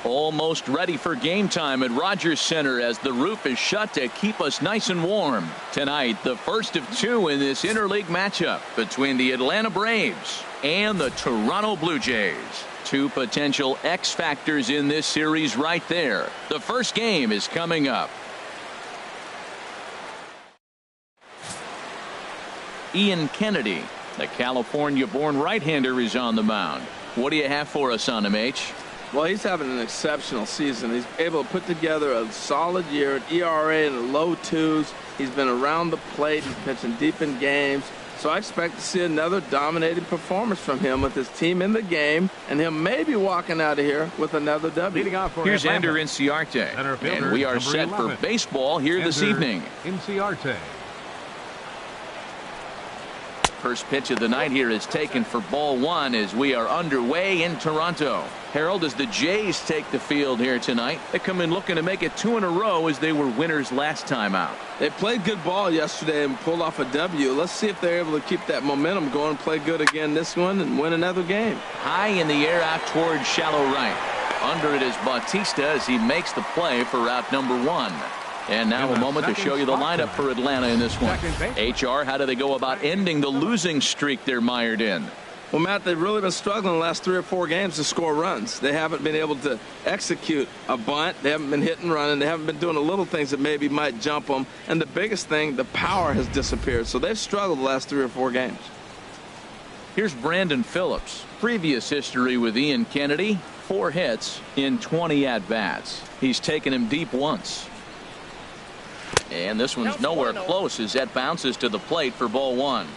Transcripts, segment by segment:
Almost ready for game time at Rogers Center as the roof is shut to keep us nice and warm. Tonight, the first of two in this interleague matchup between the Atlanta Braves and the Toronto Blue Jays. Two potential X factors in this series right there. The first game is coming up. Ian Kennedy, the California-born right-hander, is on the mound. What do you have for us on him, H? Well, he's having an exceptional season. He's able to put together a solid year, an ERA in the low twos. He's been around the plate. He's pitching deep in games. So I expect to see another dominating performance from him with his team in the game, and him maybe walking out of here with another W. Here's Ender Inciarte, and we are set for baseball here this evening. Inciarte. First pitch of the night here is taken for ball one as we are underway in Toronto. Harold, as the Jays take the field here tonight, they come in looking to make it 2 in a row as they were winners last time out. They played good ball yesterday and pulled off a W. Let's see if they're able to keep that momentum going and play good again this one and win another game. High in the air out towards shallow right. Under it is Bautista as he makes the play for route number 1. And now a moment to show you the lineup for Atlanta in this one. HR, how do they go about ending the losing streak they're mired in? Well, Matt, they've really been struggling the last 3 or 4 games to score runs. They haven't been able to execute a bunt. They haven't been hitting and running. They haven't been doing the little things that maybe might jump them. And the biggest thing, the power has disappeared. So they've struggled the last 3 or 4 games. Here's Brandon Phillips. Previous history with Ian Kennedy, 4 hits in 20 at-bats. He's taken him deep once. And this one's nowhere close as that bounces to the plate for ball 1.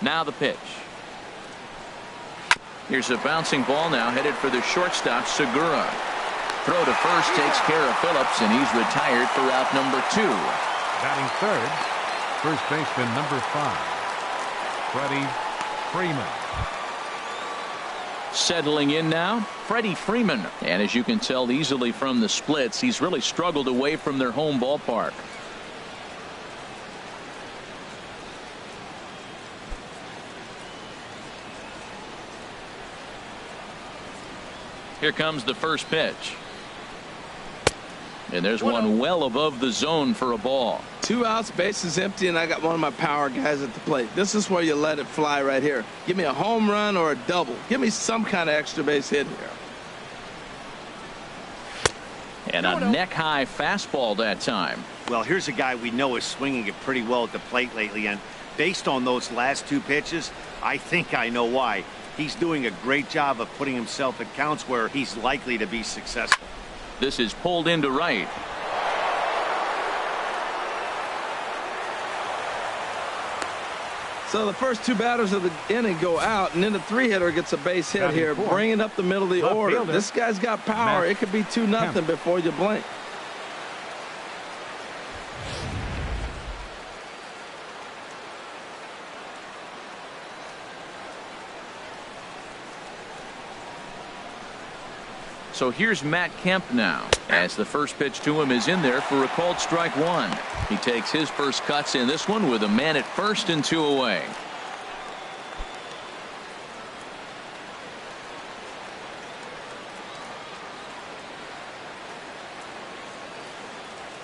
Now the pitch. Here's a bouncing ball now headed for the shortstop, Segura. Throw to first takes care of Phillips, and he's retired for out number 2. Batting third, first baseman number 5, Freddie Freeman. Settling in now, Freddie Freeman. And as you can tell easily from the splits, he's really struggled away from their home ballpark. Here comes the first pitch. And there's one well above the zone for a ball. 2 outs, bases empty, and I got one of my power guys at the plate. This is where you let it fly right here. Give me a home run or a double. Give me some kind of extra base hit here. And a neck-high fastball that time. Well, here's a guy we know is swinging it pretty well at the plate lately, and based on those last 2 pitches, I think I know why. He's doing a great job of putting himself at counts where he's likely to be successful. This is pulled into right. So the first 2 batters of the inning go out, and then the 3-hitter gets a base hit here, bringing up the middle of the order. This guy's got power. It could be 2-0 before you blink. So here's Matt Kemp now, as the first pitch to him is in there for a called strike 1. He takes his first cuts in this one with a man at first and 2 away.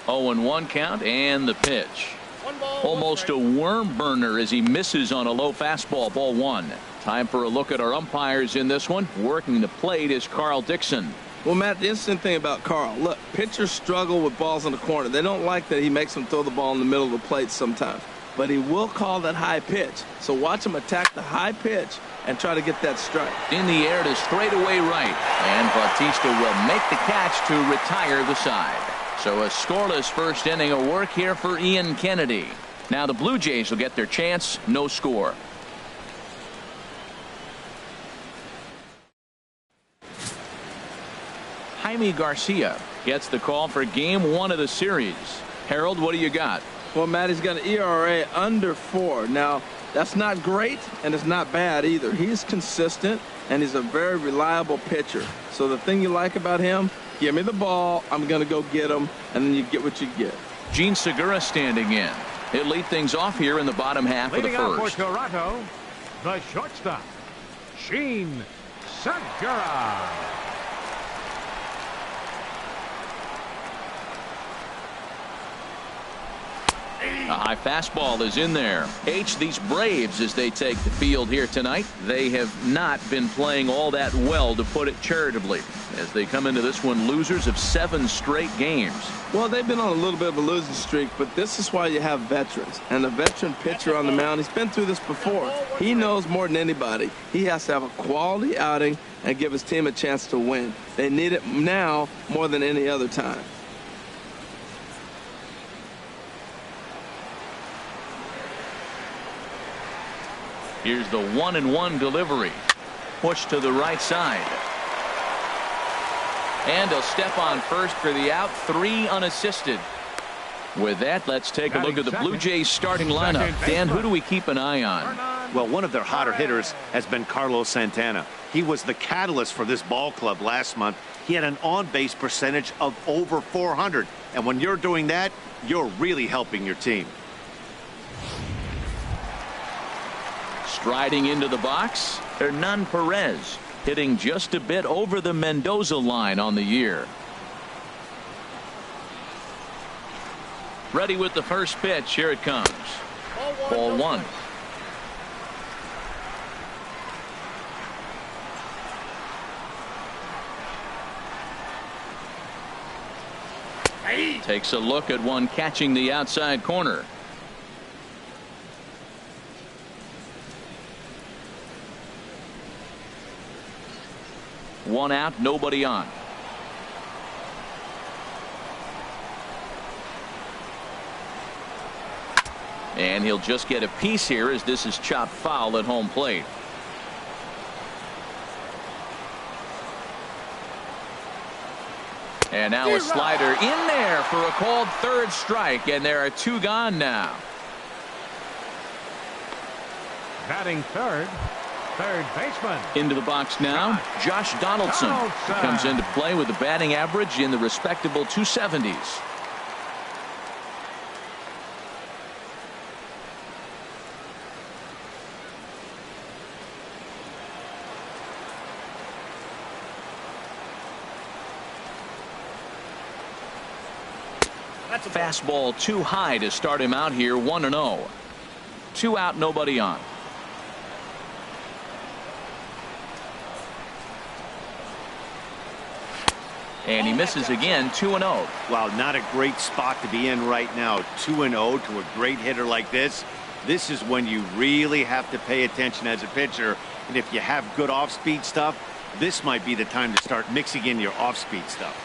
Oh, and 1 count, and the pitch. Almost a worm burner as he misses on a low fastball, ball 1. Time for a look at our umpires in this one. Working the plate is Carl Dixon. Well, Matt, the interesting thing about Carl, look, pitchers struggle with balls in the corner. They don't like that he makes them throw the ball in the middle of the plate sometimes. But he will call that high pitch. So watch him attack the high pitch and try to get that strike. In the air to straightaway right. And Bautista will make the catch to retire the side. So a scoreless first inning of work here for Ian Kennedy. Now the Blue Jays will get their chance. No score. Jaime Garcia gets the call for game 1 of the series. Harold, what do you got? Well, Matt, he's got an ERA under 4. Now, that's not great, and it's not bad either. He's consistent, and he's a very reliable pitcher. So the thing you like about him, give me the ball, I'm going to go get him, and then you get what you get. Gene Segura standing in. He'll lead things off here in the bottom half of the Leading off first. for Toronto, the shortstop, Sheen Segura. A high fastball is in there. These Braves, as they take the field here tonight, they have not been playing all that well, to put it charitably, as they come into this one losers of 7 straight games. Well, they've been on a little bit of a losing streak, but this is why you have veterans. And a veteran pitcher on the mound, he's been through this before. He knows more than anybody. He has to have a quality outing and give his team a chance to win. They need it now more than any other time. Here's the 1-1 delivery. Push to the right side. And he'll step on first for the out. 3 unassisted. With that, let's take a look at the Blue Jays starting lineup. Dan, who do we keep an eye on? Well, one of their hotter hitters has been Carlos Santana. He was the catalyst for this ball club last month. He had an on-base percentage of over 400. And when you're doing that, you're really helping your team. Striding into the box, Hernan Perez, hitting just a bit over the Mendoza line on the year. Ready with the first pitch. Here it comes. Ball 1. Takes a look at one catching the outside corner. One out, nobody on. And he'll just get a piece here, as this is chopped foul at home plate. And now a slider in there for a called third strike, and there are 2 gone now. Batting third baseman. Into the box now, Josh Donaldson. He comes into play with a batting average in the respectable 270s. That's a fastball too high to start him out here. 1-0. 2 out, nobody on. And he misses again. 2-0. Wow, not a great spot to be in right now. 2-0 to a great hitter like this. This is when you really have to pay attention as a pitcher. And if you have good off-speed stuff, this might be the time to start mixing in your off-speed stuff.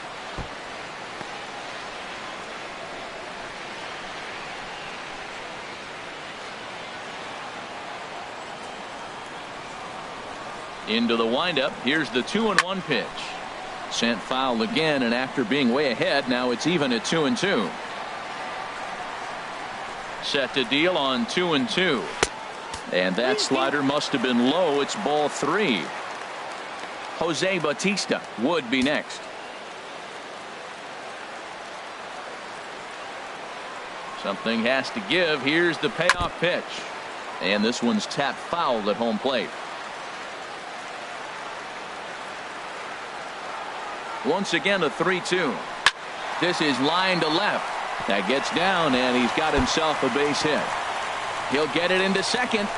Into the windup. Here's the 2-1 pitch. Sent foul again, and after being way ahead, now it's even at 2-2. Set to deal on 2-2. And that slider must have been low. It's ball 3. Jose Bautista would be next. Something has to give. Here's the payoff pitch. And this one's tapped foul at home plate. Once again, a 3-2. This is line to left. That gets down, and he's got himself a base hit. He'll get it into second.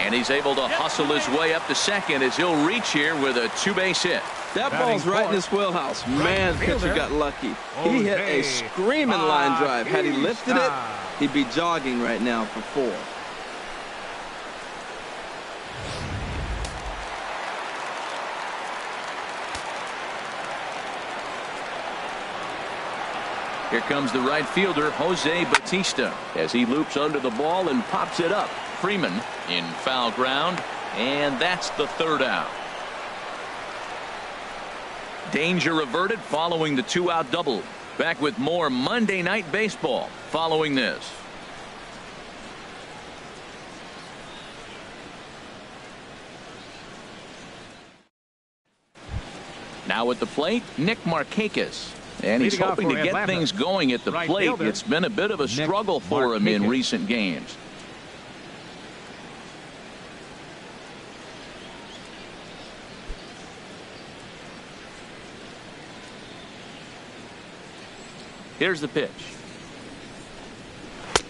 And he's able to hustle his way up to second, as he'll reach here with a 2-base hit. That ball's right in his wheelhouse. Man, pitcher got lucky. He hit a screaming line drive. Had he lifted it, he'd be jogging right now for 4. Here comes the right fielder, Jose Bautista, as he loops under the ball and pops it up. Freeman in foul ground, and that's the 3rd out. Danger averted following the 2-out double. Back with more Monday Night Baseball following this. Now at the plate, Nick Markakis. And he's Leading off hoping to for get Atlanta, things going at the right plate. fielder, It's been a bit of a struggle for him in recent games. Here's the pitch.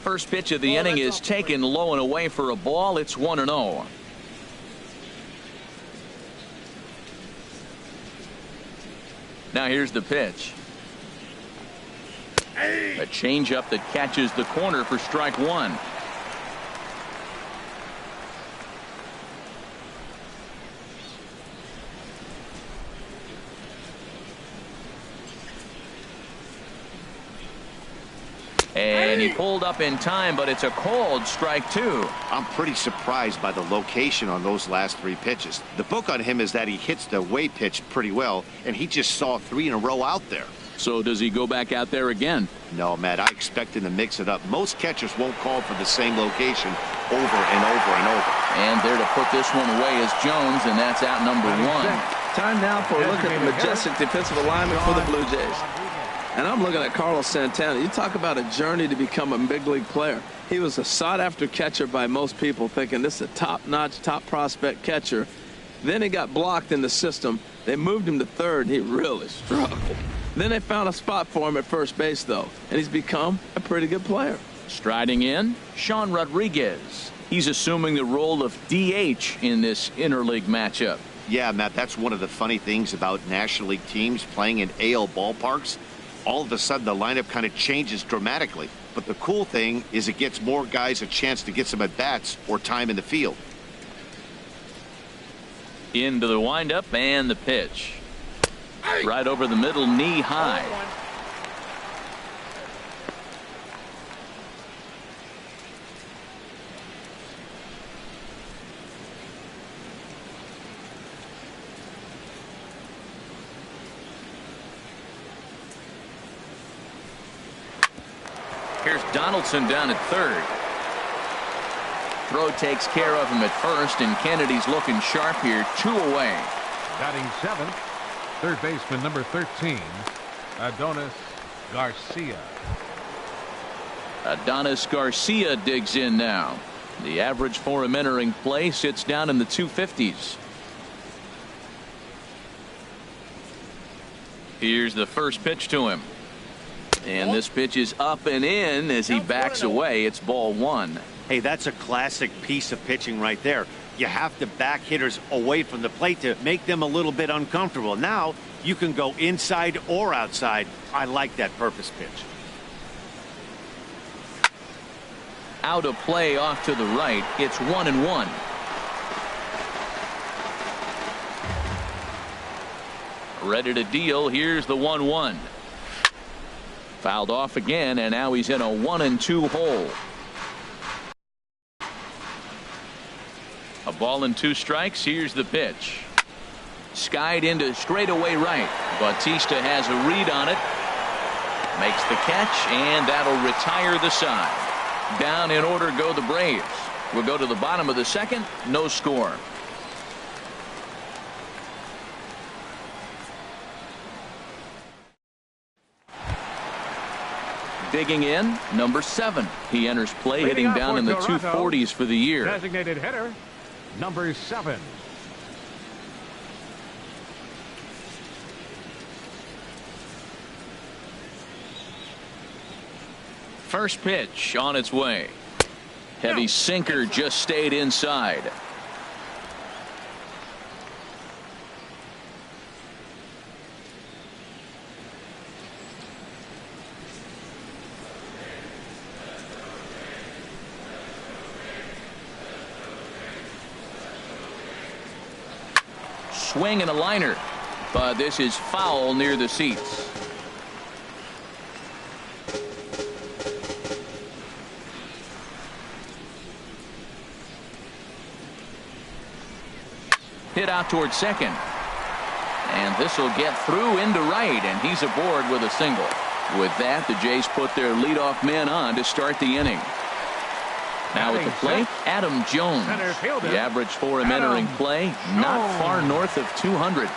First pitch of the inning is taken low and away for a ball. It's 1-0. Now here's the pitch. A changeup that catches the corner for strike one. And he pulled up in time, but it's a called strike two. I'm pretty surprised by the location on those last three pitches. The book on him is that he hits the away pitch pretty well, and he just saw three in a row out there. So does he go back out there again? No, Matt, I expect him to mix it up. Most catchers won't call for the same location over and over and over. And there to put this one away is Jones, and that's out number one. Time now for a look at the majestic defensive alignment for the Blue Jays. And I'm looking at Carlos Santana. You talk about a journey to become a big league player. He was a sought-after catcher by most people, thinking this is a top-notch, top prospect catcher. Then he got blocked in the system. They moved him to third, and he really struggled. Then they found a spot for him at first base, though, and he's become a pretty good player. Striding in, Sean Rodriguez. He's assuming the role of DH in this interleague matchup. Yeah, Matt, that's one of the funny things about National League teams playing in AL ballparks. All of a sudden, the lineup kind of changes dramatically. But the cool thing is it gets more guys a chance to get some at-bats or time in the field. Into the windup and the pitch. Right over the middle, knee high. Here's Donaldson down at third. Throw takes care of him at first, and Kennedy's looking sharp here. 2 away. Batting seventh, third baseman number 13, Adonis Garcia. Adonis Garcia digs in now. The average for him entering play sits down in the 250s. Here's the first pitch to him. And this pitch is up and in as he backs away. It's ball one. Hey, that's a classic piece of pitching right there. You have to back hitters away from the plate to make them a little bit uncomfortable. Now you can go inside or outside. I like that purpose pitch. Out of play off to the right. It's 1-1. Ready to deal. Here's the 1-1. Fouled off again, and now he's in a 1-2 hole. A ball and 2 strikes. Here's the pitch. Skied into straightaway right. Bautista has a read on it. Makes the catch, and that'll retire the side. Down in order go the Braves. We'll go to the bottom of the second. No score. Digging in, number 7. He enters play, hitting down in the 240s for the year. Designated hitter, number 7. First pitch on its way. Heavy sinker just stayed inside. Swing and a liner, but this is foul near the seats. Hit out towards second, and this will get through into right, and he's aboard with a single. With that, the Jays put their leadoff man on to start the inning. Now at the plate, Adam Jones. The average for him entering play, not far north of 200.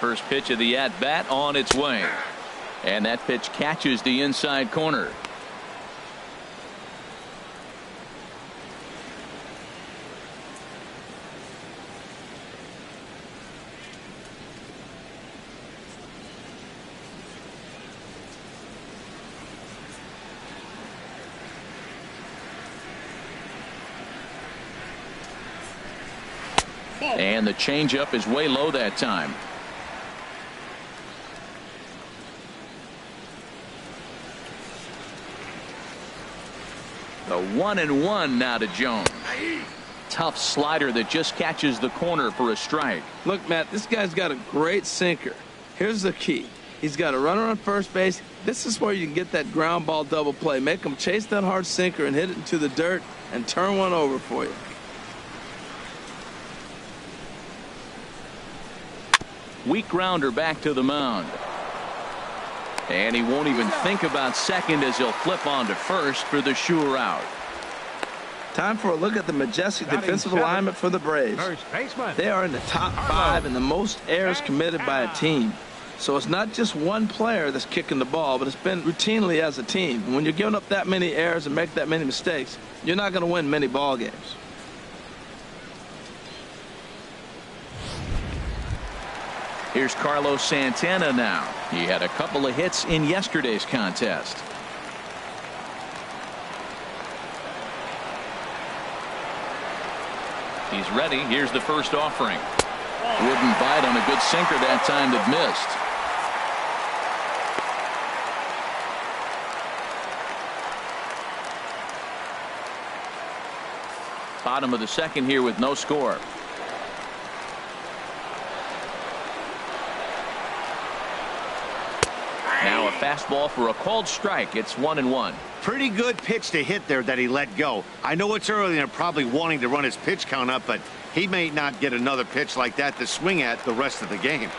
First pitch of the at-bat on its way. And that pitch catches the inside corner. And the changeup is way low that time. The 1-1 now to Jones. Tough slider that just catches the corner for a strike. Look, Matt, this guy's got a great sinker. Here's the key. He's got a runner on first base. This is where you can get that ground ball double play. Make him chase that hard sinker and hit it into the dirt and turn one over for you. Weak grounder back to the mound. And he won't even think about second as he'll flip on to first for the sure out. Time for a look at the majestic defensive alignment for the Braves. They are in the top 5 in the most errors committed by a team. So it's not just one player that's kicking the ball, but it's been routinely as a team. And when you're giving up that many errors and make that many mistakes, you're not going to win many ball games. Here's Carlos Santana now. He had a couple of hits in yesterday's contest. He's ready. Here's the first offering. Wouldn't bite on a good sinker that time that missed. Bottom of the second here with no score. Now a fastball for a called strike. It's 1-1. Pretty good pitch to hit there that he let go. I know it's early and probably wanting to run his pitch count up, but he may not get another pitch like that to swing at the rest of the game.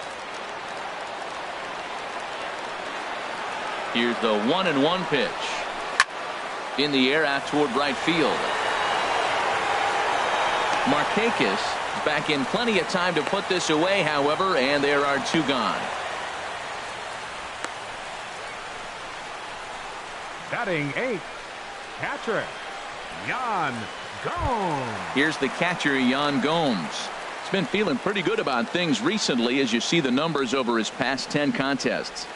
Here's the 1-1 pitch. In the air out toward right field. Markakis back in plenty of time to put this away, however, and there are 2 gone. Batting 8th, catcher Yan Gomes. Here's the catcher, Yan Gomes. He's been feeling pretty good about things recently as you see the numbers over his past 10 contests.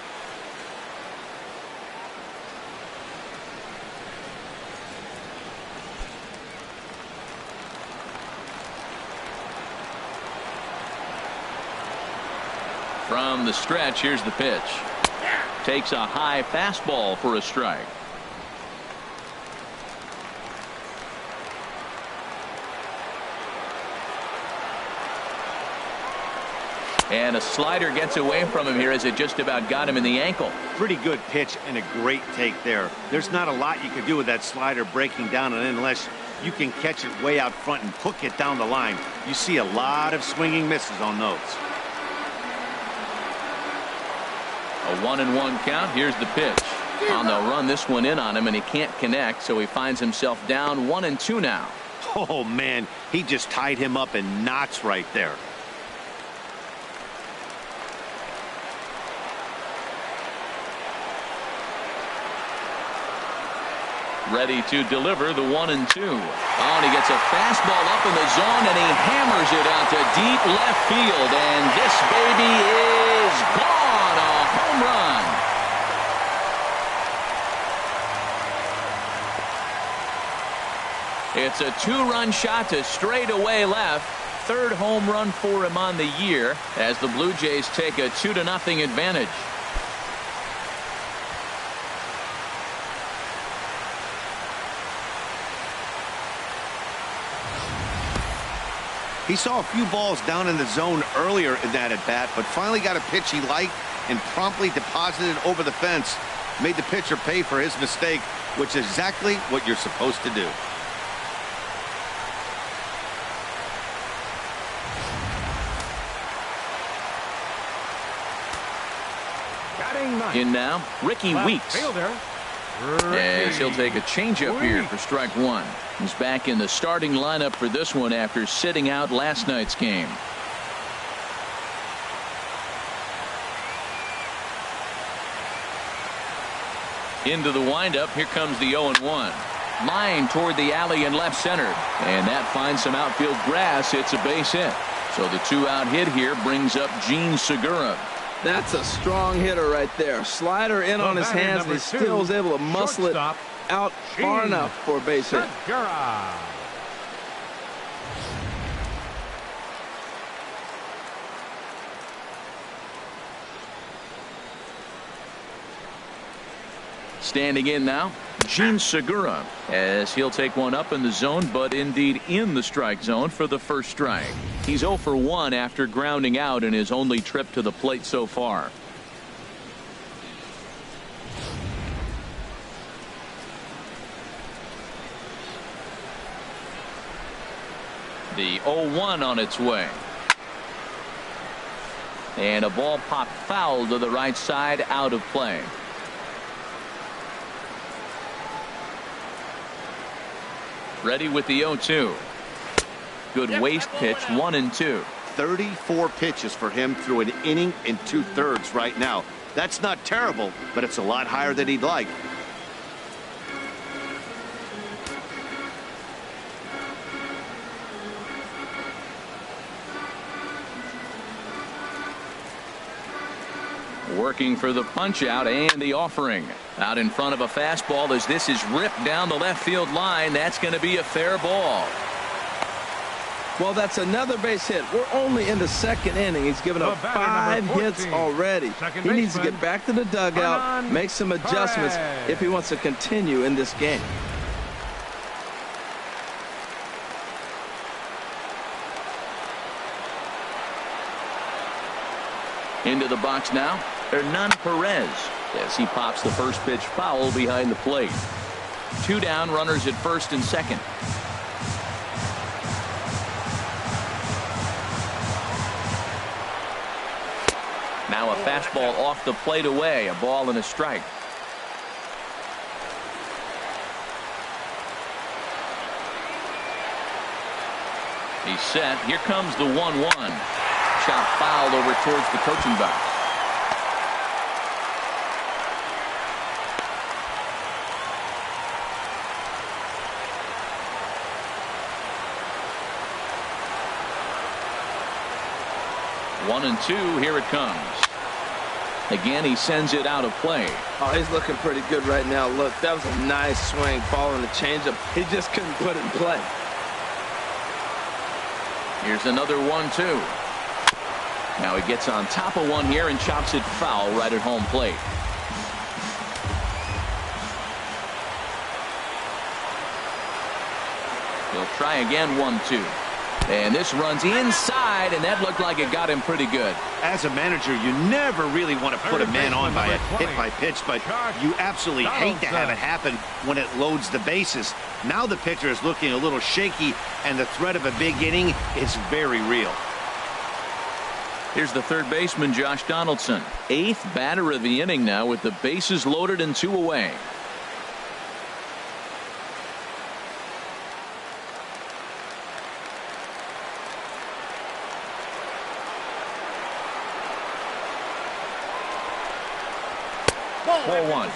From the stretch, here's the pitch. Takes a high fastball for a strike. And a slider gets away from him here as it just about got him in the ankle. Pretty good pitch and a great take there. There's not a lot you can do with that slider breaking down and unless you can catch it way out front and hook it down the line. You see a lot of swinging misses on those. A 1-1 count. Here's the pitch. On the run, this one in on him, and he can't connect, so he finds himself down 1-2 now. Oh, man, he just tied him up in knots right there. Ready to deliver the 1-2. Oh, and he gets a fastball up in the zone, and he hammers it out to deep left field, and this baby is gone. A home run. It's a 2-run shot to straightaway left. 3rd home run for him on the year as the Blue Jays take a 2-0 advantage. He saw a few balls down in the zone earlier in that at-bat, but finally got a pitch he liked and promptly deposited over the fence. Made the pitcher pay for his mistake, which is exactly what you're supposed to do. In now, Ricky Weeks. As he'll take a changeup here for strike 1. He's back in the starting lineup for this one after sitting out last night's game. Into the windup. Here comes the 0-1. Line toward the alley and left center. And that finds some outfield grass. It's a base hit. So the 2-out hit here brings up Gene Segura. That's a strong hitter right there. Slider in on his hands, and he still was able to muscle it out far enough for a base hit. Standing in now, Gene Segura, as he'll take one up in the zone, but indeed in the strike zone for the first strike. He's 0 for 1 after grounding out in his only trip to the plate so far. The 0-1 on its way. And a ball popped foul to the right side, out of play. Ready with the 0-2. Good waste pitch, 1-2. 34 pitches for him through an inning and 2/3 right now. That's not terrible, but it's a lot higher than he'd like. Working for the punch out and the offering. Out in front of a fastball as this is ripped down the left field line. That's going to be a fair ball. Well, that's another base hit. We're only in the second inning. He's given up 5 hits already. He needs to get back to the dugout, make some adjustments if he wants to continue in this game. Into the box now, Hernan Perez, as he pops the first pitch foul behind the plate. 2 down, runners at first and second. Now a fastball off the plate away, a ball and a strike. He's set. Here comes the 1-1. Shot fouled over towards the coaching box. One and two. Here it comes. Again, he sends it out of play. Oh, he's looking pretty good right now. Look, that was a nice swing following the changeup. He just couldn't put it in play. Here's another 1-2. Now he gets on top of one here and chops it foul right at home plate. He'll try again, 1-2. And this runs inside, and that looked like it got him pretty good. As a manager, you never really want to put a man on by a hit-by-pitch, but you absolutely hate to have it happen when it loads the bases. Now the pitcher is looking a little shaky, and the threat of a big inning is very real. Here's the third baseman, Josh Donaldson. 8th batter of the inning now with the bases loaded and 2 away. Ball 1.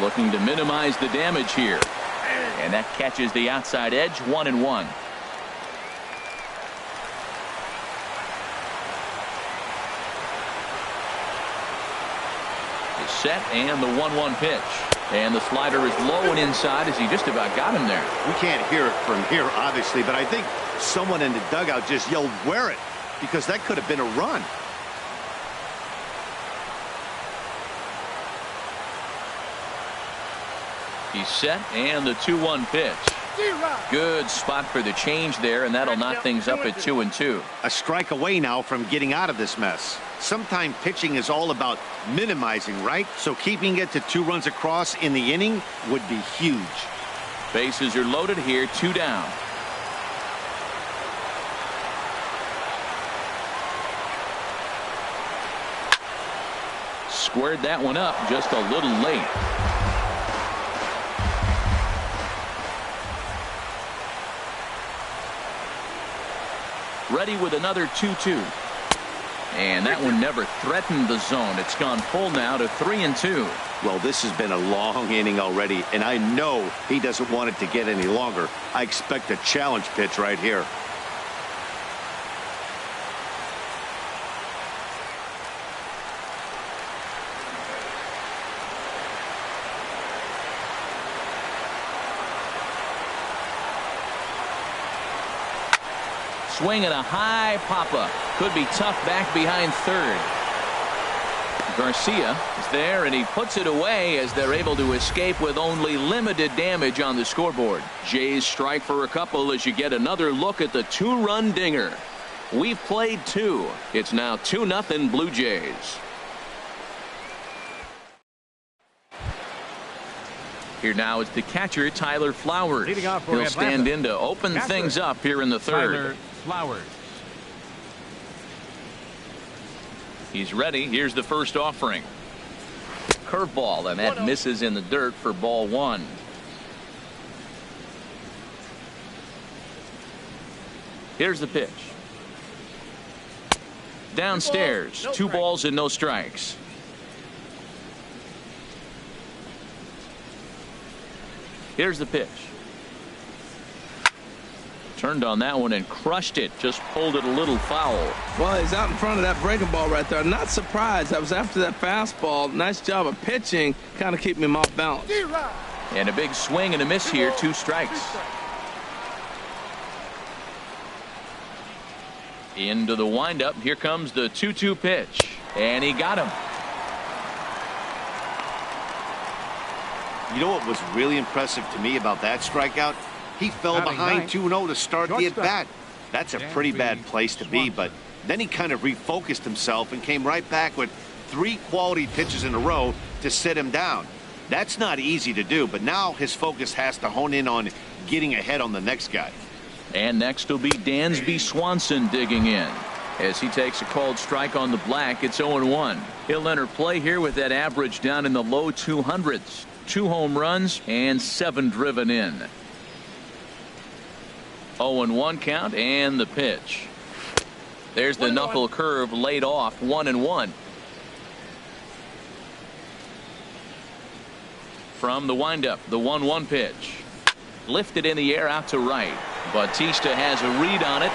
Looking to minimize the damage here. And that catches the outside edge, 1-1. Is set and the 1-1 pitch. And the slider is low and inside as he just about got him there. We can't hear it from here, obviously, but I think someone in the dugout just yelled, "Wear it," because that could have been a run. He's set and the 2-1 pitch. Good spot for the change there, and that'll knock things up at 2-2. A strike away now from getting out of this mess. Sometimes pitching is all about minimizing, right? So keeping it to 2 runs across in the inning would be huge. Bases are loaded here, 2 down. squared that one up just a little late. Ready with another 2-2. And that one never threatened the zone. It's gone full now to 3-2. Well, this has been a long inning already, and I know he doesn't want it to get any longer. I expect a challenge pitch right here. Swing and a high pop-up. Could be tough back behind third. Garcia is there, and he puts it away as they're able to escape with only limited damage on the scoreboard. Jays strike for a couple as you get another look at the two-run dinger. We've played two. It's now 2-0 Blue Jays. Here now is the catcher, Tyler Flowers. He'll stand in to open things up here in the third. Tyler Flowers. He's ready. Here's the first offering. Curveball, and that misses in the dirt for ball one. Here's the pitch. Downstairs, 2 balls and no strikes. Here's the pitch. Turned on that one and crushed it. Just pulled it a little foul. Well, he's out in front of that breaking ball right there. Not surprised. I was after that fastball. Nice job of pitching. Kind of keeping him off balance. And a big swing and a miss here. 2 strikes. Into the windup. Here comes the 2-2 pitch. And he got him. You know what was really impressive to me about that strikeout? He fell behind 2-0 to start the at-bat. That's a pretty bad place to be, but then he kind of refocused himself and came right back with 3 quality pitches in a row to sit him down. That's not easy to do, but now his focus has to hone in on getting ahead on the next guy. And next will be Dansby Swanson digging in. As he takes a called strike on the black, it's 0-1. He'll enter play here with that average down in the low 200s. 2 home runs and 7 driven in. 0-1 count, and the pitch. There's the knuckle curve laid off. 1-1. From the windup, the 1-1 pitch. Lifted in the air out to right. Bautista has a read on it.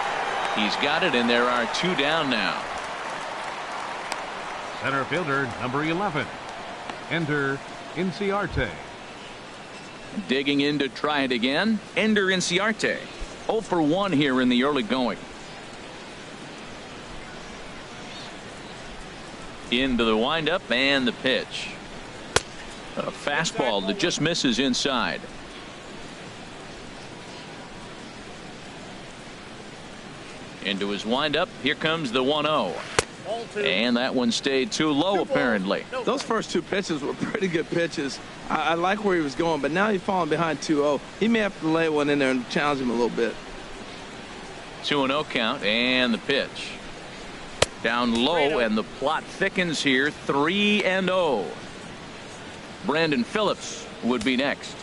He's got it, and there are 2 down now. Center fielder number 11. Ender Inciarte. Digging in to try it again. Ender Inciarte. 0 for 1 here in the early going. Into the windup and the pitch. A fastball that just misses inside. Into his windup. Here comes the 1-0. And that one stayed too low, apparently. Those first 2 pitches were pretty good pitches. I like where he was going, but now he's falling behind 2-0. He may have to lay one in there and challenge him a little bit. 2-0 count, and the pitch. Down low, and the plot thickens here. 3-0. Brandon Phillips would be next.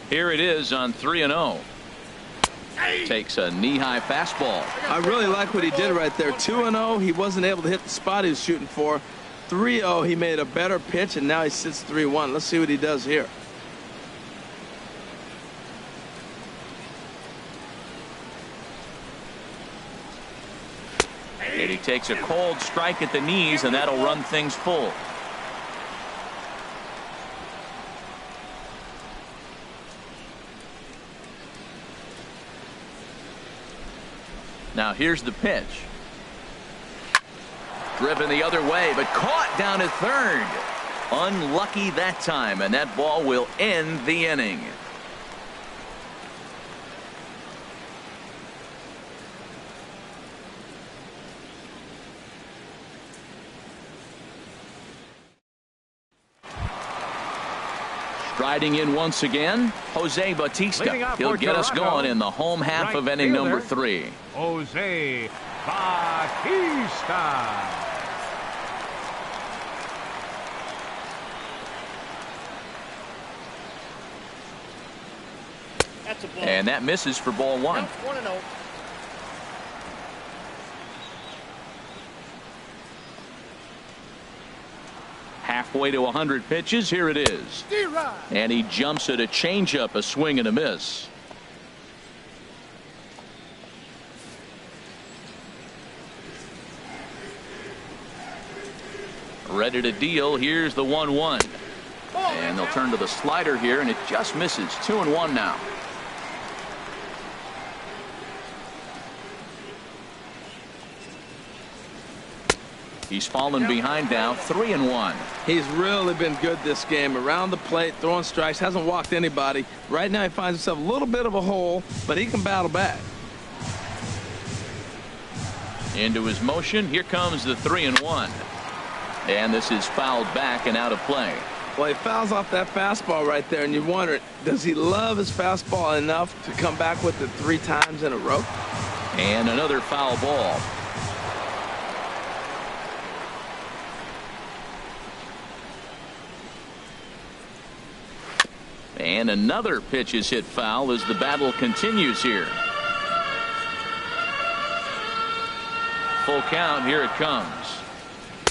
Here it is on 3-0. Takes a knee-high fastball. I really like what he did right there. 2-0. He wasn't able to hit the spot he was shooting for. 3-0. He made a better pitch, and now he sits 3-1. Let's see what he does here. And he takes a cold strike at the knees, and that'll run things full. Now here's the pitch. Driven the other way, but caught down at third. Unlucky that time, and that ball will end the inning. Striding in once again, Jose Bautista. He'll get us going in the home half of inning number 3. Jose Batista. That's a ball. And that misses for ball one. 1-0. Halfway to 100 pitches. Here it is. And he jumps at a changeup, a swing and a miss. Ready to deal. Here's the 1-1. And they'll turn to the slider here, and it just misses. 2-1 now. He's fallen behind now. 3-1. He's really been good this game. Around the plate, throwing strikes, hasn't walked anybody. Right now he finds himself a little bit of a hole, but he can battle back. Into his motion. Here comes the 3-1. And this is fouled back and out of play. Well, he fouls off that fastball right there, and you wonder, does he love his fastball enough to come back with it 3 times in a row? And another foul ball. And another pitch is hit foul as the battle continues here. Full count. Here it comes.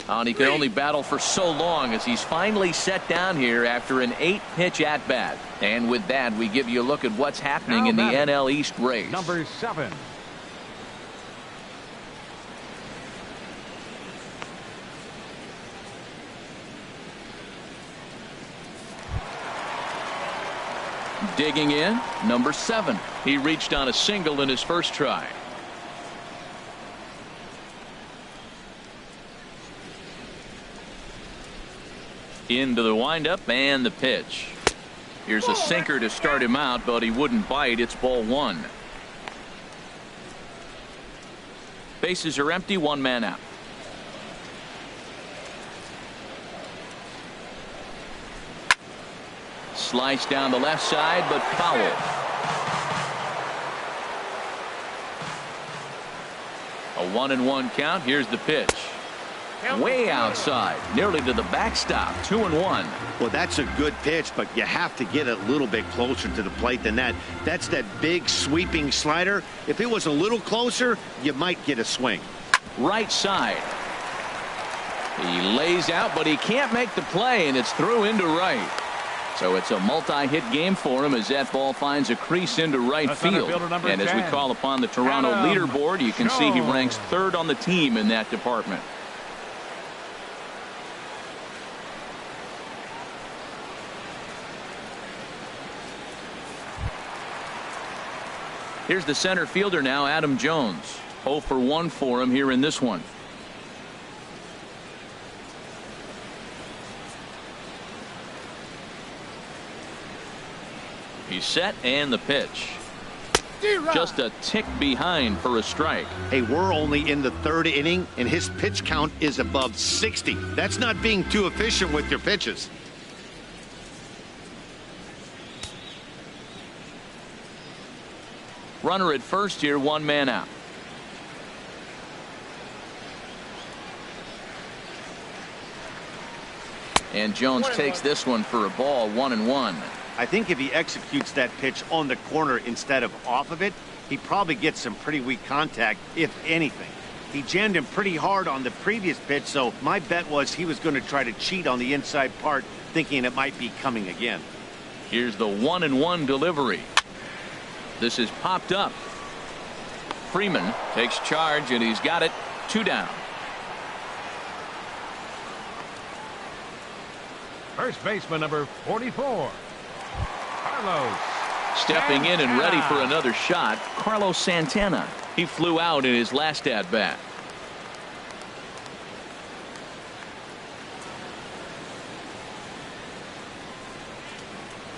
And he can only battle for so long as he's finally set down here after an 8-pitch at-bat. And with that, we give you a look at what's happening in the NL East race. Number 7. Digging in, number 7. He reached on a single in his first try. Into the windup and the pitch. Here's a sinker to start him out, but he wouldn't bite. It's ball 1. Bases are empty. 1 man out. Slice down the left side, but foul. A 1-1 count. Here's the pitch. Way outside, nearly to the backstop. 2-1. Well, that's a good pitch, but you have to get a little bit closer to the plate than that. That's that big sweeping slider. If it was a little closer, you might get a swing. Right side. He lays out, but he can't make the play, and it's through into right. So it's a multi-hit game for him as that ball finds a crease into right field. And as we call upon the Toronto leaderboard, you can see he ranks 3rd on the team in that department. Here's the center fielder now, Adam Jones. 0 for 1 for him here in this one. He's set, and the pitch. Just a tick behind for a strike. Hey, we're only in the 3rd inning, and his pitch count is above 60. That's not being too efficient with your pitches. Runner at first here, 1 man out. And Jones takes this one for a ball. 1-1. I think if he executes that pitch on the corner instead of off of it, he probably gets some pretty weak contact, if anything. He jammed him pretty hard on the previous pitch, so my bet was he was going to try to cheat on the inside part, thinking it might be coming again. Here's the 1-1 delivery. This is popped up. Freeman takes charge, and he's got it. 2 down. First baseman number 44. Carlos. Stepping in and ready for another shot, Carlos Santana. He flew out in his last at-bat.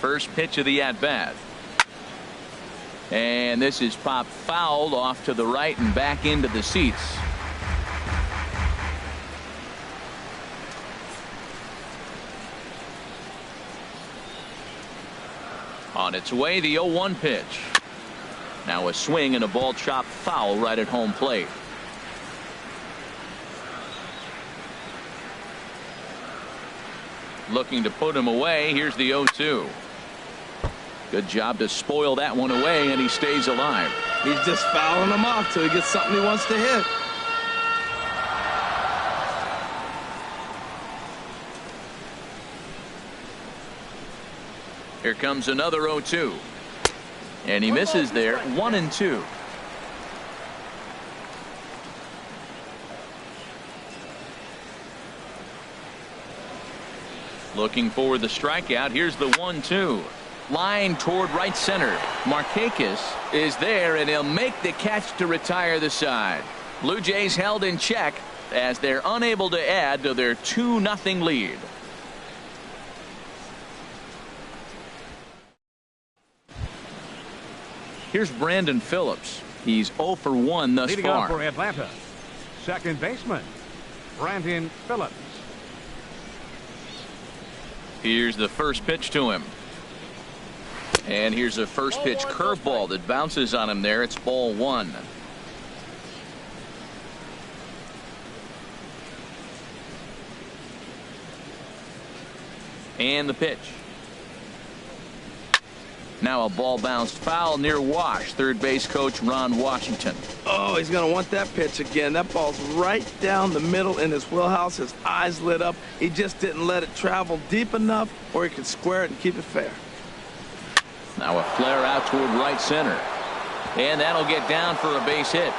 First pitch of the at-bat. And this is popped foul off to the right and back into the seats. On its way, the 0-1 pitch. Now a swing and a ball chopped foul right at home plate. looking to put him away. Here's the 0-2. Good job to spoil that one away, and he stays alive. He's just fouling him off till he gets something he wants to hit. Here comes another 0-2. And he misses there. 1-2. Looking for the strikeout. Here's the 1-2. Line toward right center. Markakis is there, and he'll make the catch to retire the side. Blue Jays held in check as they're unable to add to their 2-0 lead. Here's Brandon Phillips. He's 0 for 1 thus Leading far. off for Atlanta, second baseman Brandon Phillips. Here's the first pitch to him. And here's a first pitch curveball that bounces on him there. It's ball 1. And the pitch. Now a ball bounced foul near Wash. Third base coach Ron Washington. Oh, he's going to want that pitch again. That ball's right down the middle in his wheelhouse. His eyes lit up. He just didn't let it travel deep enough or he could square it and keep it fair. Now a flare out toward right center. And that'll get down for a base hit.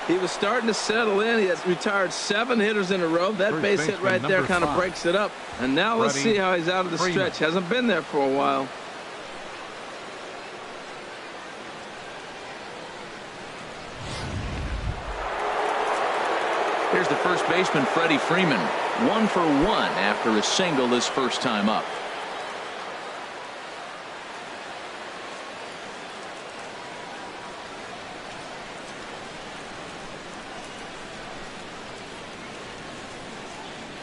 He was starting to settle in. He has retired 7 hitters in a row. That base hit right there kind of breaks it up. And now let's see how he's out of the stretch. Hasn't been there for a while. Here's the first baseman, Freddie Freeman. 1 for 1 after a single his first time up.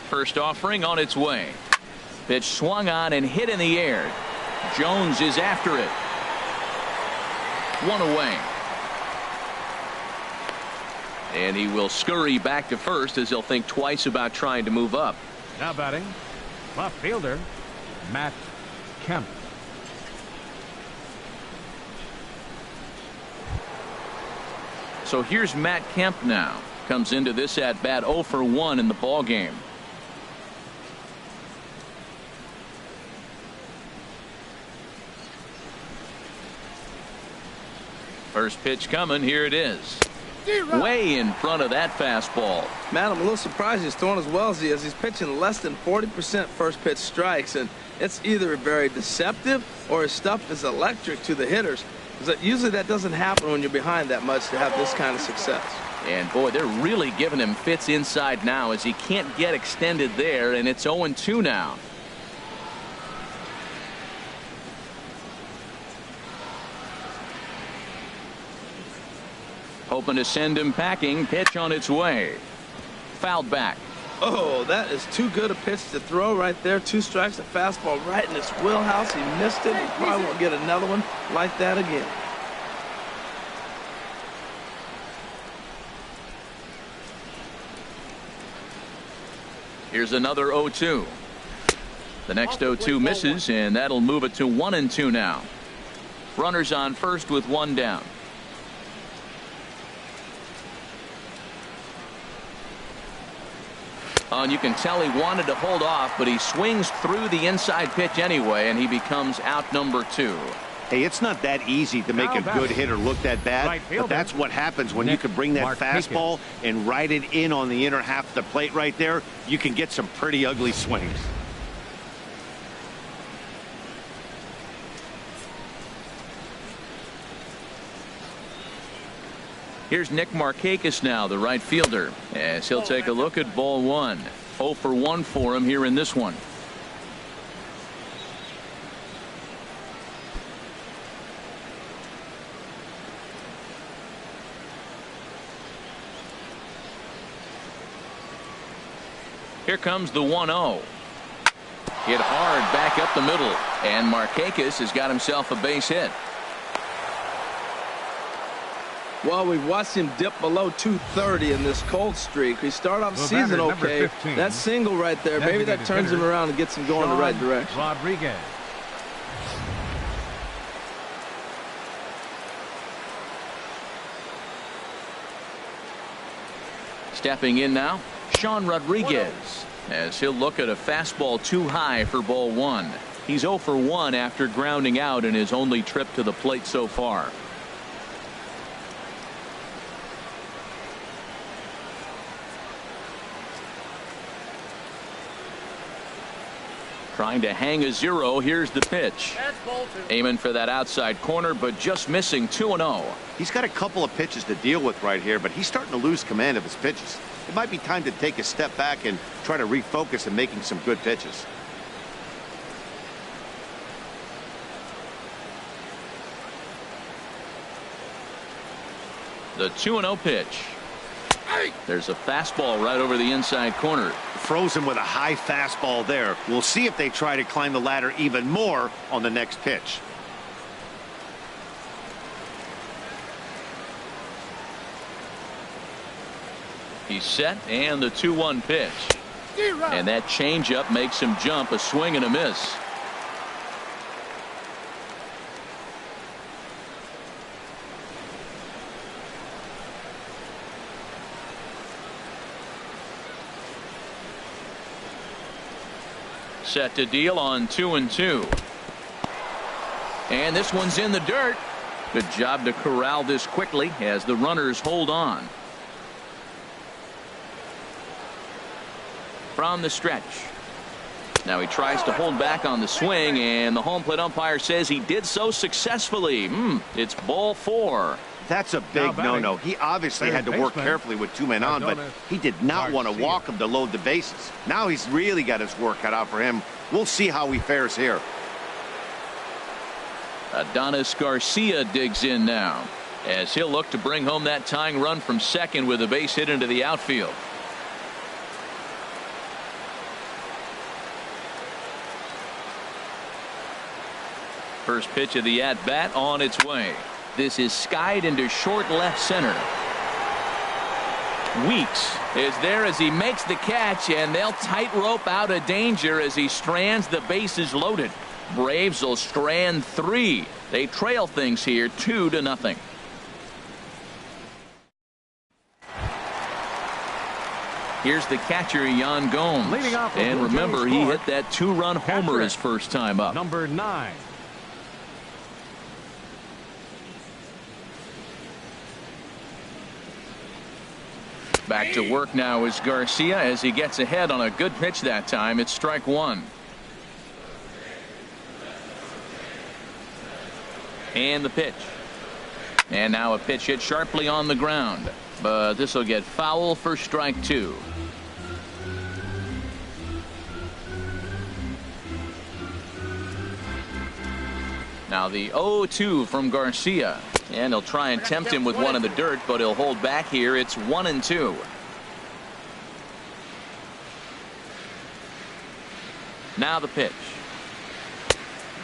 First offering on its way. Pitch swung on and hit in the air. Jones is after it. 1 away. And he will scurry back to first as he'll think twice about trying to move up. Now batting, left fielder Matt Kemp. So here's Matt Kemp now. Comes into this at bat 0 for 1 in the ball game. First pitch coming. Here it is. Way in front of that fastball. Man, I'm a little surprised he's throwing as well as he is. He's pitching less than 40% first pitch strikes, and it's either very deceptive or his stuff is electric to the hitters. Because usually that doesn't happen when you're behind that much to have this kind of success. And boy, they're really giving him fits inside now as he can't get extended there, and it's 0-2 now. Hoping to send him packing. Pitch on its way. Fouled back. Oh, that is too good a pitch to throw right there. 2 strikes, a fastball right in his wheelhouse. He missed it. He probably won't get another one like that again. Here's another 0-2. The next 0-2 misses, and that'll move it to 1-2 now. Runners on first with 1 down. And you can tell he wanted to hold off, but he swings through the inside pitch anyway, and he becomes out number 2. Hey, it's not that easy to make a good hitter look that bad, but that's what happens when you can bring that fastball and ride it in on the inner half of the plate right there. You can get some pretty ugly swings. Here's Nick Markakis now, the right fielder, as he'll take a look at ball 1. 0 for 1 for him here in this one. Here comes the 1-0. Hit hard back up the middle, and Markakis has got himself a base hit. Well, we've watched him dip below 230 in this cold streak. He started off the season okay. That single right there, maybe that turns him around and gets him going the right direction. Rodriguez. Stepping in now, Sean Rodriguez, as he'll look at a fastball too high for ball one. He's 0 for 1 after grounding out in his only trip to the plate so far. Trying to hang a 0. Here's the pitch. Aiming for that outside corner, but just missing 2-0. He's got a couple of pitches to deal with right here, but he's starting to lose command of his pitches. It might be time to take a step back and try to refocus and making some good pitches. The 2-0 pitch. There's a fastball right over the inside corner. Frozen with a high fastball there. We'll see if they try to climb the ladder even more on the next pitch. He's set, and the 2-1 pitch. And that changeup makes him jump. A swing and a miss. Set to deal on 2-2. And this one's in the dirt. Good job to corral this quickly as the runners hold on. From the stretch. Now he tries to hold back on the swing, and the home plate umpire says he did so successfully. It's ball 4. That's a big no-no. He obviously had to work carefully with 2 men on, but he did not want to walk him to load the bases. Now he's really got his work cut out for him. We'll see how he fares here. Adonis Garcia digs in now, as he'll look to bring home that tying run from second with a base hit into the outfield. First pitch of the at-bat on its way. This is skied into short left center. Weeks is there as he makes the catch, and they'll tightrope out of danger as he strands the bases loaded. Braves will strand 3. They trail things here 2-0. Here's the catcher, Yan Gomes. And remember, he hit that 2-run homer his first time up. Number 9. Back to work now is Garcia as he gets ahead on a good pitch that time. It's strike 1. And the pitch. And now a pitch hit sharply on the ground. But this will get foul for strike 2. Now the 0-2 from Garcia. And he'll try and tempt him with one in the dirt, but he'll hold back here. It's 1-2. Now the pitch.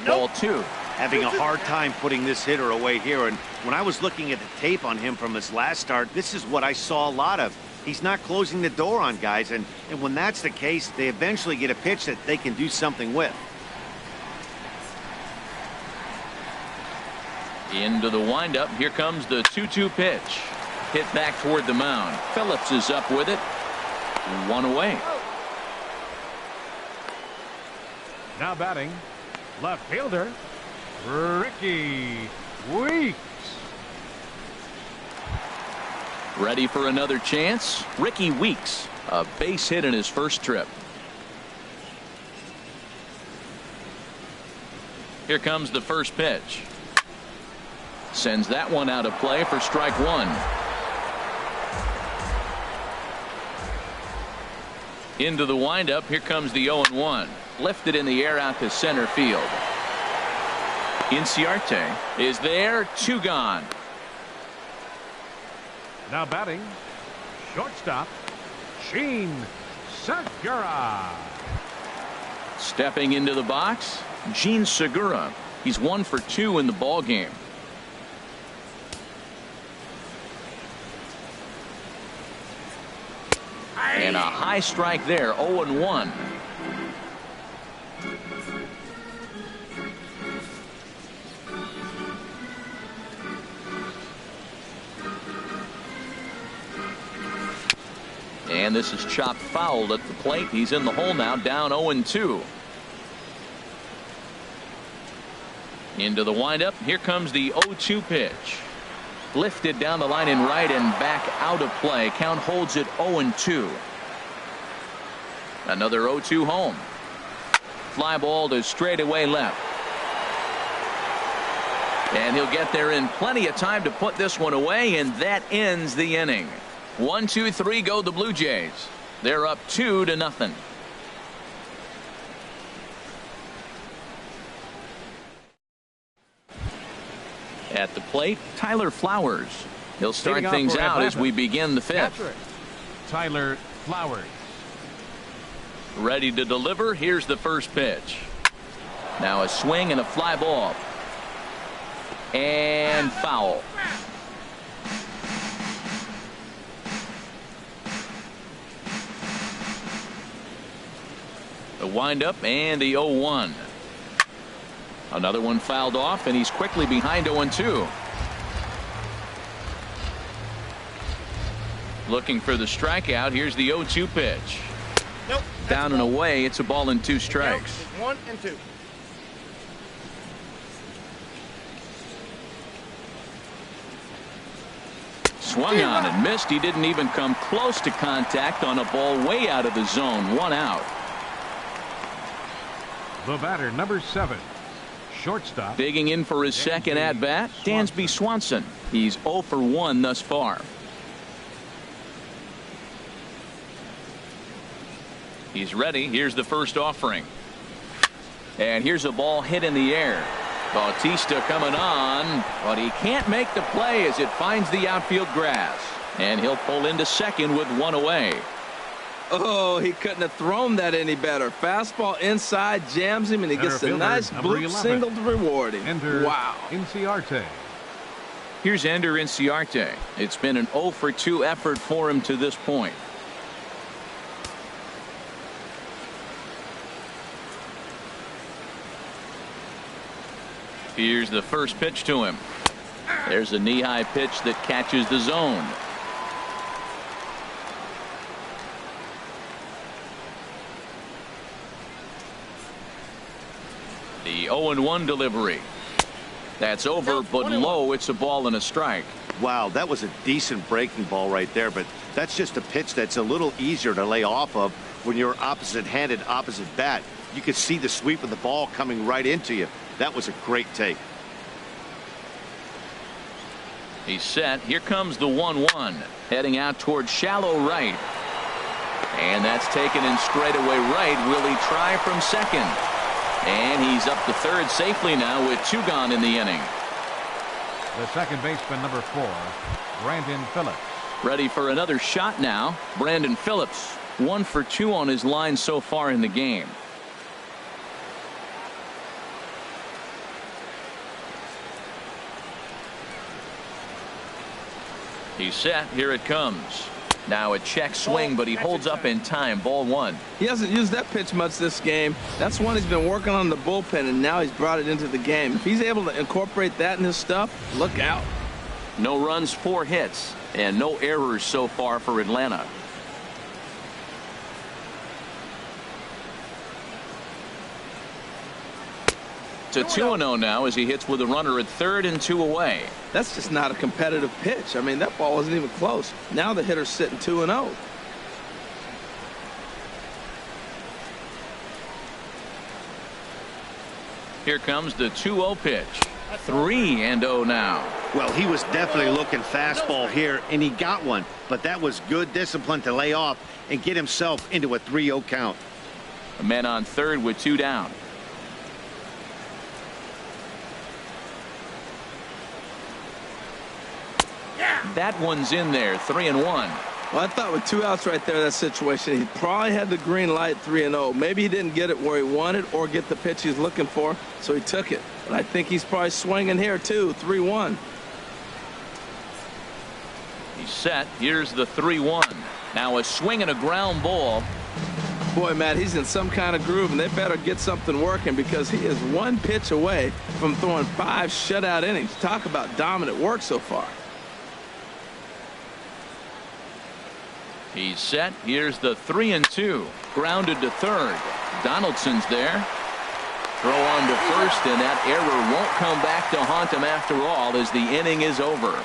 Ball 2. Having a hard time putting this hitter away here. And when I was looking at the tape on him from his last start, this is what I saw a lot of. He's not closing the door on guys. And when that's the case, they eventually get a pitch that they can do something with. Into the windup. Here comes the 2-2 pitch. Hit back toward the mound. Phillips is up with it. 1 away. Now batting, left fielder, Ricky Weeks. Ready for another chance? Ricky Weeks. A base hit in his first trip. Here comes the first pitch. Sends that one out of play for strike 1. Into the windup. Here comes the 0-1. Lifted in the air out to center field. Inciarte is there. 2 gone. Now batting, shortstop, Gene Segura. Stepping into the box, Gene Segura. He's 1 for 2 in the ball game. And a high strike there, 0-1. And this is chopped fouled at the plate. He's in the hole now, down 0-2. Into the windup. Here comes the 0-2 pitch. Lifted down the line in right and back out of play. Count holds it 0-2. Another 0-2 home. Fly ball to straightaway left. And he'll get there in plenty of time to put this one away, and that ends the inning. 1, 2, 3 go the Blue Jays. They're up 2-0. At the plate, Tyler Flowers. He'll start things out as we begin the fifth. Tyler Flowers. Ready to deliver. Here's the first pitch. Now a swing and a fly ball. And foul. The windup and the 0-1. Another one fouled off, and he's quickly behind 0-2. Looking for the strikeout. Here's the 0-2 pitch. Nope. Down and away. It's a ball and 2 strikes. Nope, 1 and 2. Swung on and missed. He didn't even come close to contact on a ball way out of the zone. 1 out. The batter, number 7. Shortstop. Digging in for his second at bat, Dansby Swanson. He's 0 for 1 thus far. He's ready. Here's the first offering. And here's a ball hit in the air. Bautista coming on, but he can't make the play as it finds the outfield grass. And he'll pull into second with 1 away. Oh, he couldn't have thrown that any better. Fastball inside, jams him, and he gets a nice bloop single to reward him. Ender wow. Inciarte. Here's Ender Inciarte. It's been an 0 for 2 effort for him to this point. Here's the first pitch to him. There's a knee-high pitch that catches the zone. The 0-1 delivery. That's over, but low. It's a ball and a strike. Wow, that was a decent breaking ball right there, but that's just a pitch that's a little easier to lay off of when you're opposite-handed, opposite bat. You could see the sweep of the ball coming right into you. That was a great take. He's set. Here comes the 1-1. Heading out towards shallow right. And that's taken in straightaway right. Will he try from second? And he's up to third safely now with 2 gone in the inning. The second baseman, number 4, Brandon Phillips. Ready for another shot now. Brandon Phillips, 1 for 2 on his line so far in the game. He's set. Here it comes. Now a check swing, but he holds up in time. Ball 1. He hasn't used that pitch much this game. That's one he's been working on the bullpen, and now he's brought it into the game. If he's able to incorporate that in his stuff, look out. No runs, 4 hits, and no errors so far for Atlanta. It's a 2-0 now as he hits with a runner at third and 2 away. That's just not a competitive pitch. I mean, that ball wasn't even close. Now the hitter's sitting 2-0. Here comes the 2-0 pitch. 3-0 now. Well, he was definitely looking fastball here, and he got one. But that was good discipline to lay off and get himself into a 3-0 count. A man on third with 2 down. That one's in there. 3-1. Well, I thought with 2 outs right there, that situation, he probably had the green light 3-0. Maybe he didn't get it where he wanted or get the pitch he's looking for, so he took it. But I think he's probably swinging here, too. 3-1. He's set. Here's the 3-1. Now a swing and a ground ball. Boy, Matt, he's in some kind of groove, and they better get something working because he is one pitch away from throwing 5 shutout innings. Talk about dominant work so far. He's set. Here's the 3-2. Grounded to third. Donaldson's there. Throw on to first, and that error won't come back to haunt him after all as the inning is over.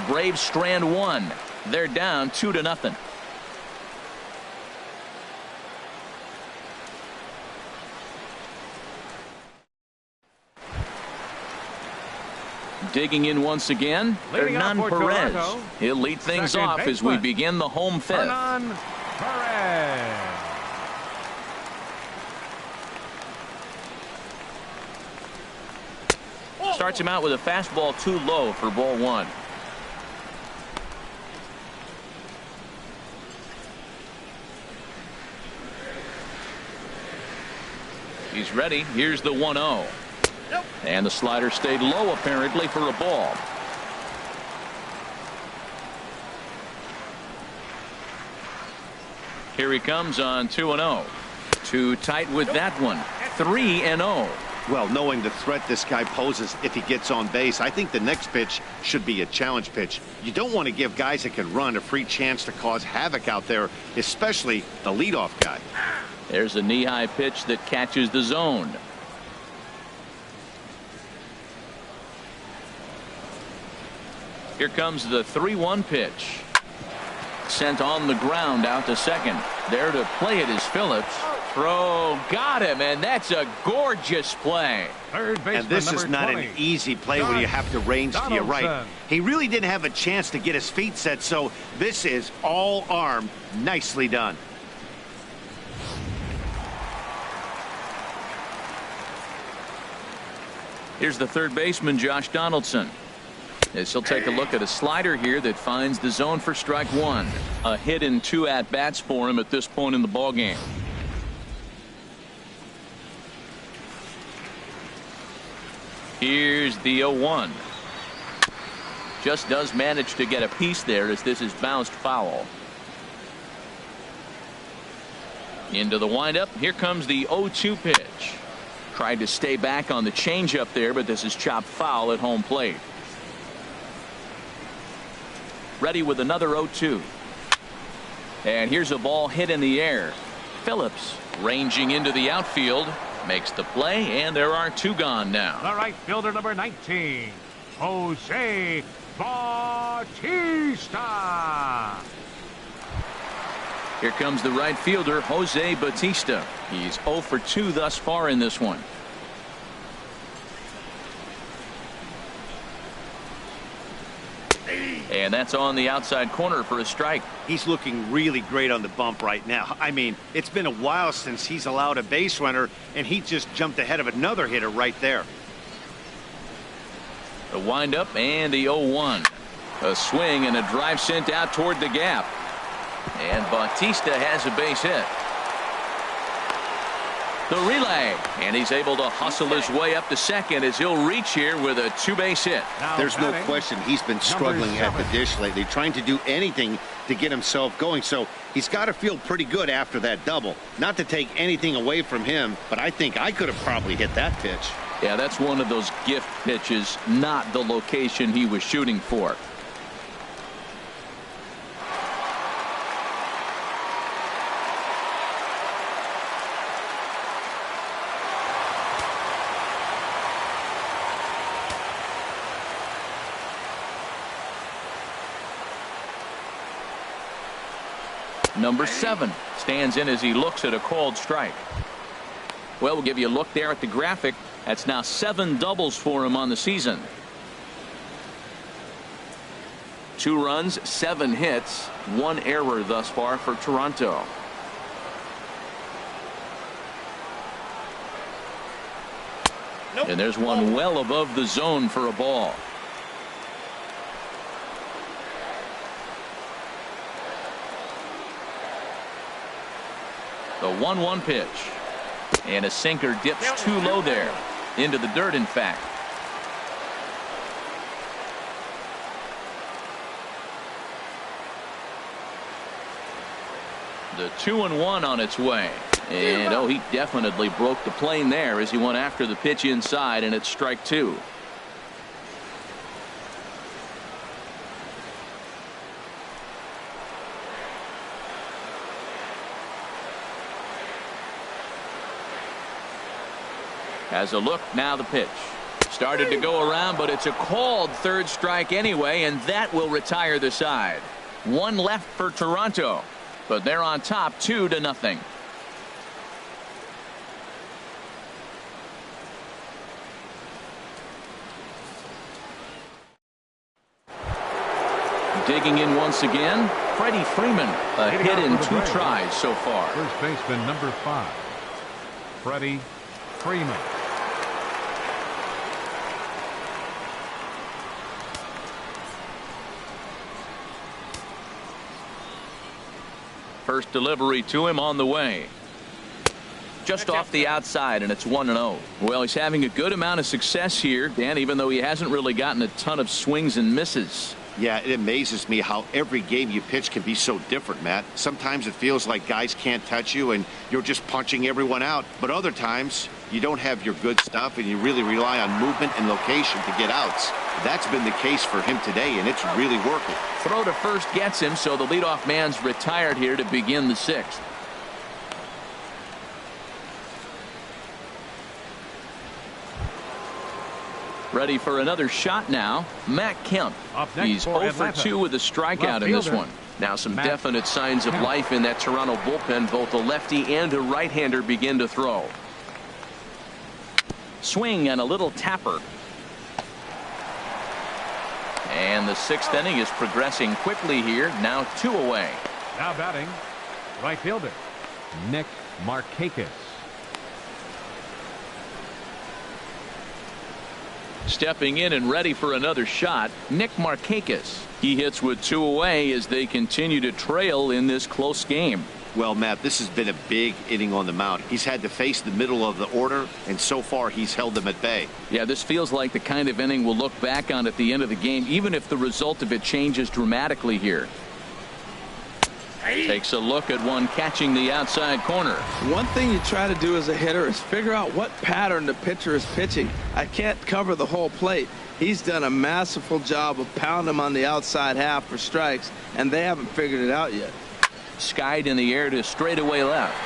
Braves strand 1. They're down 2-0. Digging in once again, Hernan Perez. He'll lead things off as we begin the home fifth. Hernan Perez. Starts him out with a fastball too low for ball 1. He's ready. Here's the 1-0. And the slider stayed low apparently for a ball. Here he comes on 2-0. Too tight with that one. 3-0. Well, knowing the threat this guy poses if he gets on base, I think the next pitch should be a challenge pitch. You don't want to give guys that can run a free chance to cause havoc out there, especially the leadoff guy. There's a knee-high pitch that catches the zone. Here comes the 3-1 pitch. Sent on the ground out to second. There to play it is Phillips. Throw, got him, and that's a gorgeous play. Third baseman, and this is not 20. an easy play when you have to range to your right. He really didn't have a chance to get his feet set, so this is all arm. Nicely done. Here's the third baseman, Josh Donaldson. As he'll take a look at a slider here that finds the zone for strike 1. A hit in 2 at-bats for him at this point in the ballgame. Here's the 0-1. Just does manage to get a piece there as this is bounced foul. Into the windup. Here comes the 0-2 pitch. Tried to stay back on the changeup there, but this is chopped foul at home plate. Ready with another 0-2. And here's a ball hit in the air. Phillips ranging into the outfield. Makes the play, and there are 2 gone now. The right fielder, number 19, Jose Bautista. Here comes the right fielder, Jose Bautista. He's 0 for 2 thus far in this one. And that's on the outside corner for a strike. He's looking really great on the bump right now. I mean, it's been a while since he's allowed a base runner, and he just jumped ahead of another hitter right there. The windup and the 0-1. A swing and a drive sent out toward the gap. And Bautista has a base hit. The relay, and he's able to hustle his way up to second as he'll reach here with a 2-base hit. There's no question he's been struggling at the dish lately, trying to do anything to get himself going, so he's got to feel pretty good after that double. Not to take anything away from him, but I think I could have probably hit that pitch. Yeah, that's one of those gift pitches, not the location he was shooting for. Number 7 stands in as he looks at a called strike. Well, we'll give you a look there at the graphic. That's now 7 doubles for him on the season. 2 runs, 7 hits, 1 error thus far for Toronto. And there's one well above the zone for a ball. The 1-1 pitch. And a sinker dips too low there. Into the dirt, in fact. The 2-1 on its way. And oh, he definitely broke the plane there as he went after the pitch inside, and it's strike two. Has a look, now the pitch. Started to go around, but it's a called third strike anyway, and that will retire the side. One left for Toronto, but they're on top 2-0. Digging in once again, Freddie Freeman. A hit in 2 tries so far. First baseman number 5, Freddie Freeman. First delivery to him on the way. Just off the outside, and it's 1-0. Well, he's having a good amount of success here, Dan, even though he hasn't really gotten a ton of swings and misses. Yeah, it amazes me how every game you pitch can be so different, Matt. Sometimes it feels like guys can't touch you and you're just punching everyone out. But other times you don't have your good stuff and you really rely on movement and location to get outs. That's been the case for him today, and it's really working. Throw to first gets him, so the leadoff man's retired here to begin the 6th. Ready for another shot now, Matt Kemp. He's 0 for 2 with a strikeout in this one. Now some definite signs of life in that Toronto bullpen. Both a lefty and a right-hander begin to throw. Swing and a little tapper. And the 6th inning is progressing quickly here. Now 2 away. Now batting, right fielder Nick Markakis. Stepping in and ready for another shot, Nick Markakis. He hits with 2 away as they continue to trail in this close game. Well, Matt, this has been a big inning on the mound. He's had to face the middle of the order, and so far he's held them at bay. Yeah, this feels like the kind of inning we'll look back on at the end of the game, even if the result of it changes dramatically here. Takes a look at one catching the outside corner. One thing you try to do as a hitter is figure out what pattern the pitcher is pitching. I can't cover the whole plate. He's done a masterful job of pounding him on the outside half for strikes, and they haven't figured it out yet. Skied in the air to straightaway left.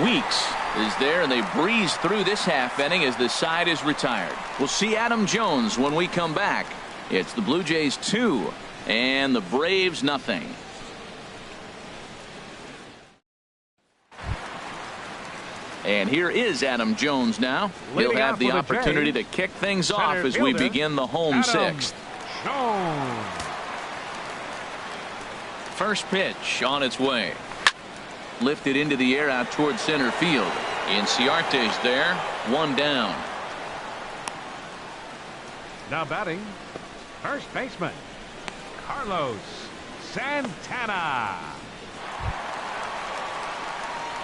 Weeks is there, and they breeze through this half inning as the side is retired. We'll see Adam Jones when we come back. It's the Blue Jays 2 and the Braves nothing. And here is Adam Jones now. He'll have the opportunity to kick things off as we begin the home 6th. First pitch on its way. Lifted into the air out towards center field. Inciarte's there. 1 down. Now batting, first baseman Carlos Santana.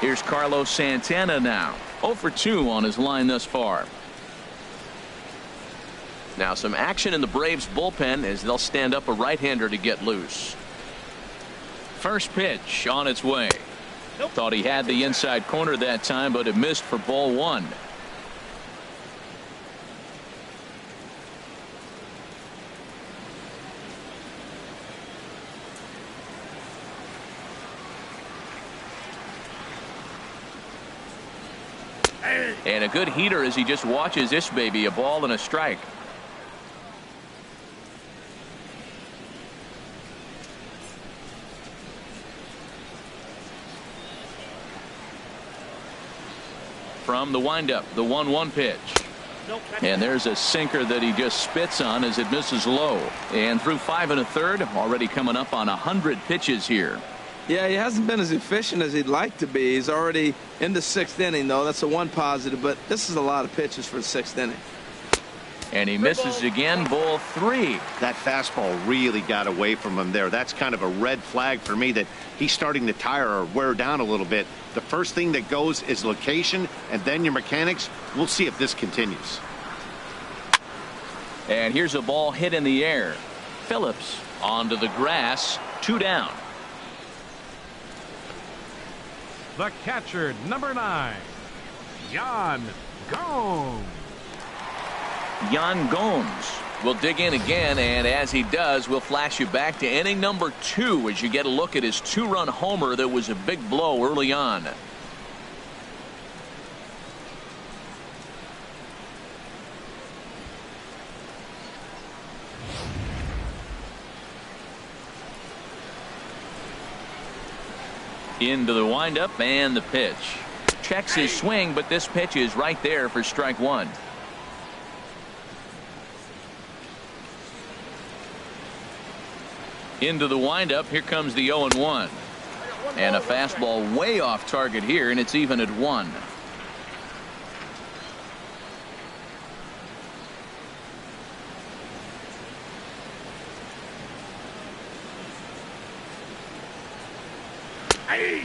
Here's Carlos Santana now. 0 for 2 on his line thus far. Now some action in the Braves bullpen as they'll stand up a right-hander to get loose. First pitch on its way. Thought he had the inside corner that time, but it missed for ball 1. And a good heater as he just watches this baby, a ball and a strike. From the windup, the 1-1 pitch. And there's a sinker that he just spits on as it misses low. And through 5 1/3, already coming up on 100 pitches here. Yeah, he hasn't been as efficient as he'd like to be. He's already in the 6th inning, though. That's a one positive, but this is a lot of pitches for the 6th inning. And he misses again, ball 3. That fastball really got away from him there. That's kind of a red flag for me that he's starting to tire or wear down a little bit. The first thing that goes is location, and then your mechanics. We'll see if this continues. And here's a ball hit in the air. Phillips onto the grass, 2 down. the catcher, number 9, Yan Gomes. Yan Gomes will dig in again, and as he does, we'll flash you back to inning number 2 as you get a look at his 2-run homer that was a big blow early on. Into the windup and the pitch. Checks his swing, but this pitch is right there for strike 1. Into the windup. Here comes the 0-1. And a fastball way off target here, and it's even at 1.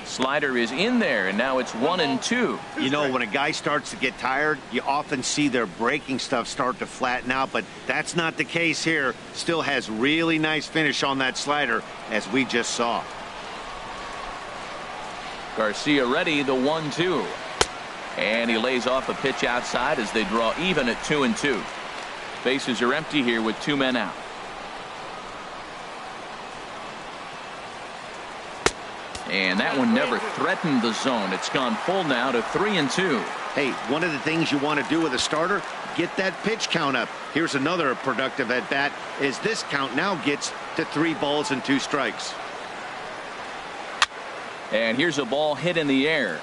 Slider is in there, and now it's 1-2. You know, when a guy starts to get tired, you often see their breaking stuff start to flatten out, but that's not the case here. Still has really nice finish on that slider, as we just saw. Garcia ready, the 1-2. And he lays off a pitch outside as they draw even at 2-2. Bases are empty here with 2 men out. And that one never threatened the zone. It's gone full now to 3-2. Hey, one of the things you want to do with a starter, get that pitch count up. Here's another productive at bat, as this count now gets to 3 balls and 2 strikes. And here's a ball hit in the air.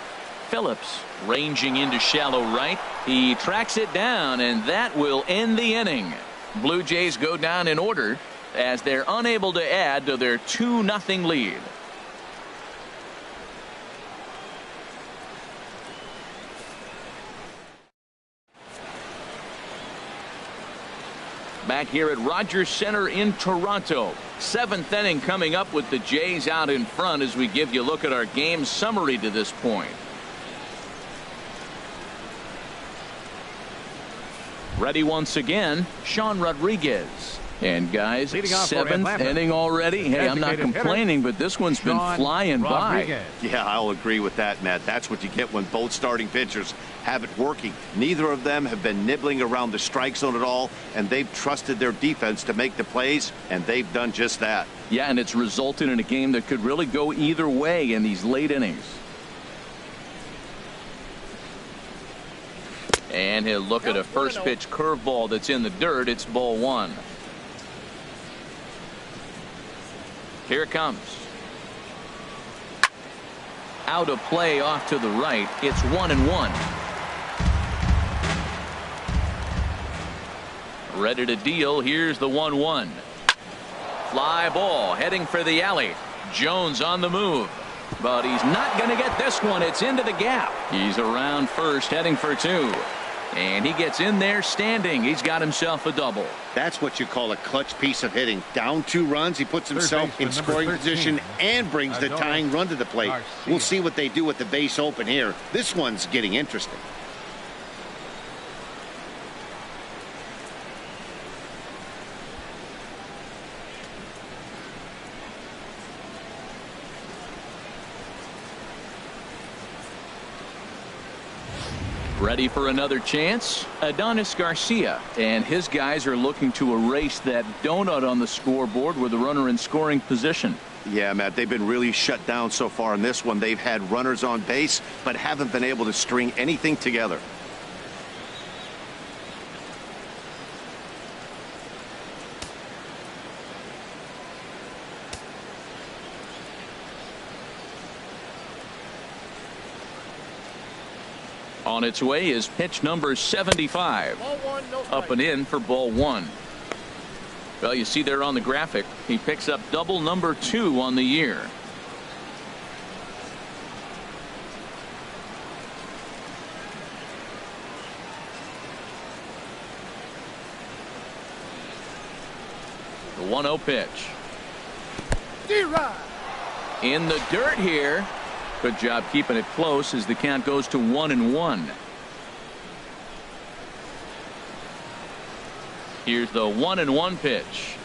Phillips ranging into shallow right. He tracks it down, and that will end the inning. Blue Jays go down in order as they're unable to add to their 2-0 lead. Back here at Rogers Center in Toronto. 7th inning coming up with the Jays out in front as we give you a look at our game summary to this point. Ready once again, Sean Rodriguez. And guys, 7th inning already. Hey, I'm not complaining, but this one's been flying by. Yeah, I'll agree with that, Matt. That's what you get when both starting pitchers have it working. Neither of them have been nibbling around the strike zone at all, and they've trusted their defense to make the plays, and they've done just that. Yeah, and it's resulted in a game that could really go either way in these late innings. And he'll look at a first pitch curveball that's in the dirt. It's ball 1. Here it comes. Out of play off to the right. It's 1-1. Ready to deal. Here's the 1-1. Fly ball heading for the alley. Jones on the move, but he's not going to get this one. It's into the gap. He's around first heading for 2. And he gets in there standing. He's got himself a double. That's what you call a clutch piece of hitting. Down 2 runs, he puts himself in scoring position and brings the tying run to the plate. Garcia. We'll see what they do with the base open here. This one's getting interesting. Ready for another chance? Adonis Garcia and his guys are looking to erase that donut on the scoreboard with a runner in scoring position. Yeah, Matt, they've been really shut down so far in this one. They've had runners on base, but haven't been able to string anything together. On its way is pitch number 75. Up and in for ball 1. Well, you see there on the graphic, he picks up double number 2 on the year. The 1-0 pitch. In the dirt here. Good job keeping it close as the count goes to 1-1. Here's the 1-1 pitch.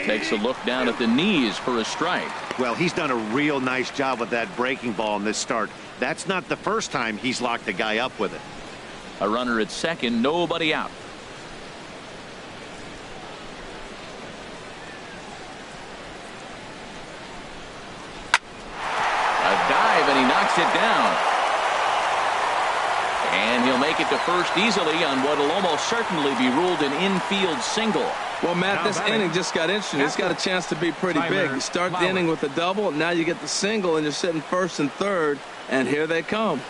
Takes a look down at the knees for a strike. Well, he's done a real nice job with that breaking ball in this start. That's not the first time he's locked a guy up with it. A runner at second, nobody out. A dive, and he knocks it down. And he'll make it to first easily on what will almost certainly be ruled an infield single. Well, Matt, this inning just got interesting. It's got a chance to be pretty big. You start the inning with a double, now you get the single, and you're sitting first and third, and here they come.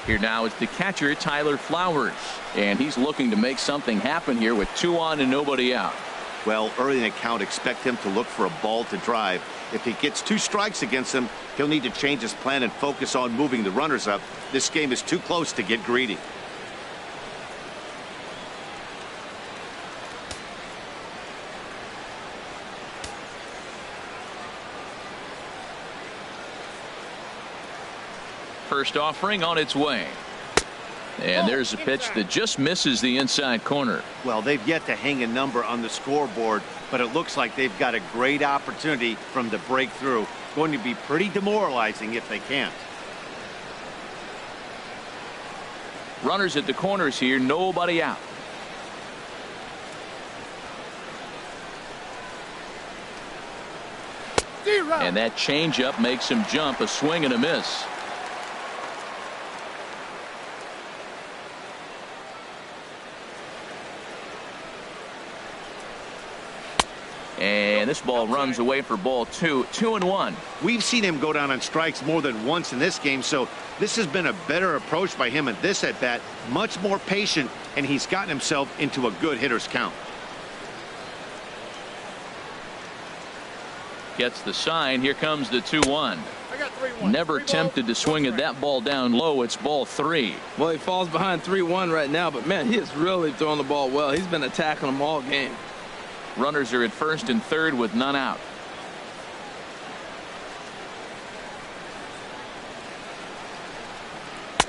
Here now is the catcher, Tyler Flowers. And he's looking to make something happen here with 2 on and nobody out. Well, early in the count, expect him to look for a ball to drive. If he gets 2 strikes against him, he'll need to change his plan and focus on moving the runners up. This game is too close to get greedy. First offering on its way. And there's a pitch that just misses the inside corner. Well, they've yet to hang a number on the scoreboard, but it looks like they've got a great opportunity from the breakthrough. Going to be pretty demoralizing if they can't. Runners at the corners here, nobody out. And that changeup makes him jump, a swing and a miss. And this ball runs away for ball 2, 2-1. We've seen him go down on strikes more than once in this game, so this has been a better approach by him at this at bat. Much more patient, and he's gotten himself into a good hitter's count. Gets the sign. Here comes the 2-1. Never tempted to swing at that ball down low. It's ball 3. Well, he falls behind 3-1 right now, but man, he is really throwing the ball well. He's been attacking them all game. Runners are at first and third with none out.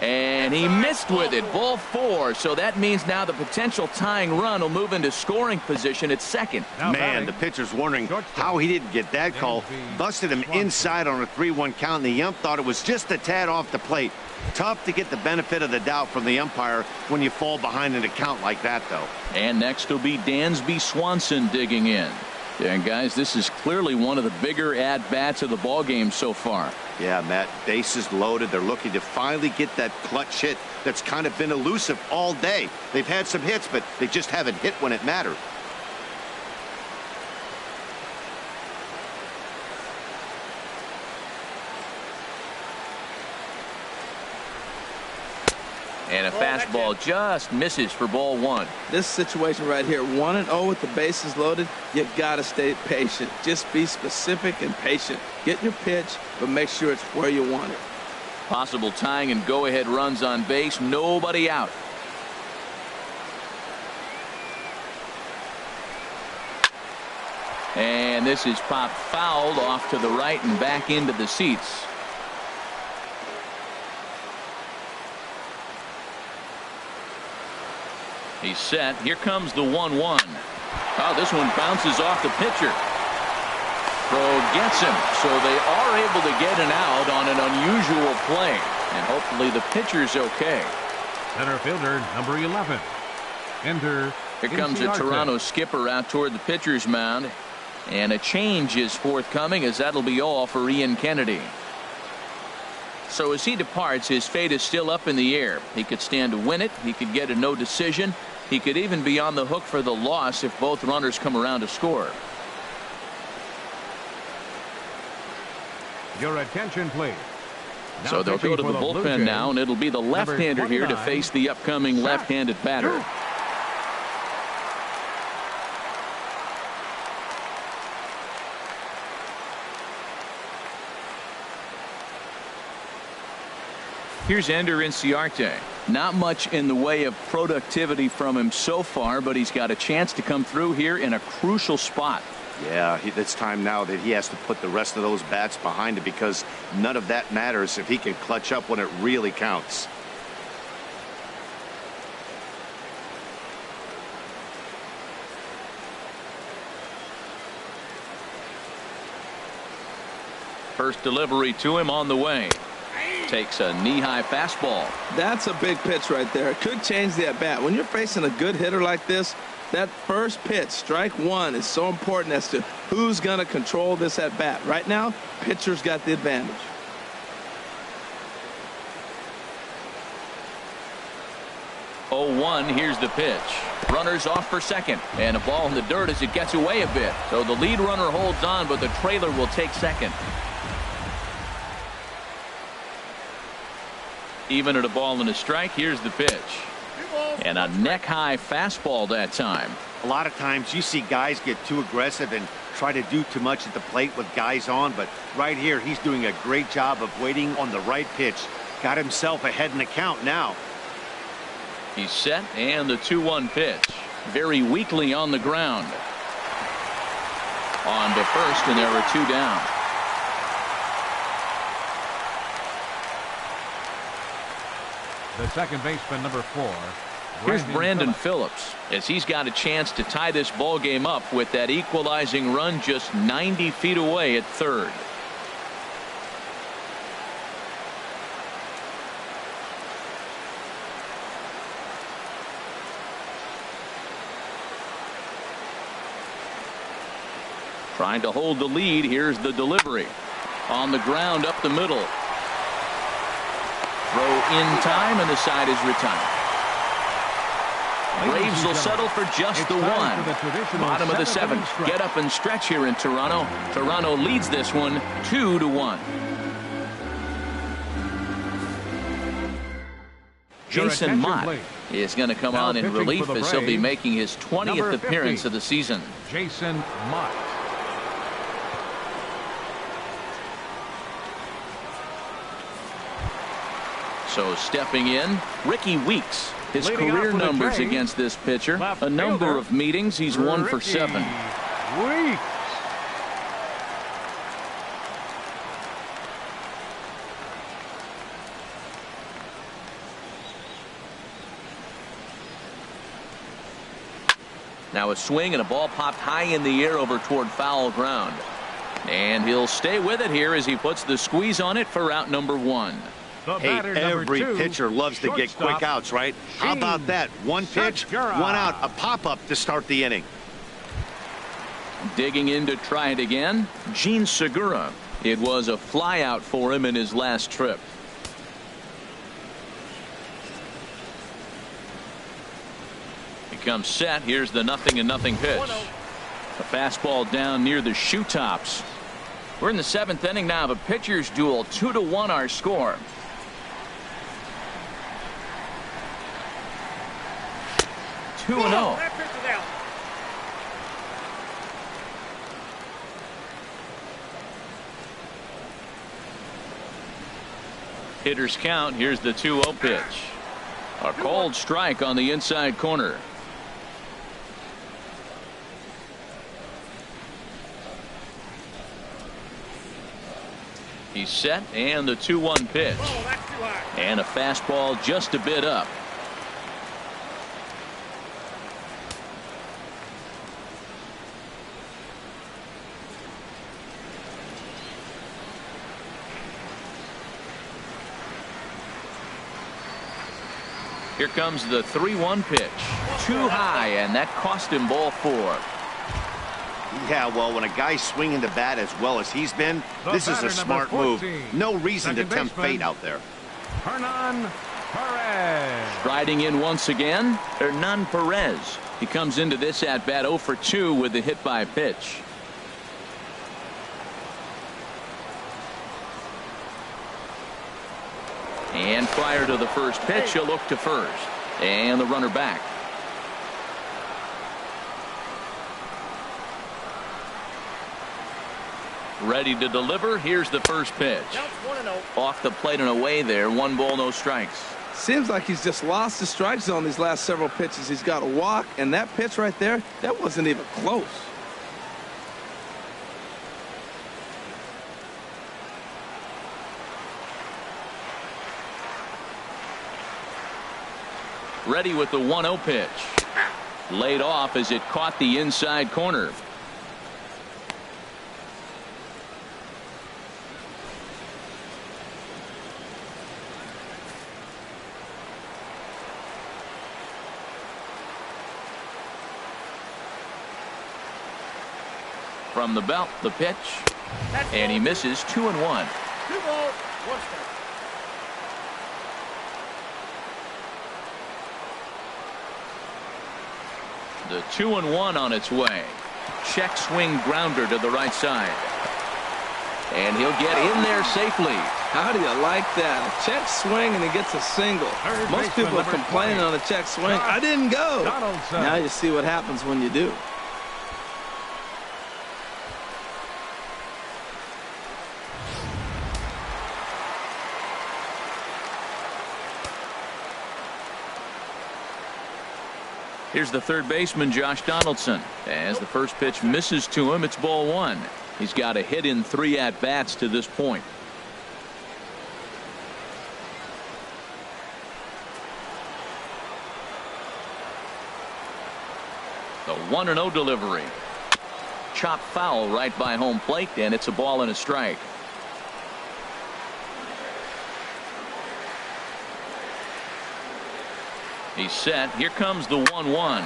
And he missed with it. Ball 4. So that means now the potential tying run will move into scoring position at second. Man, the pitcher's wondering how he didn't get that call. Busted him inside on a 3-1 count, and the ump thought it was just a tad off the plate. Tough to get the benefit of the doubt from the umpire when you fall behind in a count like that, though. And next will be Dansby Swanson digging in. And guys, this is clearly one of the bigger at-bats of the ball game so far. Yeah, Matt, bases loaded. They're looking to finally get that clutch hit that's kind of been elusive all day. They've had some hits, but they just haven't hit when it mattered. And a fastball just misses for ball 1. This situation right here, 1-0 with the bases loaded, you got to stay patient. Just be specific and patient. Get your pitch, but make sure it's where you want it. Possible tying and go-ahead runs on base, nobody out. And this is popped fouled off to the right and back into the seats. He's set. Here comes the 1-1. Oh, this one bounces off the pitcher. Throw gets him. So they are able to get an out on an unusual play. And hopefully the pitcher's okay. Center fielder, number 11. Enter. Here comes a Toronto skipper out toward the pitcher's mound. And a change is forthcoming, as that'll be all for Ian Kennedy. So as he departs, his fate is still up in the air. He could stand to win it. He could get a no decision. He could even be on the hook for the loss if both runners come around to score. Your attention, please. So they'll go to the bullpen now, and it'll be the left-hander here to face the upcoming left-handed batter. Here's Ender Inciarte. Not much in the way of productivity from him so far, but he's got a chance to come through here in a crucial spot. Yeah, it's time now that he has to put the rest of those bats behind it, because none of that matters if he can clutch up when it really counts. First delivery to him on the way. takes a knee-high fastball. That's a big pitch right there. It could change the at-bat. When you're facing a good hitter like this, that first pitch, strike one, is so important as to who's going to control this at-bat. Right now, pitcher's got the advantage. Oh, 1, here's the pitch. Runners off for second, and a ball in the dirt as it gets away a bit. So the lead runner holds on, but the trailer will take second. Even at a ball and a strike, here's the pitch. And a neck-high fastball that time. A lot of times you see guys get too aggressive and try to do too much at the plate with guys on, but right here he's doing a great job of waiting on the right pitch. Got himself ahead in the count now. He's set, and the 2-1 pitch. Very weakly on the ground. On to first, and there are 2 down. The second baseman, number 4. Here's Brandon Phillips, as he's got a chance to tie this ball game up with that equalizing run just 90 feet away at third. Trying to hold the lead. Here's the delivery. On the ground up the middle. Throw in time, and the side is retired. Braves will settle for just the 1. Bottom of the 7th. Get up and stretch here in Toronto. Toronto leads this one 2-1. Jason Mott is going to come on in relief as he'll be making his 20th appearance of the season. Jason Mott. So stepping in, Ricky Weeks. His career numbers against this pitcher, a number of meetings, he's 1 for 7. Weeks. Now a swing, and a ball popped high in the air over toward foul ground. And he'll stay with it here as he puts the squeeze on it for out number 1. Hey, every pitcher loves to get quick outs, right? How about that? One pitch, one out, a pop-up to start the inning. Digging in to try it again, Gene Segura. It was a fly out for him in his last trip. He comes set. Here's the 0-0 pitch. A fastball down near the shoe tops. We're in the 7th inning now of a pitcher's duel. 2-1 our score. Two and 0. Hitters count. Here's the 2-0 pitch. A cold strike on the inside corner. He's set, and the 2-1 pitch. And a fastball just a bit up. Here comes the 3-1 pitch. Too high, and that cost him ball 4. Yeah, well, when a guy's swinging the bat as well as he's been, this is a smart move. No reason to tempt fate out there. Hernan Perez. Striding in once again, Hernan Perez. He comes into this at bat 0 for 2 with the hit by pitch. And prior to the first pitch, he'll look to first. And the runner back. Ready to deliver. Here's the first pitch. Off the plate and away there. 1 ball, no strikes. Seems like he's just lost the strike zone these last several pitches. He's got a walk, and that pitch right there, that wasn't even close. Ready with the 1-0 pitch. Laid off as it caught the inside corner. From the belt, the pitch. And he misses 2-1. 2 balls, 1 strike. The 2-1 on its way. Check swing grounder to the right side. And he'll get in there safely. How do you like that? A check swing and he gets a single. Most people are complaining on a check swing. I didn't go. Now you see what happens when you do. Here's the third baseman, Josh Donaldson. As the first pitch misses to him, it's ball 1. He's got a hit in 3 at-bats to this point. The 1-0 delivery. Chop foul right by home plate, and it's a ball and a strike. He's set. Here comes the 1-1.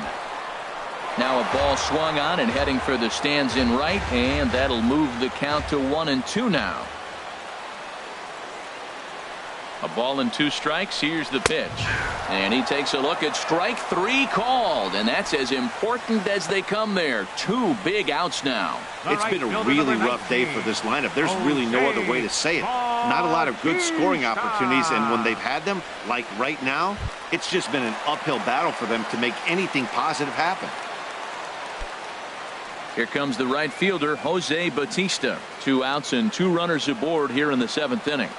Now a ball swung on and heading for the stands in right, and that'll move the count to 1-2 now. A ball and 2 strikes. Here's the pitch. And he takes a look at strike 3 called, and that's as important as they come there. 2 big outs now. It's been a really rough day for this lineup. There's really no other way to say it. Not a lot of good scoring opportunities, and when they've had them, like right now, it's just been an uphill battle for them to make anything positive happen. Here comes the right fielder, Jose Bautista. 2 outs and 2 runners aboard here in the 7th inning.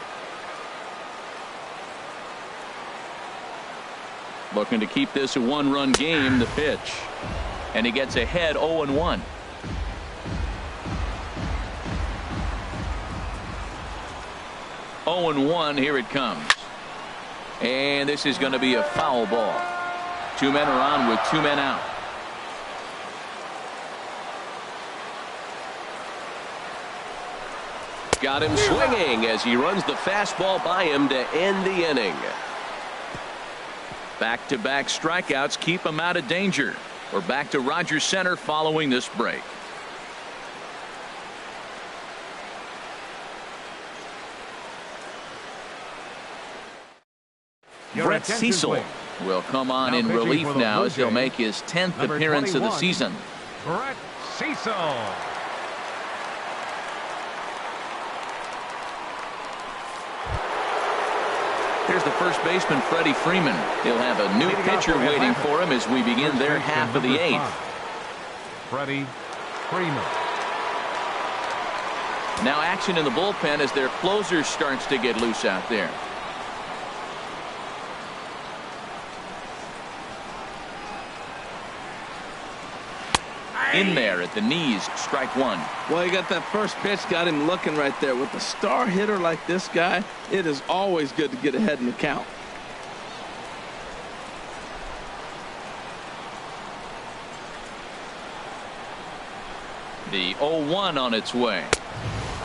Looking to keep this a 1-run game. The pitch. And he gets ahead 0-1. Here it comes. And this is going to be a foul ball. 2 men are on with 2 men out. Got him swinging as he runs the fastball by him to end the inning. Back-to-back strikeouts keep him out of danger. We're back to Rogers Center following this break. Brett Cecil will come on in relief now as he'll make his 10th appearance of the season. Brett Cecil. Here's the first baseman, Freddie Freeman. He'll have a new pitcher waiting for him as we begin their half of the 8th. Freddie Freeman. Now action in the bullpen as their closer starts to get loose out there. In there at the knees, strike 1. Well, you got that first pitch, got him looking right there. With a star hitter like this guy, it is always good to get ahead in the count. The 0-1 on its way.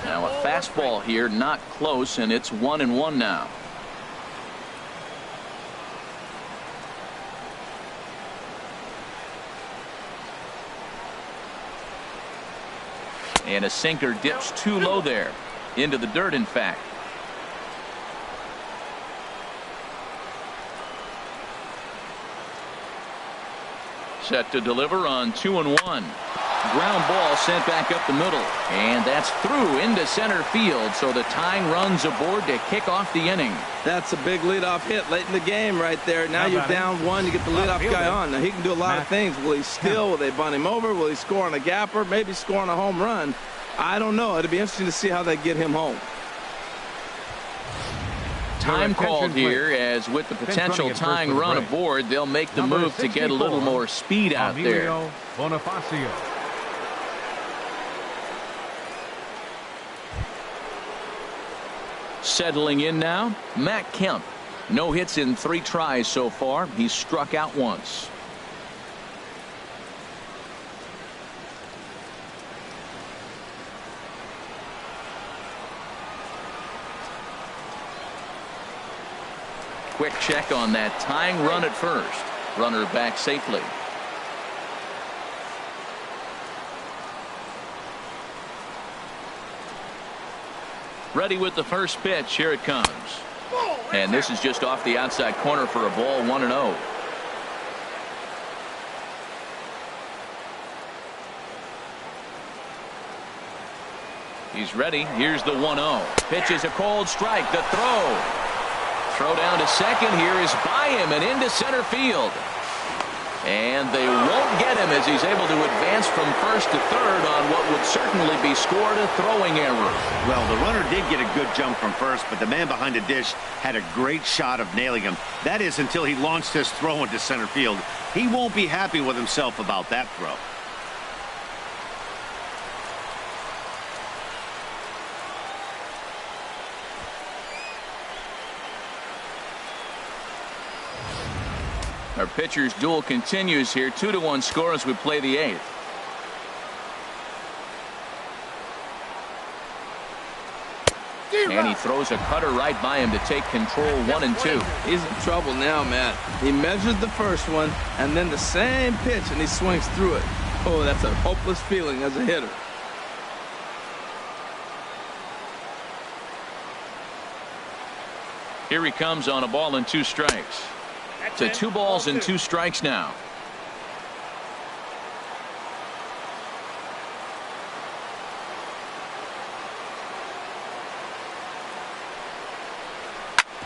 Now a fastball here, not close, and it's 1-1 now. And a sinker dips too low there. Into the dirt, in fact. Set to deliver on 2-1. Ground ball sent back up the middle. And that's through into center field. So the tying runs aboard to kick off the inning. That's a big leadoff hit late in the game right there. Now you're down 1. You get the leadoff guy on. Now he can do a lot of things. Will he steal? Will they bunt him over? Will he score on a gapper? Maybe score on a home run. I don't know. It'll be interesting to see how they get him home. Time called here, as with the potential tying run aboard, they'll make the move to get a little more speed out there. Bonifacio. Settling in now, Matt Kemp. No hits in 3 tries so far. He's struck out once. Quick check on that tying run at first. Runner back safely. Ready with the first pitch. Here it comes. And this is just off the outside corner for a ball, 1-0. He's ready. Here's the 1-0. Pitch is a cold strike. The throw down to second. Here is by him and into center field. And they won't get him as he's able to advance from first to third on what would certainly be scored a throwing error. Well, the runner did get a good jump from first, but the man behind the dish had a great shot of nailing him. That is until he launched his throw into center field. He won't be happy with himself about that throw. Our pitcher's duel continues here. 2-1 score as we play the 8th. And he throws a cutter right by him to take control, 1-2. He's in trouble now, Matt. He measured the first one and then the same pitch and he swings through it. Oh, that's a hopeless feeling as a hitter. Here he comes on a ball and 2 strikes. To 2 balls and 2 strikes now.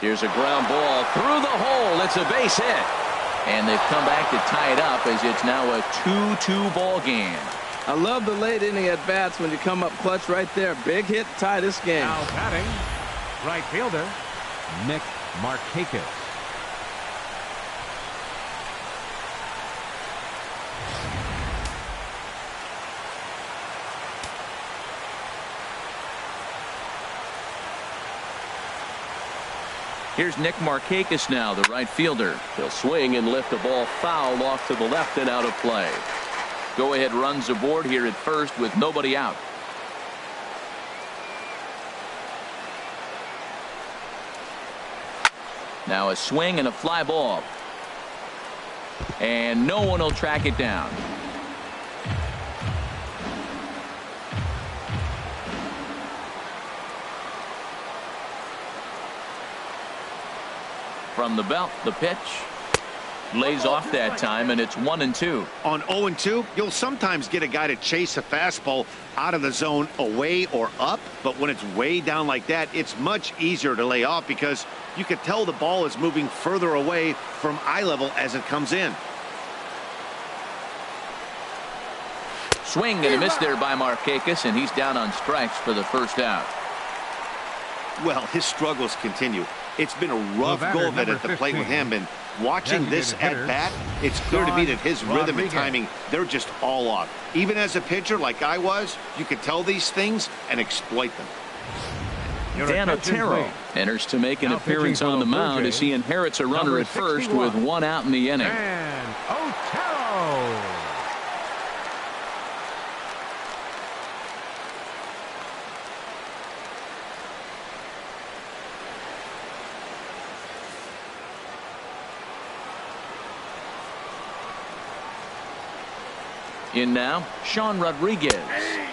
Here's a ground ball through the hole. It's a base hit. And they've come back to tie it up as it's now a 2-2 ball game. I love the late inning at bats when you come up clutch right there. Big hit, tie this game. Now batting, right fielder, Nick Markakis. Here's Nick Markakis now, the right fielder. He'll swing and lift the ball foul off to the left and out of play. Go-ahead runs aboard here at first with nobody out. Now a swing and a fly ball. And no one will track it down. From the belt, the pitch lays off that time, and it's 1-2. On 0-2, you'll sometimes get a guy to chase a fastball out of the zone away or up, but when it's way down like that, it's much easier to lay off because you can tell the ball is moving further away from eye level as it comes in. Swing and a miss there by Markakis, and he's down on strikes for the first out. Well, his struggles continue. It's been a rough go of it at the plate with him, and watching this at bat, it's clear to me that his rhythm and timing, they're just all off. Even as a pitcher like I was, you could tell these things and exploit them. Dan Otero enters to make an appearance on the mound as he inherits a runner at first with 1 out in the inning. And Otero. In now, Sean Rodriguez,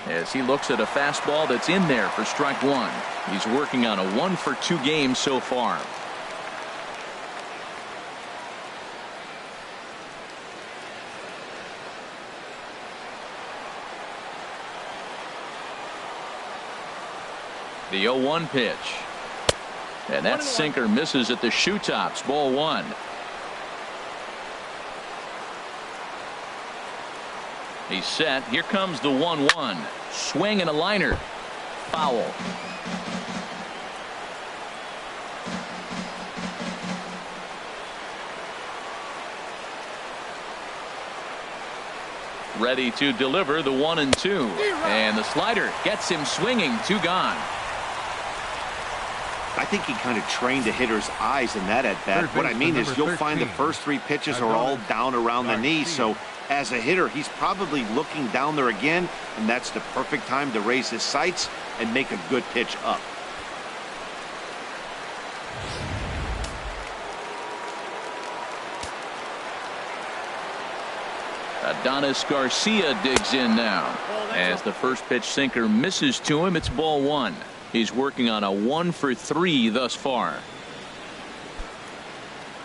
as he looks at a fastball that's in there for strike 1. He's working on a 1-for-2 game so far. The 0-1 pitch. And that sinker misses at the shoe tops, ball 1. He's set. Here comes the 1-1. Swing and a liner. Foul. Ready to deliver the 1-2. And the slider gets him swinging. 2 gone. I think he kind of trained the hitter's eyes in that at bat. What I mean is you'll find the first 3 pitches are all down around the knee. So as a hitter, he's probably looking down there again, and that's the perfect time to raise his sights and make a good pitch up. Adonis Garcia digs in now. As the first pitch sinker misses to him, it's ball 1. He's working on a 1 for 3 thus far.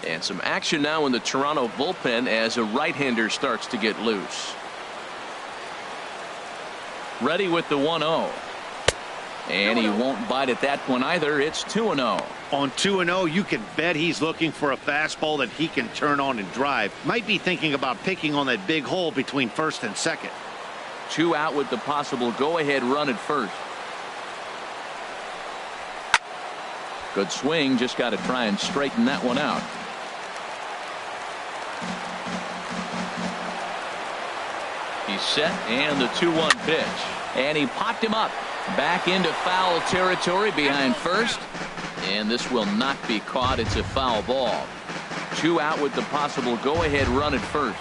And some action now in the Toronto bullpen as a right-hander starts to get loose. Ready with the 1-0. And he won't bite at that one either. It's 2-0. On 2-0, you can bet he's looking for a fastball that he can turn on and drive. Might be thinking about picking on that big hole between first and second. 2 out with the possible go-ahead run at first. Good swing. Just got to try and straighten that one out. He's set, and the 2-1 pitch. And he popped him up. Back into foul territory behind first. And this will not be caught. It's a foul ball. 2 out with the possible go-ahead run at first.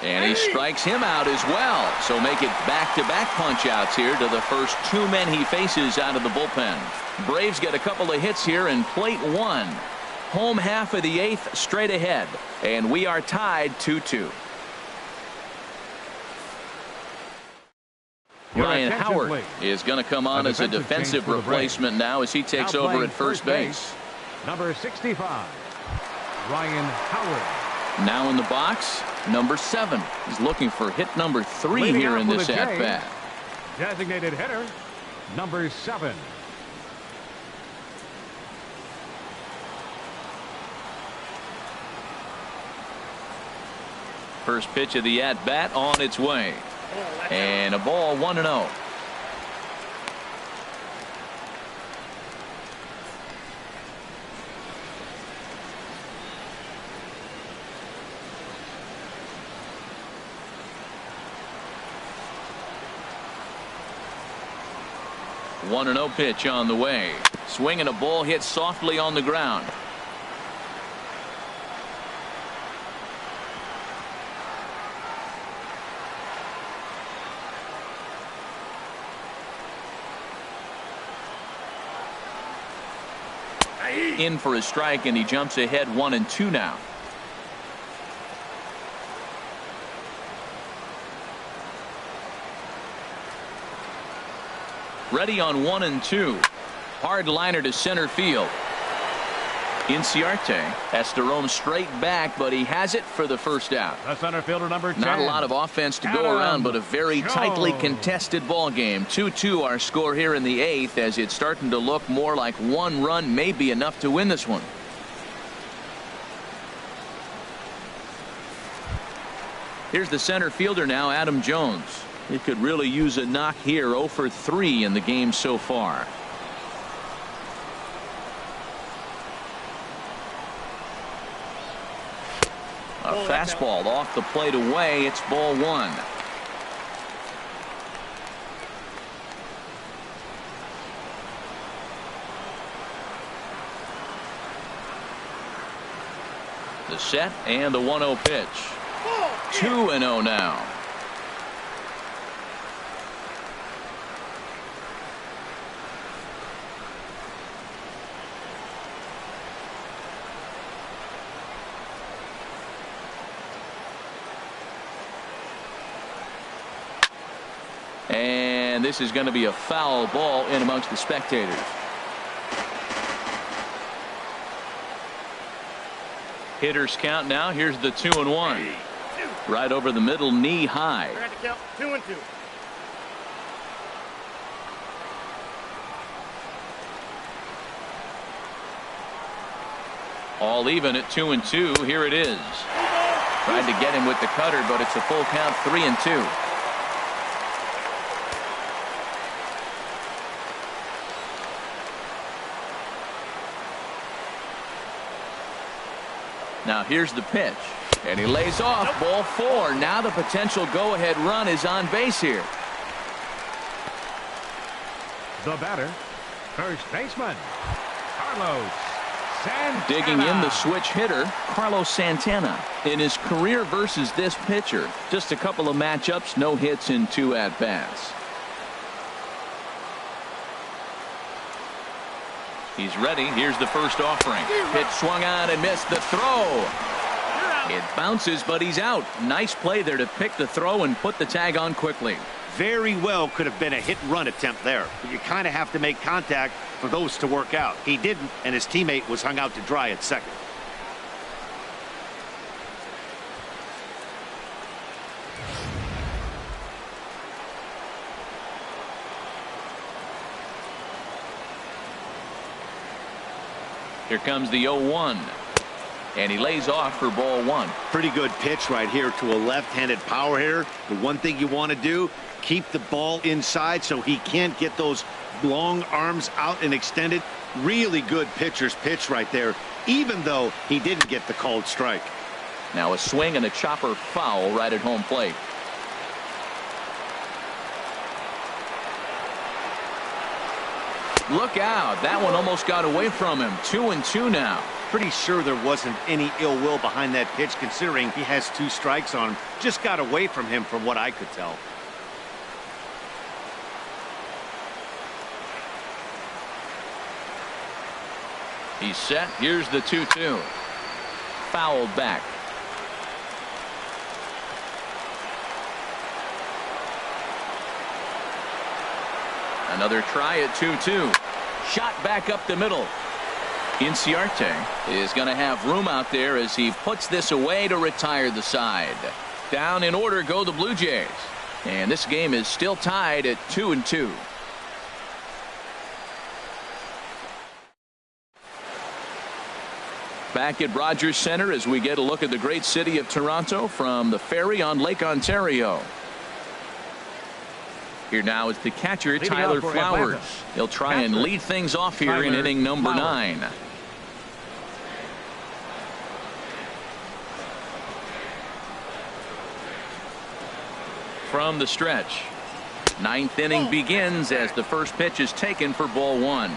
And he strikes him out as well. So make it back-to-back punch-outs here to the first 2 men he faces out of the bullpen. Braves get a couple of hits here in plate 1. Home half of the 8th straight ahead. And we are tied 2-2. Ryan Howard is going to come on as a defensive replacement now as he takes over at first base. Number 65, Ryan Howard. Now in the box, number 7. He's looking for hit number 3 here in this at-bat. Designated hitter, number 7. First pitch of the at-bat on its way. And a ball, 1-0. One and 0 pitch on the way. Swing and a ball hit softly on the ground. In for a strike, and he jumps ahead 1-2 now. Ready on 1-2. Hard liner to center field. Inciarte has to roam straight back, but he has it for the first out. The center fielder, number 10. Not a lot of offense to go around, but a very tightly contested ball game. 2-2 our score here in the 8th, as it's starting to look more like 1 run may be enough to win this one. Here's the center fielder now, Adam Jones. He could really use a knock here. 0 for 3 in the game so far. A fastball off the plate away. It's ball 1. The set and the 1-0 pitch. 2-0 now. And this is going to be a foul ball in amongst the spectators. Hitters count now. Here's the 2-1. Right over the middle, knee high. 2-2. All even at 2-2. Here it is. Tried to get him with the cutter, but it's a full count, 3-2. Now here's the pitch, and he lays off. Ball 4. Now the potential go-ahead run is on base here. The batter, first baseman, Carlos Santana. Digging in the switch hitter, Carlos Santana. In his career versus this pitcher, just a couple of matchups, no hits in 2 at-bats. He's ready. Here's the first offering. Pitch swung on and missed the throw. It bounces, but he's out. Nice play there to pick the throw and put the tag on quickly. very well could have been a hit-and-run attempt there. But you kind of have to make contact for those to work out. He didn't, and his teammate was hung out to dry at second. Here comes the 0-1. And he lays off for ball one. Pretty good pitch right here to a left-handed power hitter. The one thing you want to do, keep the ball inside so he can't get those long arms out and extended. Really good pitcher's pitch right there, even though he didn't get the called strike. Now a swing and a chopper foul right at home plate. Look out. That one almost got away from him. 2-2 now. Pretty sure there wasn't any ill will behind that pitch, considering he has 2 strikes on him. Just got away from him from what I could tell. He's set. Here's the 2-2. Fouled back. Another try at 2-2. Shot back up the middle. Inciarte is going to have room out there as he puts this away to retire the side. Down in order go the Blue Jays. And this game is still tied at 2-2. Back at Rogers Center as we get a look at the great city of Toronto from the ferry on Lake Ontario. Here now is the catcher, Tyler Flowers. He'll try and lead things off here in inning number 9. From the stretch. 9th inning begins as the first pitch is taken for ball 1.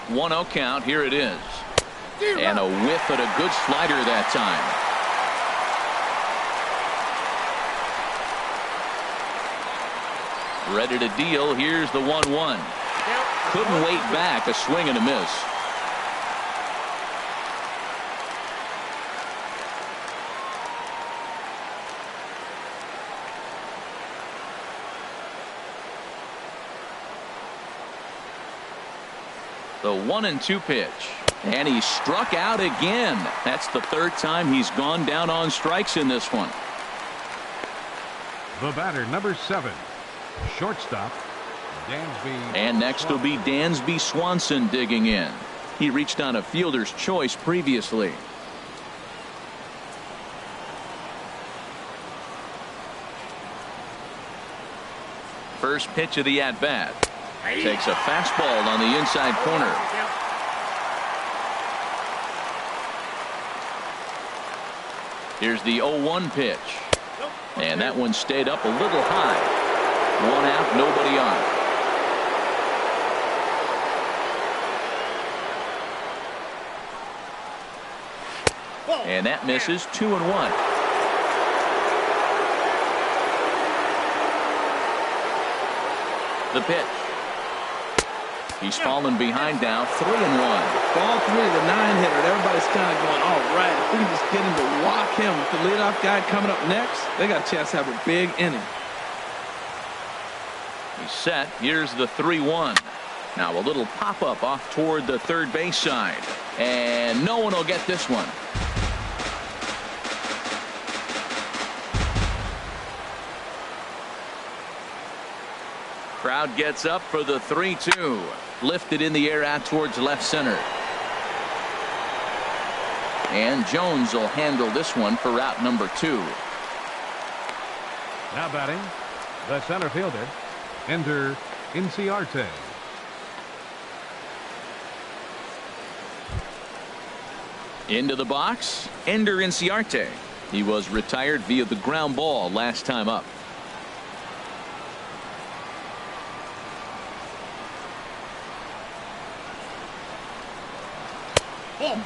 1-0 count. Here it is. And a whiff at a good slider that time. Ready to deal. Here's the 1-1. Couldn't wait back. A swing and a miss. The 1-2 pitch. And he struck out again. That's the 3rd time he's gone down on strikes in this one. The batter, number 7. Shortstop, Dansby. And next will be Dansby Swanson digging in. He reached on a fielder's choice previously. First pitch of the at-bat. Takes a fastball on the inside corner. Here's the 0-1 pitch. And that one stayed up a little high. 1 out, nobody on. And that misses. 2-1. The pitch. He's fallen behind now. 3-1. Ball 3, the 9-hitter. Everybody's kind of going, all right, if we can just get him to walk him with the leadoff guy coming up next, they got a chance to have a big inning. He's set. Here's the 3-1. Now a little pop-up off toward the third base side. And no one will get this one. Crowd gets up for the 3-2. Lifted in the air out towards left center. And Jones will handle this one for route number 2. Now batting, the center fielder, Ender Inciarte. Into the box, Ender Inciarte. He was retired via the ground ball last time up.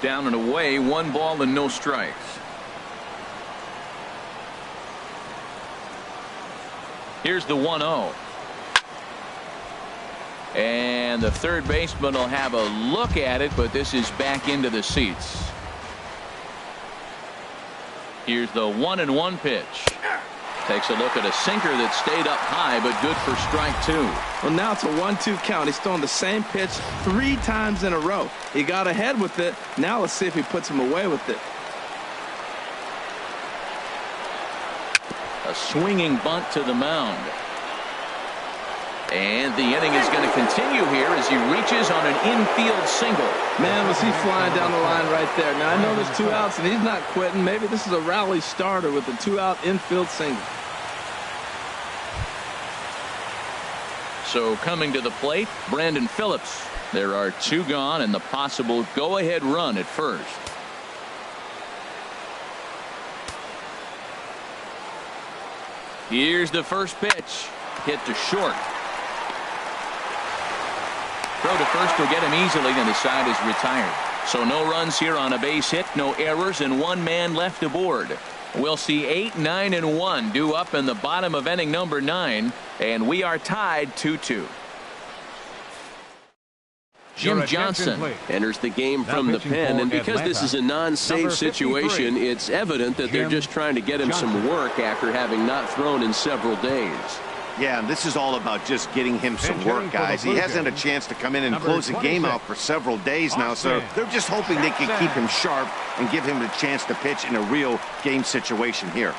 Down and away, 1 ball and no strikes. Here's the 1-0. And the third baseman will have a look at it, but this is back into the seats. Here's the 1-1 pitch. Takes a look at a sinker that stayed up high, but good for strike 2. Well, now it's a 1-2 count. He's throwing the same pitch 3 times in a row. He got ahead with it. Now let's see if he puts him away with it. A swinging bunt to the mound. And the inning is going to continue here as he reaches on an infield single. Man, was he flying down the line right there. Now, I know there's 2 outs, and he's not quitting. Maybe this is a rally starter with a 2-out infield single. So coming to the plate, Brandon Phillips. There are 2 gone and the possible go-ahead run at first. Here's the first pitch. Hit to short. Throw to first will get him easily, and the side is retired. So no runs here on a base hit, no errors, and 1 man left aboard. We'll see 8, 9, and 1 due up in the bottom of inning number 9, and we are tied 2-2. Jim Johnson enters the game from the pen, and because this is a non-save situation, it's evident that they're just trying to get him some work after having not thrown in several days. Yeah, and this is all about just getting him some work, guys. He hasn't had a chance to come in and close the game out for several days now, so they're just hoping they can keep him sharp and give him a chance to pitch in a real game situation here.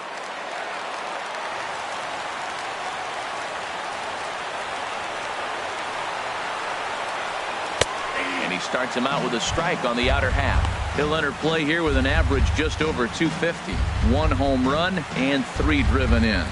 And he starts him out with a strike on the outer half. He'll enter play here with an average just over 250. 1 home run and 3 driven in.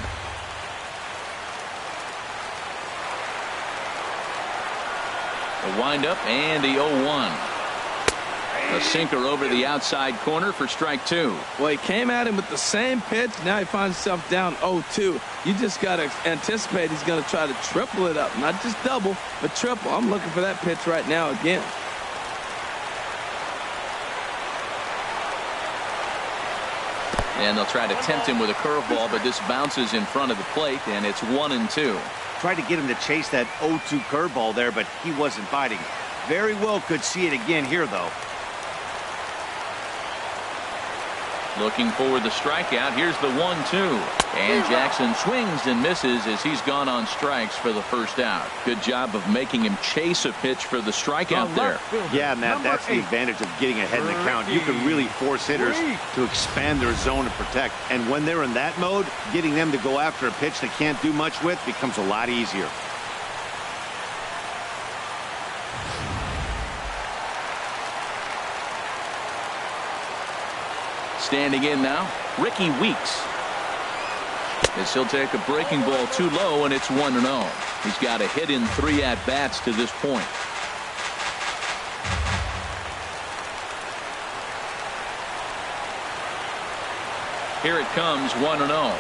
The windup and the 0-1. A sinker over the outside corner for strike 2. Well, he came at him with the same pitch. Now he finds himself down 0-2. You just got to anticipate he's going to try to triple it up. Not just double, but triple. I'm looking for that pitch right now again. And they'll try to tempt him with a curveball, but this bounces in front of the plate, and it's 1-2. Tried to get him to chase that 0-2 curveball there, but he wasn't biting. Very well could see it again here, though. Looking for the strikeout. Here's the 1-2. And Jackson swings and misses as he's gone on strikes for the first out. Good job of making him chase a pitch for the strikeout there. Yeah, Matt, that's the advantage of getting ahead in the count. You can really force hitters to expand their zone and protect. And when they're in that mode, getting them to go after a pitch they can't do much with becomes a lot easier. Standing in now, Ricky Weeks. As he'll take a breaking ball too low, and it's 1-0. He's got a hit in 3 at-bats to this point. Here it comes, 1-0.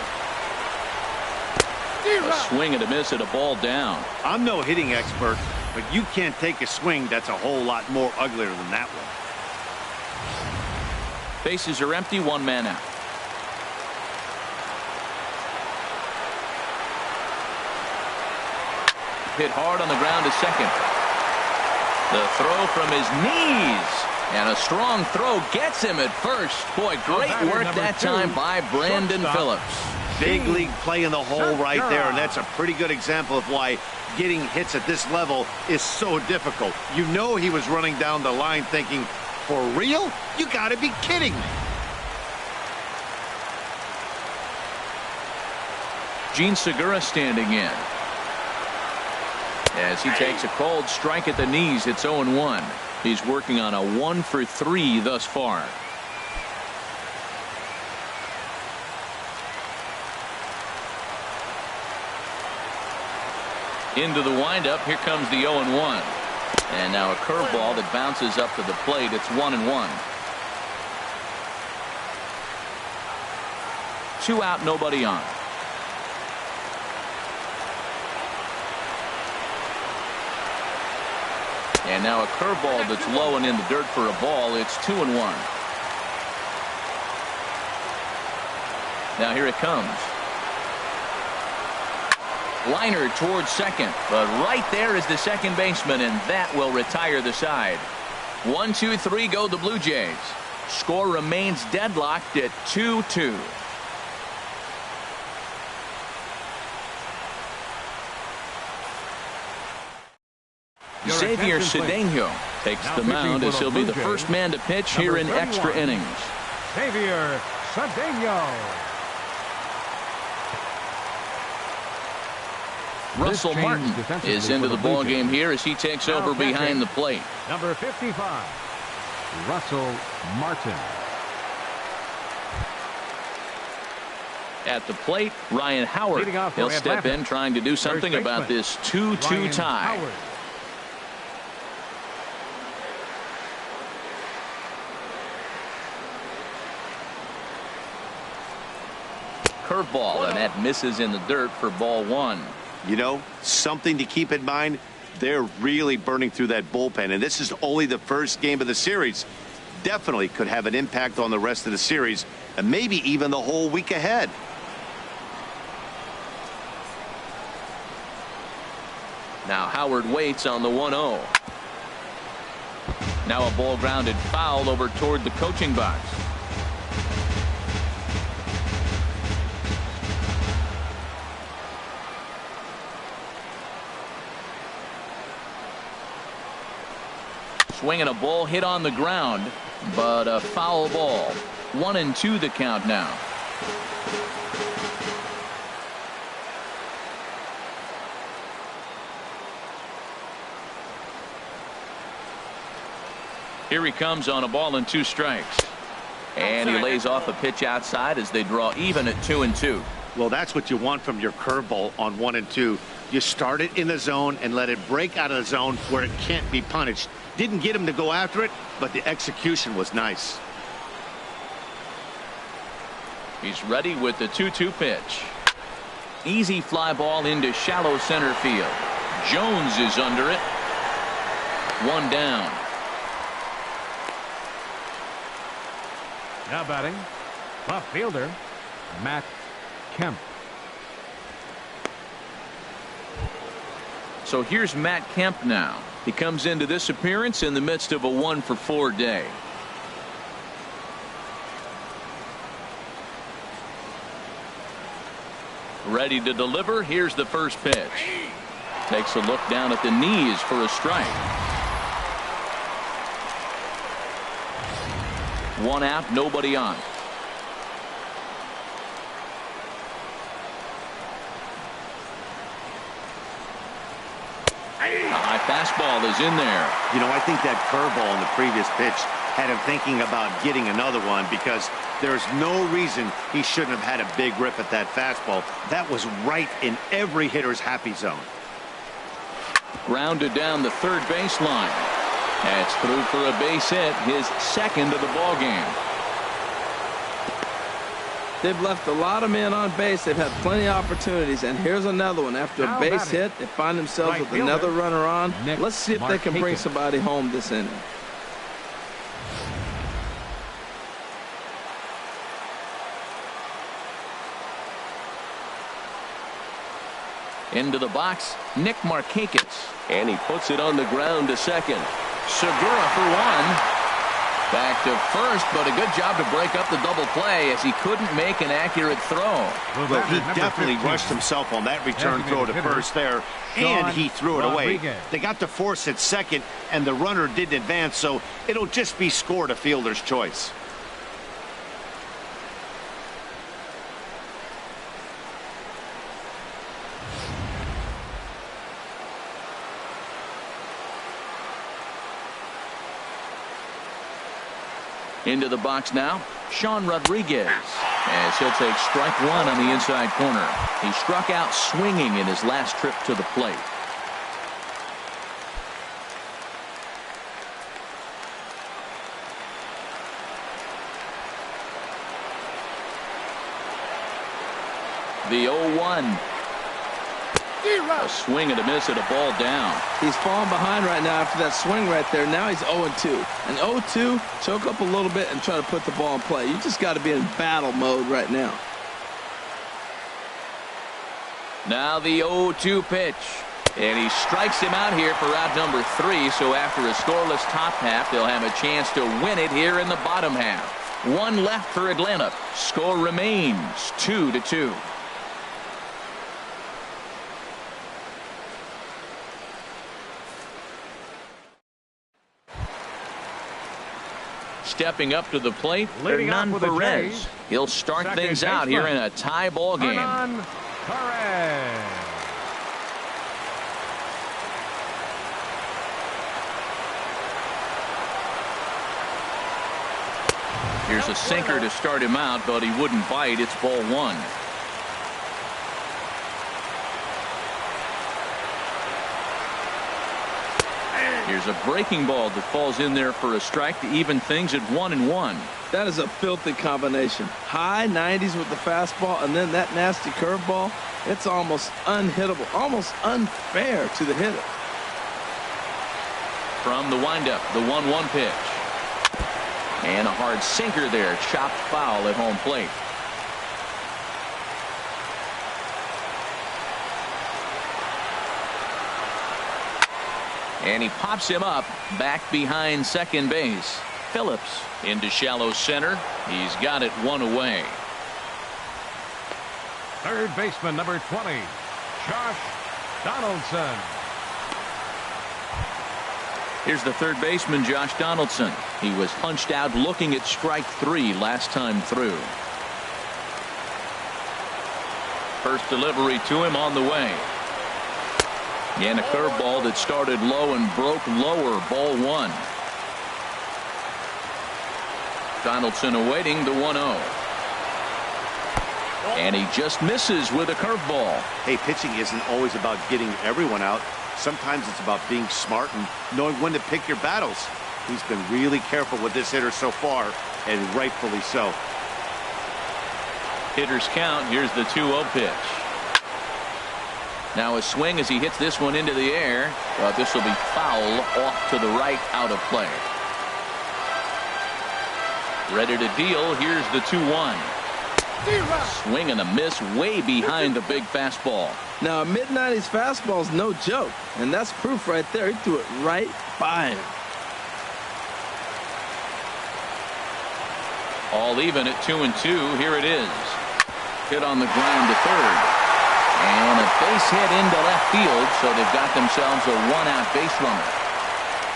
A swing and a miss at a ball down. I'm no hitting expert, but you can't take a swing that's a whole lot more uglier than that one. Bases are empty, 1 man out. Hit hard on the ground to second. The throw from his knees. And a strong throw gets him at first. Boy, great work that time by Brandon Phillips. Big league play in the hole right there, and that's a pretty good example of why getting hits at this level is so difficult. You know he was running down the line thinking, for real? You gotta be kidding me. Gene Segura standing in. As he takes a cold strike at the knees, it's 0-1. He's working on a 1-for-3 thus far. Into the windup. Here comes the 0-1. And now a curveball that bounces up to the plate. It's 1-1. 2 out, nobody on. And now a curveball that's low and in the dirt for a ball. It's 2-1. Now here it comes. Liner towards second, but right there is the second baseman, and that will retire the side. 1, 2, 3 go the Blue Jays. Score remains deadlocked at 2-2. Xavier Cedeno takes the mound as he'll be the first man to pitch here in extra innings. Xavier Cedeno. Russell Martin is into the ball game here as he takes over behind the plate. Number 55, Russell Martin. At the plate, Ryan Howard. He'll step in trying to do something about this 2-2 tie. Curveball, and that misses in the dirt for ball one. You know, something to keep in mind, they're really burning through that bullpen, and this is only the first game of the series. Definitely could have an impact on the rest of the series, and maybe even the whole week ahead. Now Howard waits on the 1-0. Now a ball grounded foul over toward the coaching box. Swinging a ball hit on the ground, but a foul ball. 1-2 the count now. Here he comes on a ball and 2 strikes. And he lays off a pitch outside as they draw even at 2-2. Well, that's what you want from your curveball on 1-2. You start it in the zone and let it break out of the zone where it can't be punished. Didn't get him to go after it, but the execution was nice. He's ready with the 2-2 pitch. Easy fly ball into shallow center field. Jones is under it. 1 down. Now batting, left fielder, Matt Kemp. So here's Matt Kemp now. He comes into this appearance in the midst of a 1-for-4 day. Ready to deliver. Here's the first pitch. Takes a look down at the knees for a strike. 1 out, nobody on. A high fastball is in there. You know, I think that curveball in the previous pitch had him thinking about getting another one, because there's no reason he shouldn't have had a big rip at that fastball. That was right in every hitter's happy zone. Grounded down the third baseline. That's through for a base hit, his second of the ball game. They've left a lot of men on base. They've had plenty of opportunities, and here's another one. After a base hit, they find themselves with another runner on. Let's see if they can bring somebody home this inning. Into the box, Nick Markakis. And he puts it on the ground to second. Segura for 1. Back to first, but a good job to break up the double play as he couldn't make an accurate throw. Well, he definitely rushed himself on that return throw to first there, and he threw it away. They got to force at second, and the runner didn't advance, so it'll just be scored a fielder's choice. Into the box now, Sean Rodriguez, as he'll take strike 1 on the inside corner. He struck out swinging in his last trip to the plate. The 0-1. A swing and a miss at a ball down. He's falling behind right now after that swing right there. Now he's 0-2. And 0-2, choke up a little bit and try to put the ball in play. You just got to be in battle mode right now. Now the 0-2 pitch. And he strikes him out here for out number 3. So after a scoreless top half, they'll have a chance to win it here in the bottom half. One left for Atlanta. Score remains 2-2. Stepping up to the plate, Hernan Perez. He'll start things out here in a tie ball game. Hernan Perez. Here's a sinker to start him out, but he wouldn't bite. It's ball 1. Here's a breaking ball that falls in there for a strike to even things at 1-1. That is a filthy combination. High 90s with the fastball, and then that nasty curveball. It's almost unhittable, almost unfair to the hitter. From the windup, the 1-1 pitch. And a hard sinker there, chopped foul at home plate. And he pops him up back behind second base. Phillips into shallow center. He's got it 1 away. Third baseman, number 20, Josh Donaldson. Here's the third baseman, Josh Donaldson. He was punched out looking at strike 3 last time through. First delivery to him on the way. And a curveball that started low and broke lower, ball 1. Donaldson awaiting the 1-0. And he just misses with a curveball. Hey, pitching isn't always about getting everyone out. Sometimes it's about being smart and knowing when to pick your battles. He's been really careful with this hitter so far, and rightfully so. Hitters count. Here's the 2-0 pitch. Now a swing as he hits this one into the air, but this will be foul off to the right, out of play. Ready to deal. Here's the 2-1. Swing and a miss way behind the big fastball. Now a mid-90s fastball is no joke, and that's proof right there. He threw it right by him. All even at 2-2. Here it is. Hit on the ground to third. And a base hit into left field, so they've got themselves a 1-out base runner.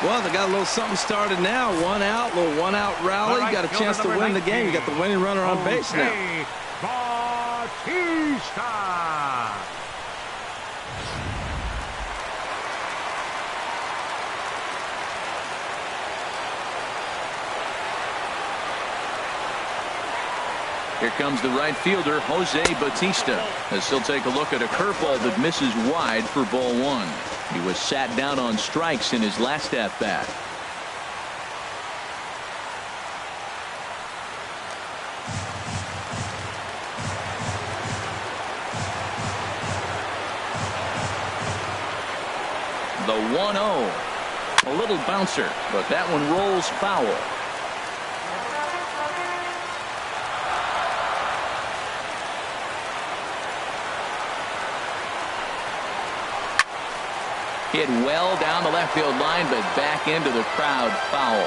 Well, they got a little something started now. 1 out, little 1-out rally. You got a chance to win the game. You got the winning runner on base now. Bautista. Here comes the right fielder, Jose Bautista, as he'll take a look at a curveball that misses wide for ball 1. He was sat down on strikes in his last at-bat. The 1-0. A little bouncer, but that one rolls foul. Hit well down the left field line, but back into the crowd, foul.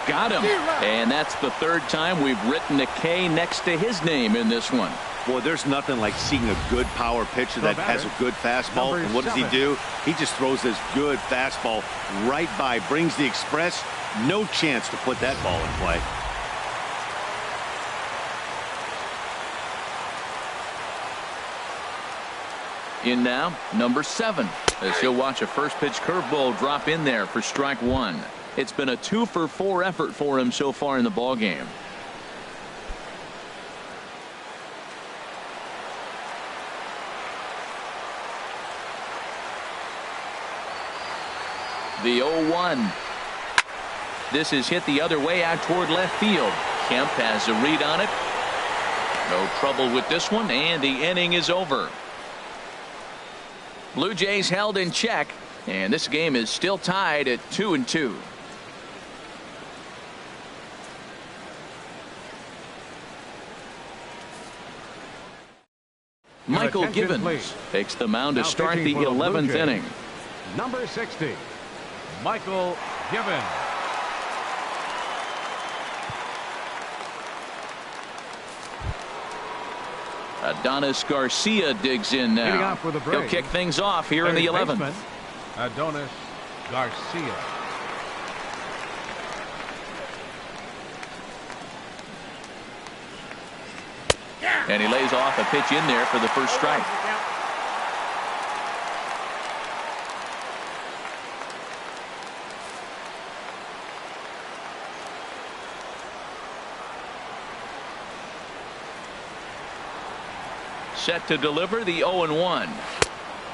Got him. And that's the third time we've written a K next to his name in this one. Boy, there's nothing like seeing a good power pitcher that has a good fastball. And what does he do? He just throws this good fastball right by, brings the express. No chance to put that ball in play. In now, number 7, as he'll watch a first pitch curveball drop in there for strike 1. It's been a 2-for-4 effort for him so far in the ball game. The 0-1. This is hit the other way out toward left field. Kemp has a read on it. No trouble with this one, and the inning is over. Blue Jays held in check, and this game is still tied at 2-2. Michael attention, Givens please. takes the mound to Now start the pitching for the Blue 11th Jays, inning. Number 60, Michael Givens. Adonis Garcia digs in Hitting now. off for the He'll Braves, kick things off here in third the 11th. baseman, Adonis Garcia. And he lays off a pitch in there for the first strike. Set to deliver the 0-1.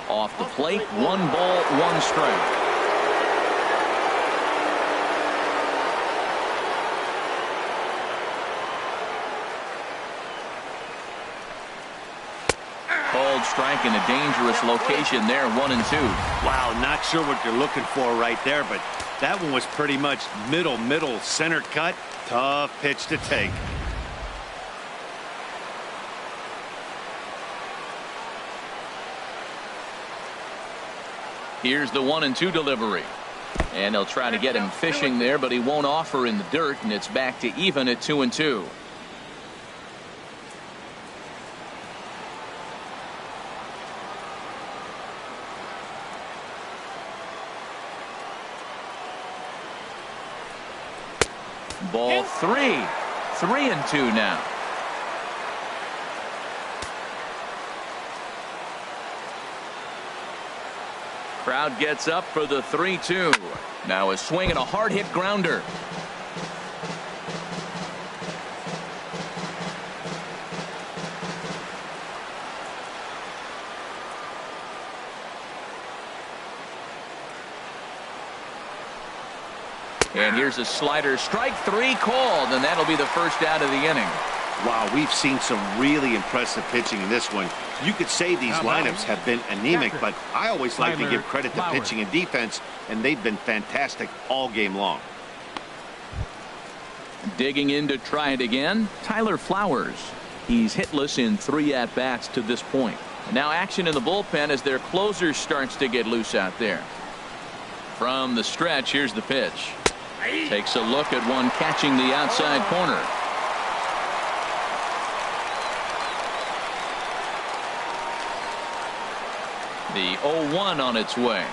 Off the plate, 1 ball, 1 strike. Called strike in a dangerous location there, 1-2. Wow, not sure what you're looking for right there, but that one was pretty much middle, center cut. Tough pitch to take. Here's the 1-2 delivery. And they'll try to get him fishing there, but he won't offer in the dirt, and it's back to even at 2-2. Ball 3. 3-2 now. Crowd gets up for the 3-2. Now a swing and a hard hit grounder. And here's a slider, strike 3 called, and that'll be the first out of the inning. Wow, we've seen some really impressive pitching in this one. You could say these lineups have been anemic, but I always like to give credit to pitching and defense, and they've been fantastic all game long. Digging in to try it again, Tyler Flowers. He's hitless in 3 at-bats to this point. And now action in the bullpen as their closer starts to get loose out there. From the stretch, here's the pitch. Takes a look at one catching the outside corner. The 0-1 on its way.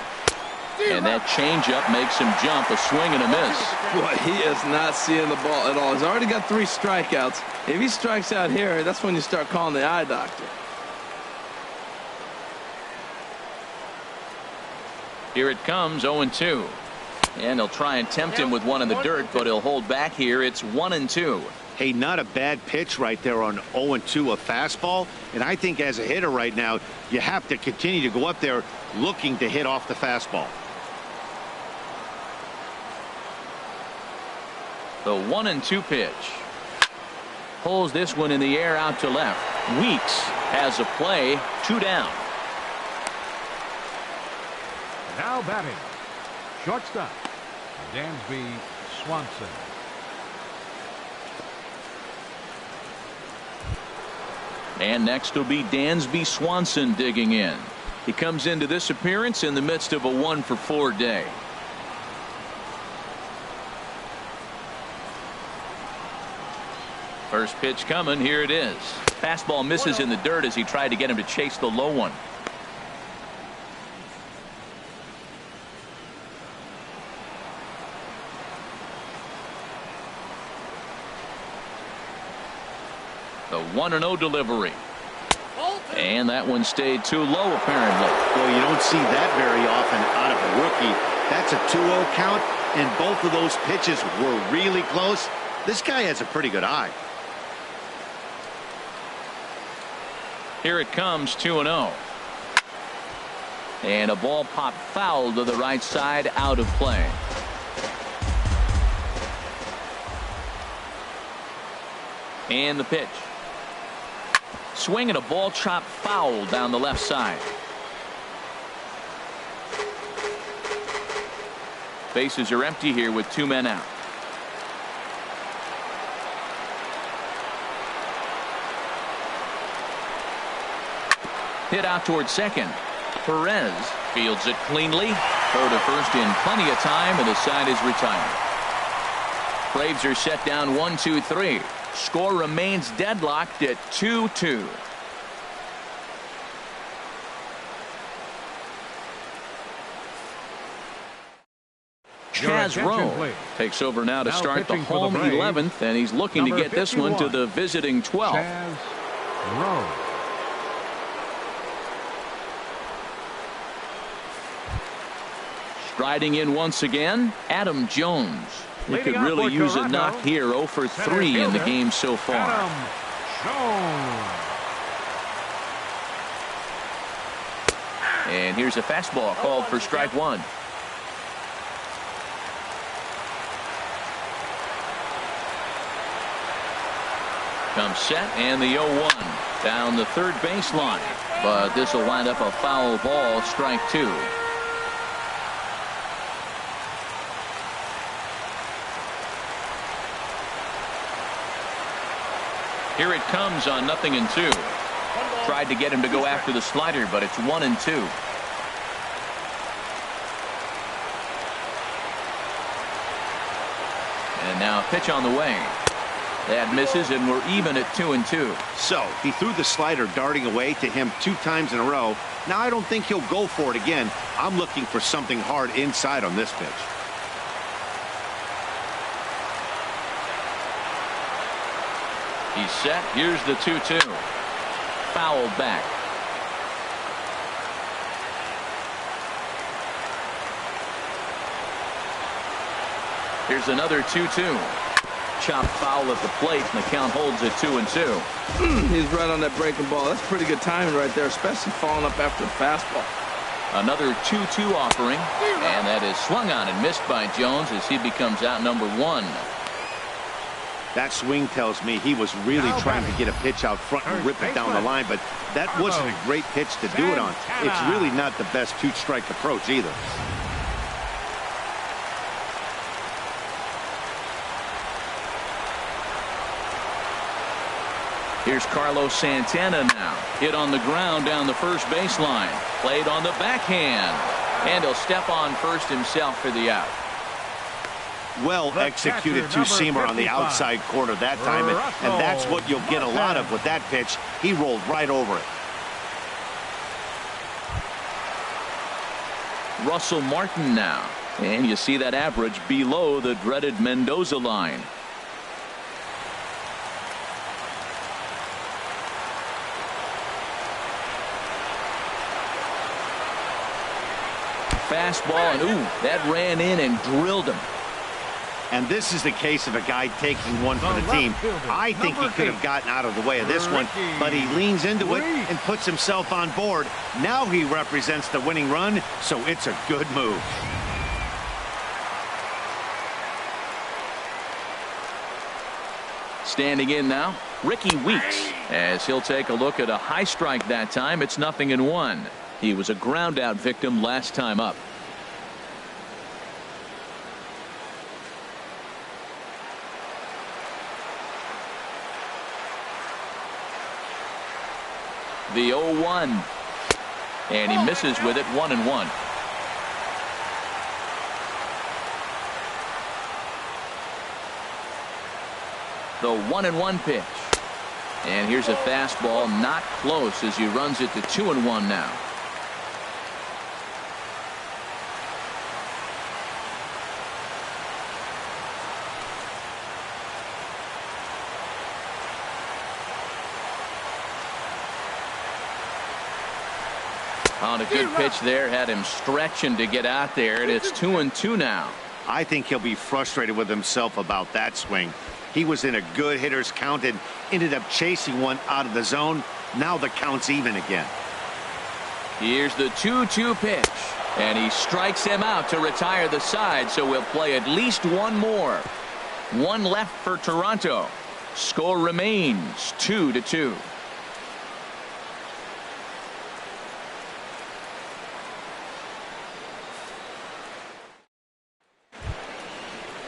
And that changeup makes him jump, a swing and a miss. Boy, he is not seeing the ball at all. He's already got 3 strikeouts. If he strikes out here, that's when you start calling the eye doctor. Here it comes, 0-2. And they'll try and tempt him with one in the dirt, but he'll hold back here. It's 1-2. Hey, not a bad pitch right there on 0-2, a fastball. And I think as a hitter right now, you have to continue to go up there looking to hit off the fastball. The 1-2 pitch. Pulls this one in the air out to left. Weeks has a play, 2 down. Now batting, shortstop, Dansby Swanson. And next will be Dansby Swanson digging in. He comes into this appearance in the midst of a 1-for-4 day. First pitch coming. Here it is. Fastball misses in the dirt as he tried to get him to chase the low one. The 1-0 delivery. And that one stayed too low, apparently. Well, you don't see that very often out of a rookie. That's a 2-0 count, and both of those pitches were really close. This guy has a pretty good eye. Here it comes, 2-0. And a ball popped foul to the right side, out of play. And the pitch. Swing and a ball chopped foul down the left side. Bases are empty here with 2 men out. Hit out towards second. Perez fields it cleanly. Throw to first in plenty of time, and the side is retired. Braves are set down 1-2-3. Score remains deadlocked at 2-2. Chaz Rowe takes over now to start the home 11th, and he's looking to get this one to the visiting 12th. Chaz Rowe. Striding in once again, Adam Jones. He could really use a knock here. 0 for 3 in the game so far. Adam Jones. And here's a fastball called for strike one. Comes set, and the 0-1 down the third baseline. But this will wind up a foul ball, strike two. Here it comes on 0-2. Tried to get him to go after the slider, but it's 1-2. And now a pitch on the way. That misses, and we're even at 2-2. So he threw the slider darting away to him 2 times in a row. Now I don't think he'll go for it again. I'm looking for something hard inside on this pitch. He's set. Here's the 2-2. Fouled back. Here's another 2-2. Chopped foul at the plate, and the count holds at 2-2. He's right on that breaking ball. That's pretty good timing right there, especially falling up after a fastball. Another 2-2 offering, and that is swung on and missed by Jones as he becomes out number 1. That swing tells me he was really trying to get a pitch out front and rip it down the line, but that wasn't a great pitch to do it on. It's really not the best 2-strike approach either. Here's Carlos Santana now. Hit on the ground down the first baseline. Played on the backhand. And he'll step on first himself for the out. Well executed two-seamer on the outside corner that time, and that's what you'll get a lot of with that pitch. He rolled right over it. Russell Martin now. And you see that average below the dreaded Mendoza line. Fastball, and ooh, that ran in and drilled him. And this is the case of a guy taking one for the team. I think he could have gotten out of the way of this one, but he leans into it and puts himself on board. Now he represents the winning run, so it's a good move. Standing in now, Ricky Weeks, as he'll take a look at a high strike that time. It's 0-1. He was a ground out victim last time up. The 0-1, and he misses with it. 1-1. The 1-1 pitch, and here's a fastball, not close, as he runs it to 2-1 now. On a good pitch there, had him stretching to get out there, and it's 2-2 now. I think he'll be frustrated with himself about that swing. He was in a good hitter's count and ended up chasing one out of the zone. Now the count's even again. Here's the 2-2 pitch, and he strikes him out to retire the side, so we'll play at least one more. One left for Toronto. Score remains 2-2.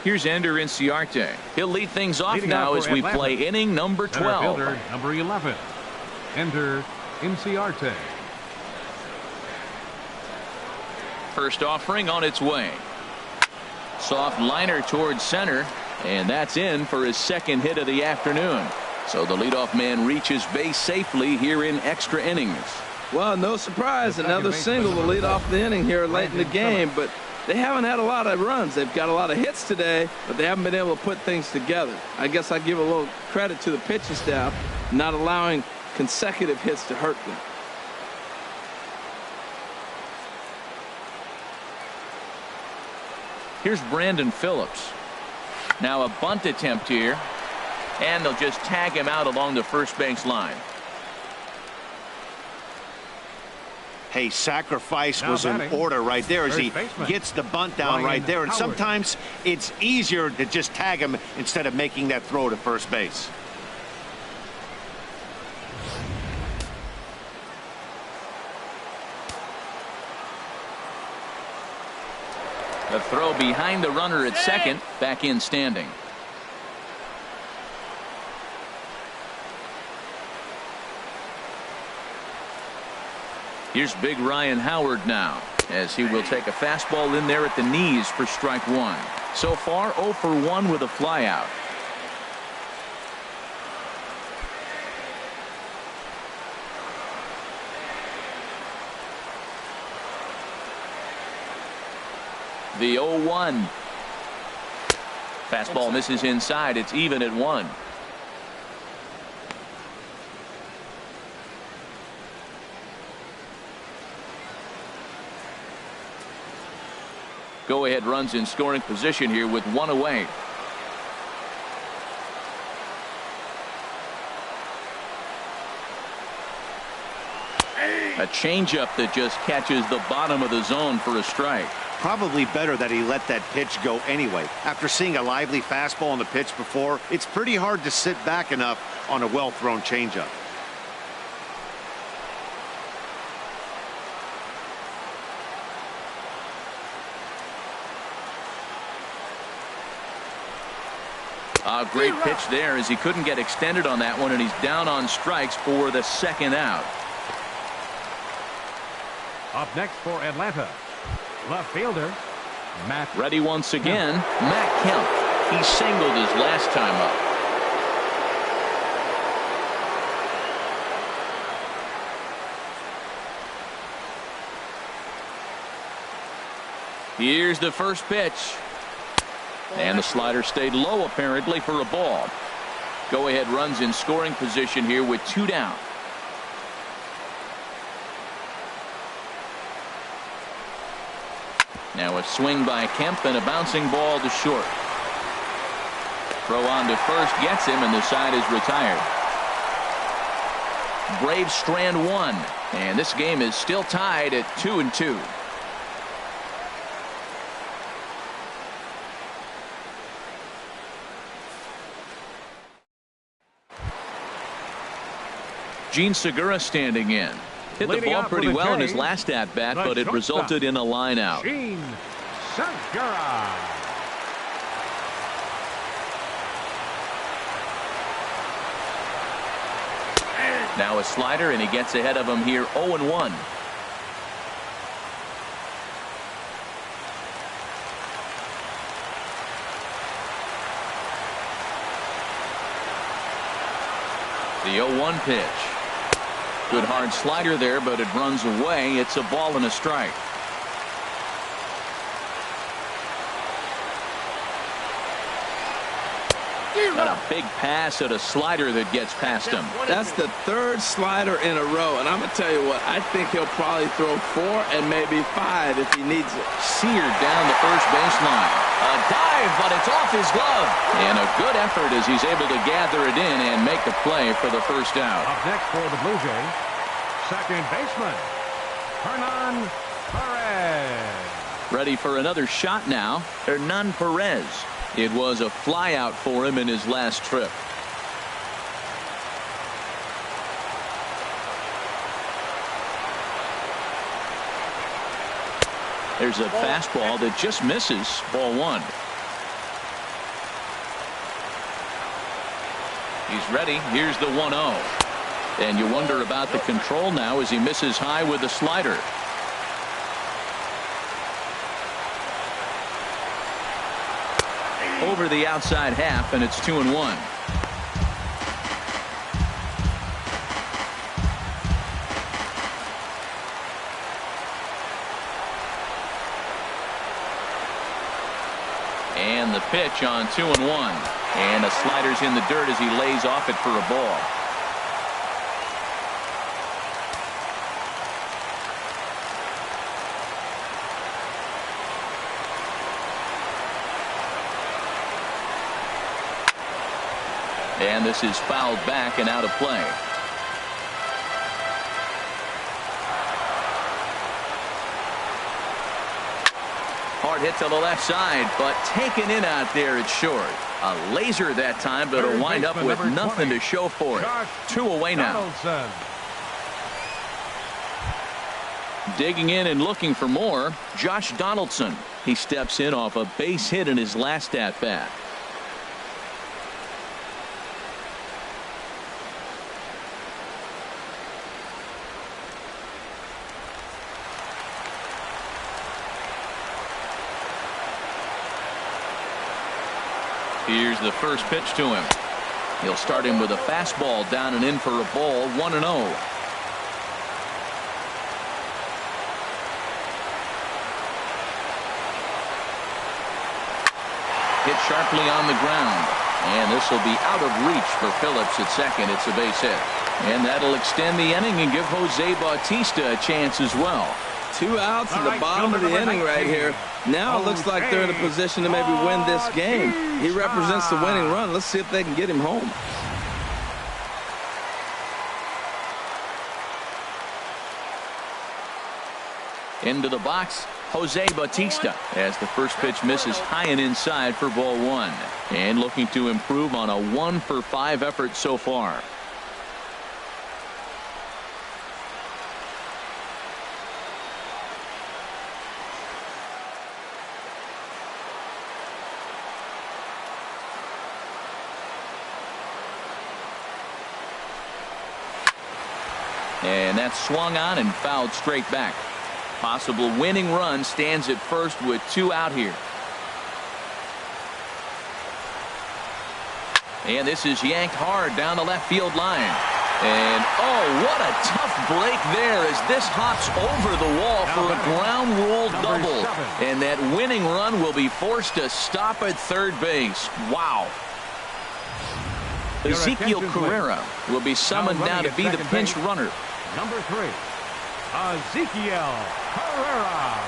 Here's Ender Inciarte. He'll lead things off now as we play inning number 12. Number 11, Ender Inciarte. First offering on its way. Soft liner towards center, and that's in for his second hit of the afternoon. So the leadoff man reaches base safely here in extra innings. Well, no surprise, another single to lead off the inning here late in the game, but they haven't had a lot of runs. They've got a lot of hits today, but they haven't been able to put things together. I guess I give a little credit to the pitching staff, not allowing consecutive hits to hurt them. Here's Brandon Phillips. Now a bunt attempt here, and they'll just tag him out along the first base line. Hey, sacrifice was in order right there as he gets the bunt down right there. And sometimes it's easier to just tag him instead of making that throw to first base. The throw behind the runner at second, back in standing. Here's big Ryan Howard now, as he will take a fastball in there at the knees for strike one. So far 0 for 1 with a flyout. The 0-1. Fastball misses inside. It's even at 1. Go ahead runs in scoring position here with 1 away. A changeup that just catches the bottom of the zone for a strike. Probably better that he let that pitch go anyway. After seeing a lively fastball on the pitch before, it's pretty hard to sit back enough on a well-thrown changeup. A great pitch there as he couldn't get extended on that one, and he's down on strikes for the second out. Up next for Atlanta, left fielder Matt. Ready once again, Matt Kemp. He singled his last time up. Here's the first pitch. And the slider stayed low apparently for a ball. Go ahead runs in scoring position here with 2 down. Now a swing by Kemp and a bouncing ball to short. Throw on to first gets him, and the side is retired. Braves strand 1, and this game is still tied at 2-2. Gene Segura standing in. Hit the ball pretty well in his last at bat, but it resulted in a line out. Gene Segura. Now a slider, and he gets ahead of him here 0-1. The 0-1 pitch. Good hard slider there, but it runs away. It's a ball and a strike. And a big pass at a slider that gets past him. That's the 3rd slider in a row, and I'm going to tell you what, I think he'll probably throw 4 and maybe 5 if he needs it. Seared down the first baseline. A dive, but it's off his glove. And a good effort as he's able to gather it in and make the play for the first out. Up next for the Blue Jays, second baseman Hernan Perez. Ready for another shot now, Hernan Perez. It was a flyout for him in his last trip. There's a fastball that just misses. Ball 1. He's ready. Here's the 1-0. And you wonder about the control now as he misses high with the slider. over the outside half, and it's 2-1. And the pitch on 2-1. And a slider's in the dirt as he lays off it for a ball. And this is fouled back and out of play. Hard hit to the left side, but taken in out there, it's short. A laser that time, but it'll wind up with nothing to show for it. 2 away now. Digging in and looking for more, Josh Donaldson. He steps in off a base hit in his last at-bat. Here's the first pitch to him. He'll start him with a fastball down and in for a ball, 1-0. Hit sharply on the ground. And this will be out of reach for Phillips at second. It's a base hit. And that'll extend the inning and give Jose Bautista a chance as well. 2 outs in the bottom of the inning right here. Now it looks like they're in a position to maybe win this game. He represents the winning run. Let's see if they can get him home. Into the box, Jose Bautista, as the first pitch misses high and inside for ball 1. And looking to improve on a 1-for-5 effort so far. And that's swung on and fouled straight back. Possible winning run stands at first with 2 out here. And this is yanked hard down the left field line. And oh, what a tough break there as this hops over the wall for a ground rule double. And that winning run will be forced to stop at third base. Wow. Ezekiel Carrera will be summoned now to be the pinch runner. Number 3, Ezekiel Carrera.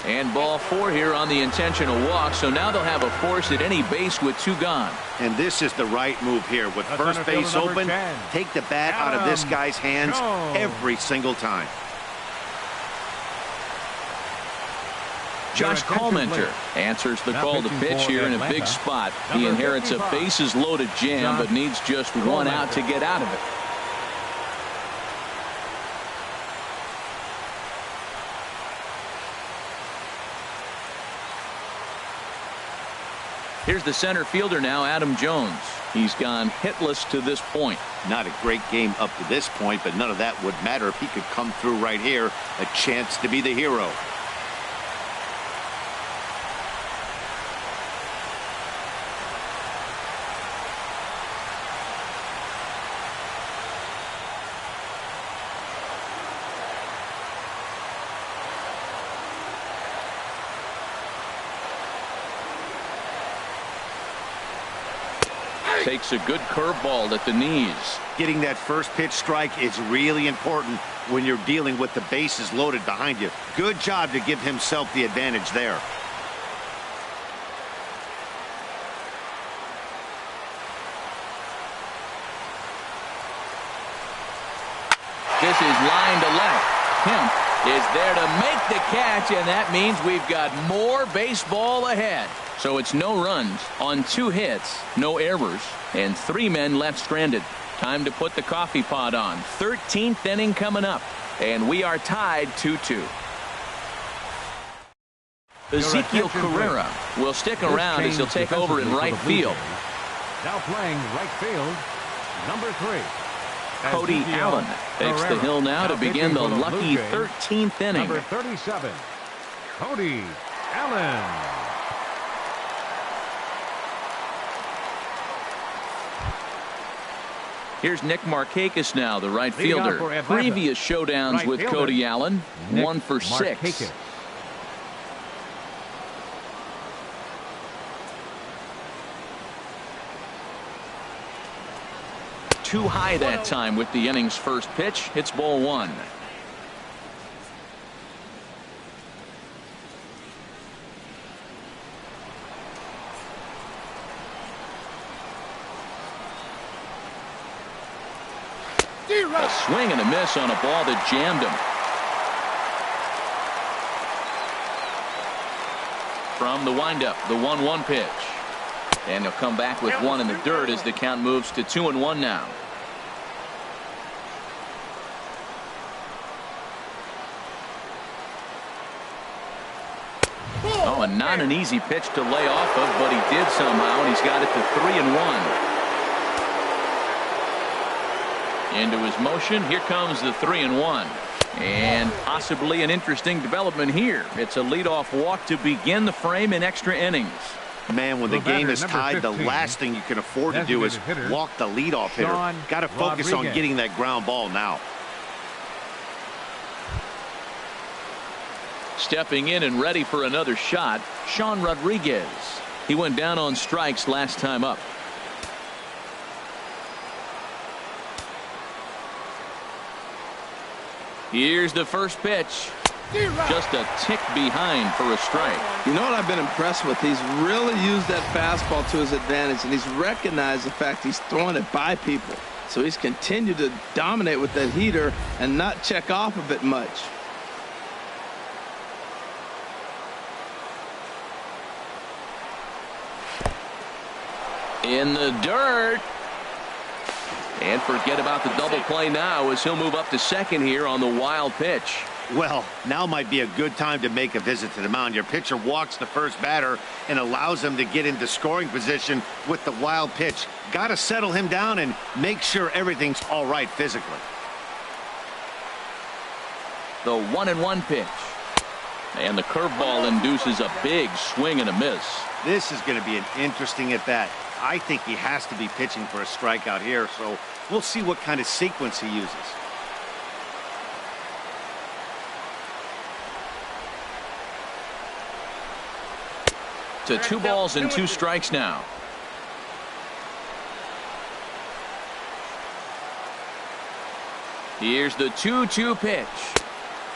And ball 4 here on the intentional walk, so now they'll have a force at any base with 2 gone. And this is the right move here. With first base open, take the bat out of this guy's hands every single time. Josh Comenter answers the call to pitch here in a big spot. He inherits a bases loaded jam, but needs just 1 out to get out of it. Here's the center fielder now, Adam Jones. He's gone hitless to this point. Not a great game up to this point, but none of that would matter if he could come through right here. A chance to be the hero. Takes a good curveball at the knees. Getting that first pitch strike is really important when you're dealing with the bases loaded behind you. Good job to give himself the advantage there. This is line to left. Kemp is there to make the catch, and that means we've got more baseball ahead. So it's no runs on 2 hits, no errors, and 3 men left stranded. Time to put the coffee pot on. 13th inning coming up, and we are tied 2-2. Ezekiel Carrera will stick around as he'll take over in right field. Now playing right field, number 3, Cody Allen takes the hill now to begin the lucky 13th inning. Number 37, Cody Allen. Here's Nick Markakis now, the right fielder. Previous showdowns with Cody Allen, 1 for 6. Too high that time with the inning's first pitch. It's ball 1. A swing and a miss on a ball that jammed him. From the windup, the 1-1 pitch. And he'll come back with 1 in the dirt as the count moves to 2-1 now. Oh, and not an easy pitch to lay off of, but he did somehow, and he's got it to 3-1. Into his motion. Here comes the 3-1. And possibly an interesting development here. It's a leadoff walk to begin the frame in extra innings. Man, when the game is tied, the last thing you can afford to do is walk the leadoff hitter. Got to focus on getting that ground ball now. Stepping in and ready for another shot, Sean Rodriguez. He went down on strikes last time up. Here's the first pitch. Just a tick behind for a strike. You know what I've been impressed with? He's really used that fastball to his advantage, and he's recognized the fact he's throwing it by people. So he's continued to dominate with that heater and not check off of it much. In the dirt. And forget about the double play now as he'll move up to second here on the wild pitch. Well, now might be a good time to make a visit to the mound. Your pitcher walks the first batter and allows him to get into scoring position with the wild pitch. Got to settle him down and make sure everything's all right physically. The 1-1 pitch. And the curveball induces a big swing and a miss. This is going to be an interesting at-bat. I think he has to be pitching for a strikeout here, so we'll see what kind of sequence he uses. To 2 balls and 2 strikes now. Here's the 2-2 pitch.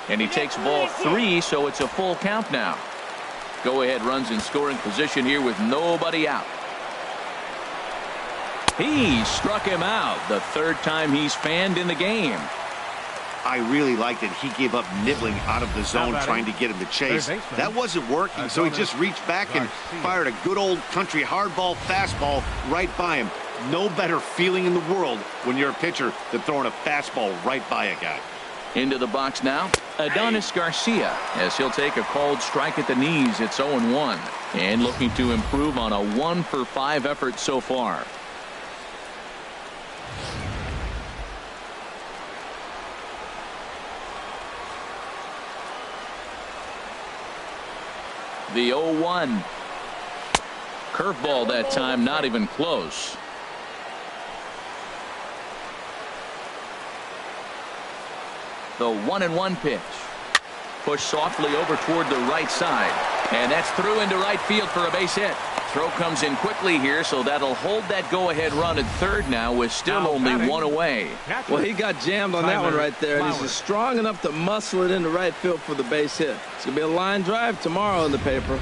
And he takes ball 3, so it's a full count now. Go-ahead runs in scoring position here with nobody out. He struck him out, the 3rd time he's fanned in the game. I really liked it. He gave up nibbling out of the zone trying to get him to chase. That wasn't working, so he just reached back and fired a good old country hardball fastball right by him. No better feeling in the world when you're a pitcher than throwing a fastball right by a guy. Into the box now, Adonis Garcia, as he'll take a called strike at the knees. It's 0-1, and looking to improve on a 1-for-5 effort so far. The 0-1. Curveball that time, not even close. The 1-1 pitch. Pushed softly over toward the right side. And that's through into right field for a base hit. Throw comes in quickly here, so that'll hold that go-ahead run at third now with still only 1 away. Well, he got jammed on that one right there, and he's strong enough to muscle it into right field for the base hit. It's going to be a line drive tomorrow in the paper.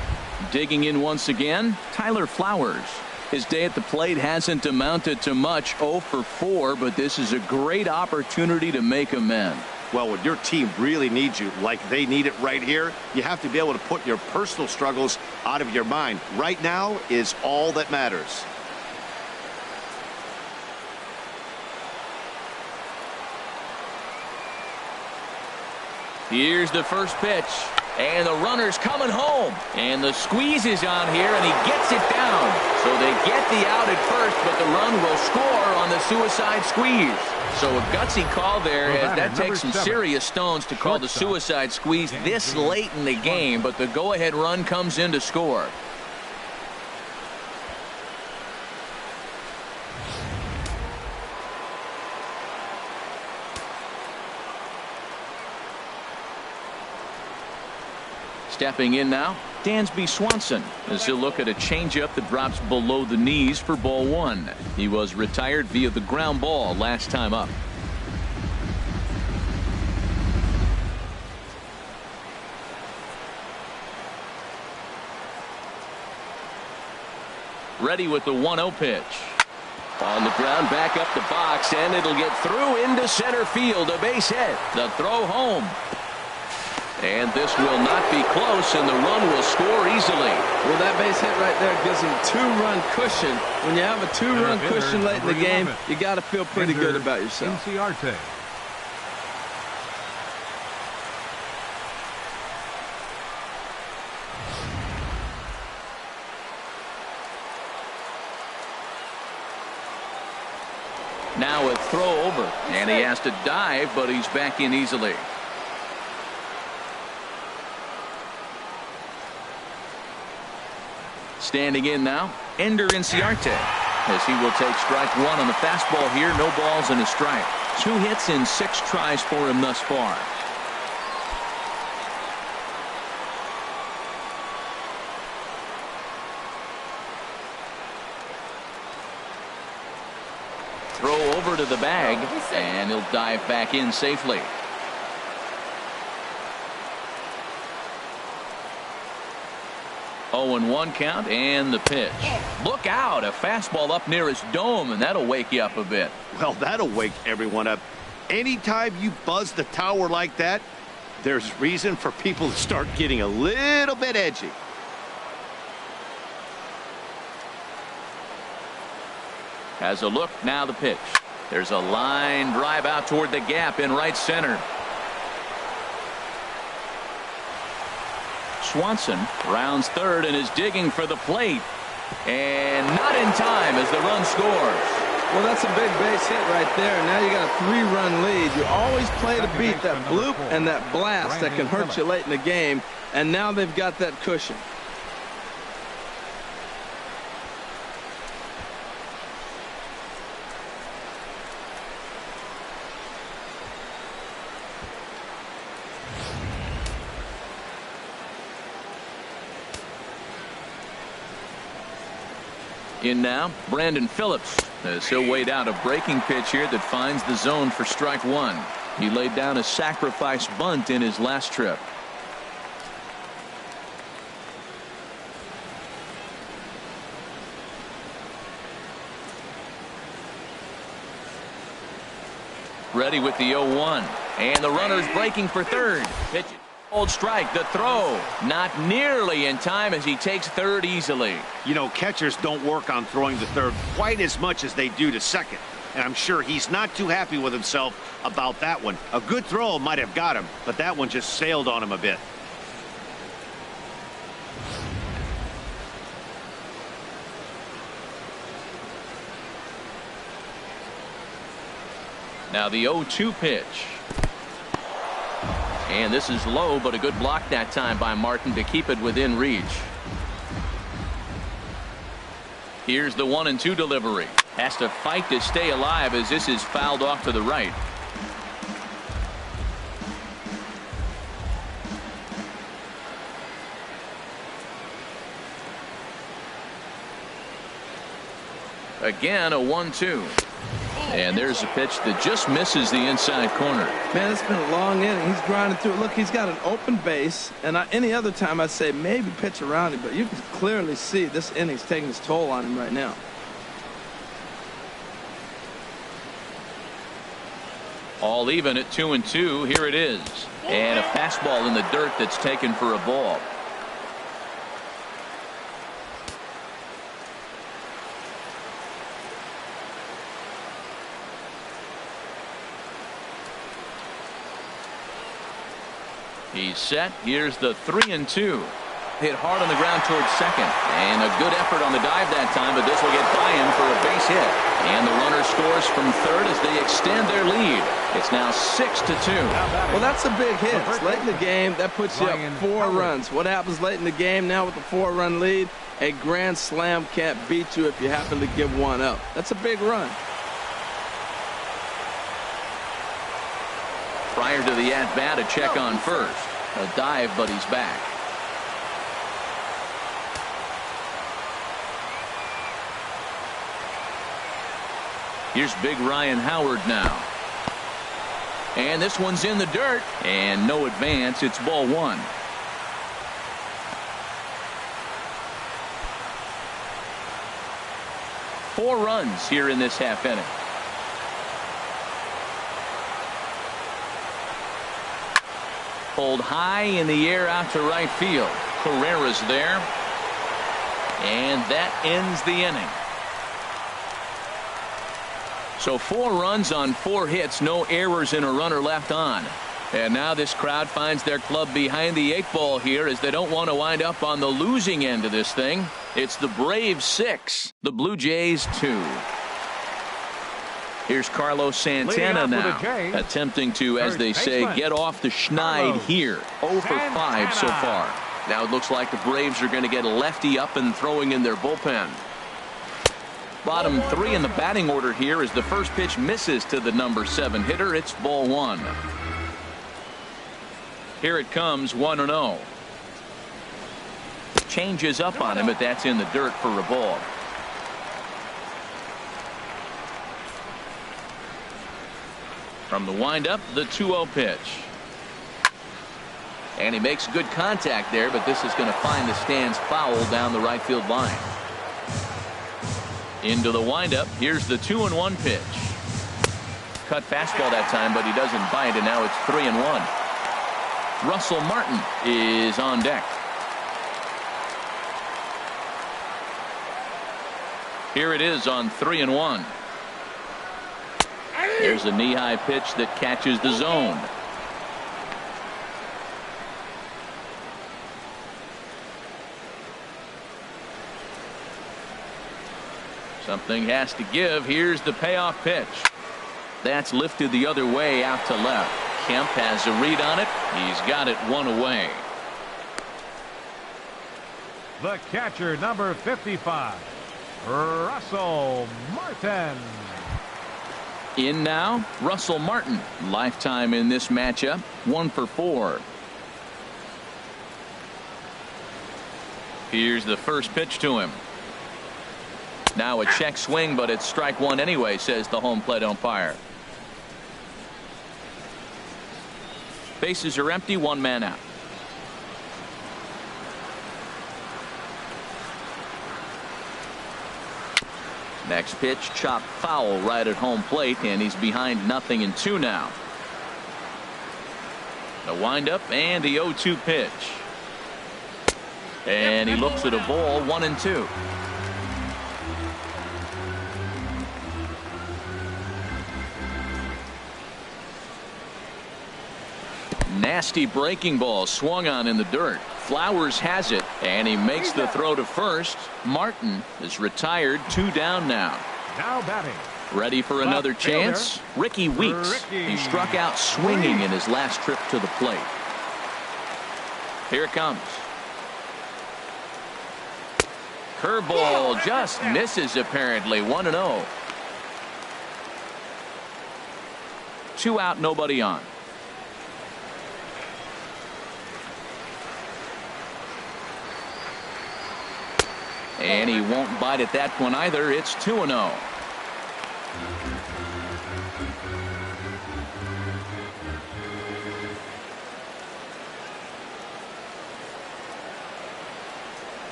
Digging in once again, Tyler Flowers. His day at the plate hasn't amounted to much, 0 for 4, but this is a great opportunity to make amends. Well, when your team really needs you, like they need it right here, you have to be able to put your personal struggles out of your mind. Right now is all that matters. Here's the first pitch. And the runner's coming home. And the squeeze is on here, and he gets it down. So they get the out at first, but the run will score on the suicide squeeze. So a gutsy call there, as that takes some serious stones to call the suicide squeeze this late in the game, but the go-ahead run comes in to score. Stepping in now, Dansby Swanson, as he'll look at a changeup that drops below the knees for ball one. He was retired via the ground ball last time up. Ready with the 1-0 pitch. On the ground, back up the box, and it'll get through into center field. A base hit. The throw home. And this will not be close, and the run will score easily. Well, that base hit right there gives them two-run cushion. When you have a two-run cushion late in the game, you got to feel pretty good about yourself. Now a throw over, and he has to dive, but he's back in easily. Standing in now, Ender Inciarte, as he will take strike one on the fastball here. No balls and a strike. 2 hits in 6 tries for him thus far. Throw over to the bag, and he'll dive back in safely. Oh, and 1 count, and the pitch. Look out, a fastball up near his dome, and that'll wake you up a bit. Well, that'll wake everyone up. Anytime you buzz the tower like that, there's reason for people to start getting a little bit edgy. Has a look, now the pitch. There's a line drive out toward the gap in right center. Swanson rounds third and is digging for the plate. And not in time as the run scores. Well, that's a big base hit right there. Now you got a 3-run lead. You always play to beat that bloop and that blast that can hurt you late in the game. And now they've got that cushion. In now, Brandon Phillips, as he'll wait out a breaking pitch here that finds the zone for strike one. He laid down a sacrifice bunt in his last trip. Ready with the 0-1, and the runner's breaking for third. Pitch it. Old strike, the throw not nearly in time as he takes third easily. You know, catchers don't work on throwing to third quite as much as they do to second, and I'm sure he's not too happy with himself about that one. A good throw might have got him, but that one just sailed on him a bit. Now the 0-2 pitch. And this is low, but a good block that time by Martin to keep it within reach. Here's the 1-2 delivery. Has to fight to stay alive as this is fouled off to the right. Again, a 1-2. And there's a pitch that just misses the inside corner. Man, it's been a long inning. He's grinding through it. Look, he's got an open base. And any other time I'd say maybe pitch around him. But you can clearly see this inning's taking its toll on him right now. All even at 2-2. Here it is. And a fastball in the dirt that's taken for a ball. He's set. Here's the 3-2. Hit hard on the ground towards second. And a good effort on the dive that time, but this will get by him for a base hit. And the runner scores from third as they extend their lead. It's now 6-2. Well, that's a big hit. It's late in the game. That puts you up 4 runs. What happens late in the game now with the 4-run lead? A grand slam can't beat you if you happen to give one up. That's a big run. Prior to the at-bat, a check on first. A dive, but he's back. Here's big Ryan Howard now. And this one's in the dirt. And no advance. It's ball 1. Four runs here in this half inning. Pulled high in the air out to right field. Carrera's there. And that ends the inning. So 4 runs on 4 hits, no errors, and a runner left on. And now this crowd finds their club behind the 8 ball here as they don't want to wind up on the losing end of this thing. It's the Braves 6, the Blue Jays 2. Here's Carlos Santana now, attempting to, as they say, get off the schneid here. 0 for 5 so far. Now it looks like the Braves are going to get a lefty up and throwing in their bullpen. Bottom 3 in the batting order here as the first pitch misses to the number 7 hitter. It's ball 1. Here it comes, 1-0. Changes up on him, but that's in the dirt for a ball. From the windup, the 2-0 pitch. And he makes good contact there, but this is going to find the stands foul down the right field line. Into the windup. Here's the 2-1 pitch. Cut fastball that time, but he doesn't bite, and now it's 3-1. Russell Martin is on deck. Here it is on 3-1. There's a knee-high pitch that catches the zone. Something has to give. Here's the payoff pitch. That's lifted the other way out to left. Kemp has a read on it. He's got it 1 away. The catcher, number 55, Russell Martin. In now, Russell Martin. Lifetime in this matchup, 1 for 4. Here's the first pitch to him. Now a check swing, but it's strike 1 anyway, says the home plate umpire. Bases are empty, 1 man out. Next pitch, chopped foul right at home plate, and he's behind 0-2 now. The windup and the 0-2 pitch. And he looks at a ball, 1-2. Nasty breaking ball swung on in the dirt. Flowers has it, and he makes the throw to first. Martin is retired, 2 down now. Now batting. Ready for another chance? Ricky Weeks. He struck out swinging in his last trip to the plate. Here it comes. Curveball just misses apparently. 1-0. 2 out, nobody on. And he won't bite at that one either. It's 2-0.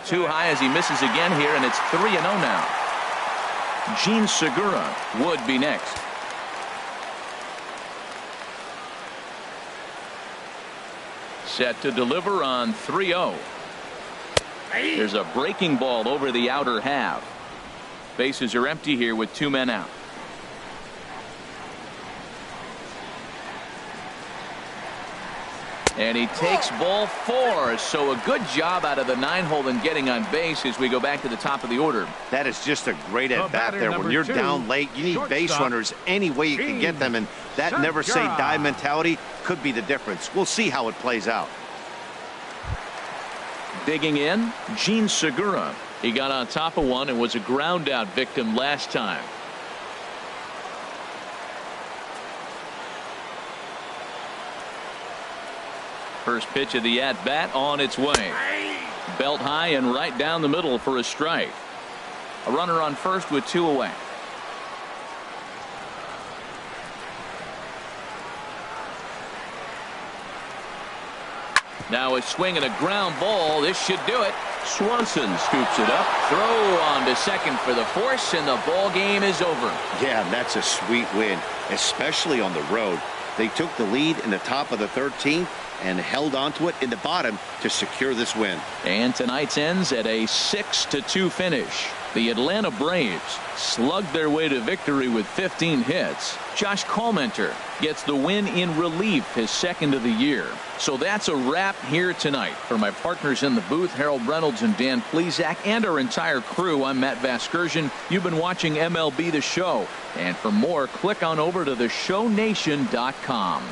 Too high as he misses again here, and it's 3-0 now. Gene Segura would be next. Set to deliver on 3-0. There's a breaking ball over the outer half. Bases are empty here with 2 men out. And he takes ball 4. So a good job out of the 9-hole in getting on base as we go back to the top of the order. That is just a great at-bat there. When you're down late, you need base runners any way you can get them. And that never say die mentality could be the difference. We'll see how it plays out. Digging in, Gene Segura. He got on top of one and was a ground out victim last time. First pitch of the at-bat on its way. Belt high and right down the middle for a strike. A runner on first with 2 away. Now a swing and a ground ball. This should do it. Swanson scoops it up. Throw on to second for the force, and the ball game is over. Yeah, that's a sweet win, especially on the road. They took the lead in the top of the 13th and held onto it in the bottom to secure this win. And tonight's ends at a 6-2 finish. The Atlanta Braves slugged their way to victory with 15 hits. Josh Collmenter gets the win in relief, his second of the year. So that's a wrap here tonight. For my partners in the booth, Harold Reynolds and Dan Plesac, and our entire crew, I'm Matt Vasgersian. You've been watching MLB The Show. And for more, click on over to theshownation.com.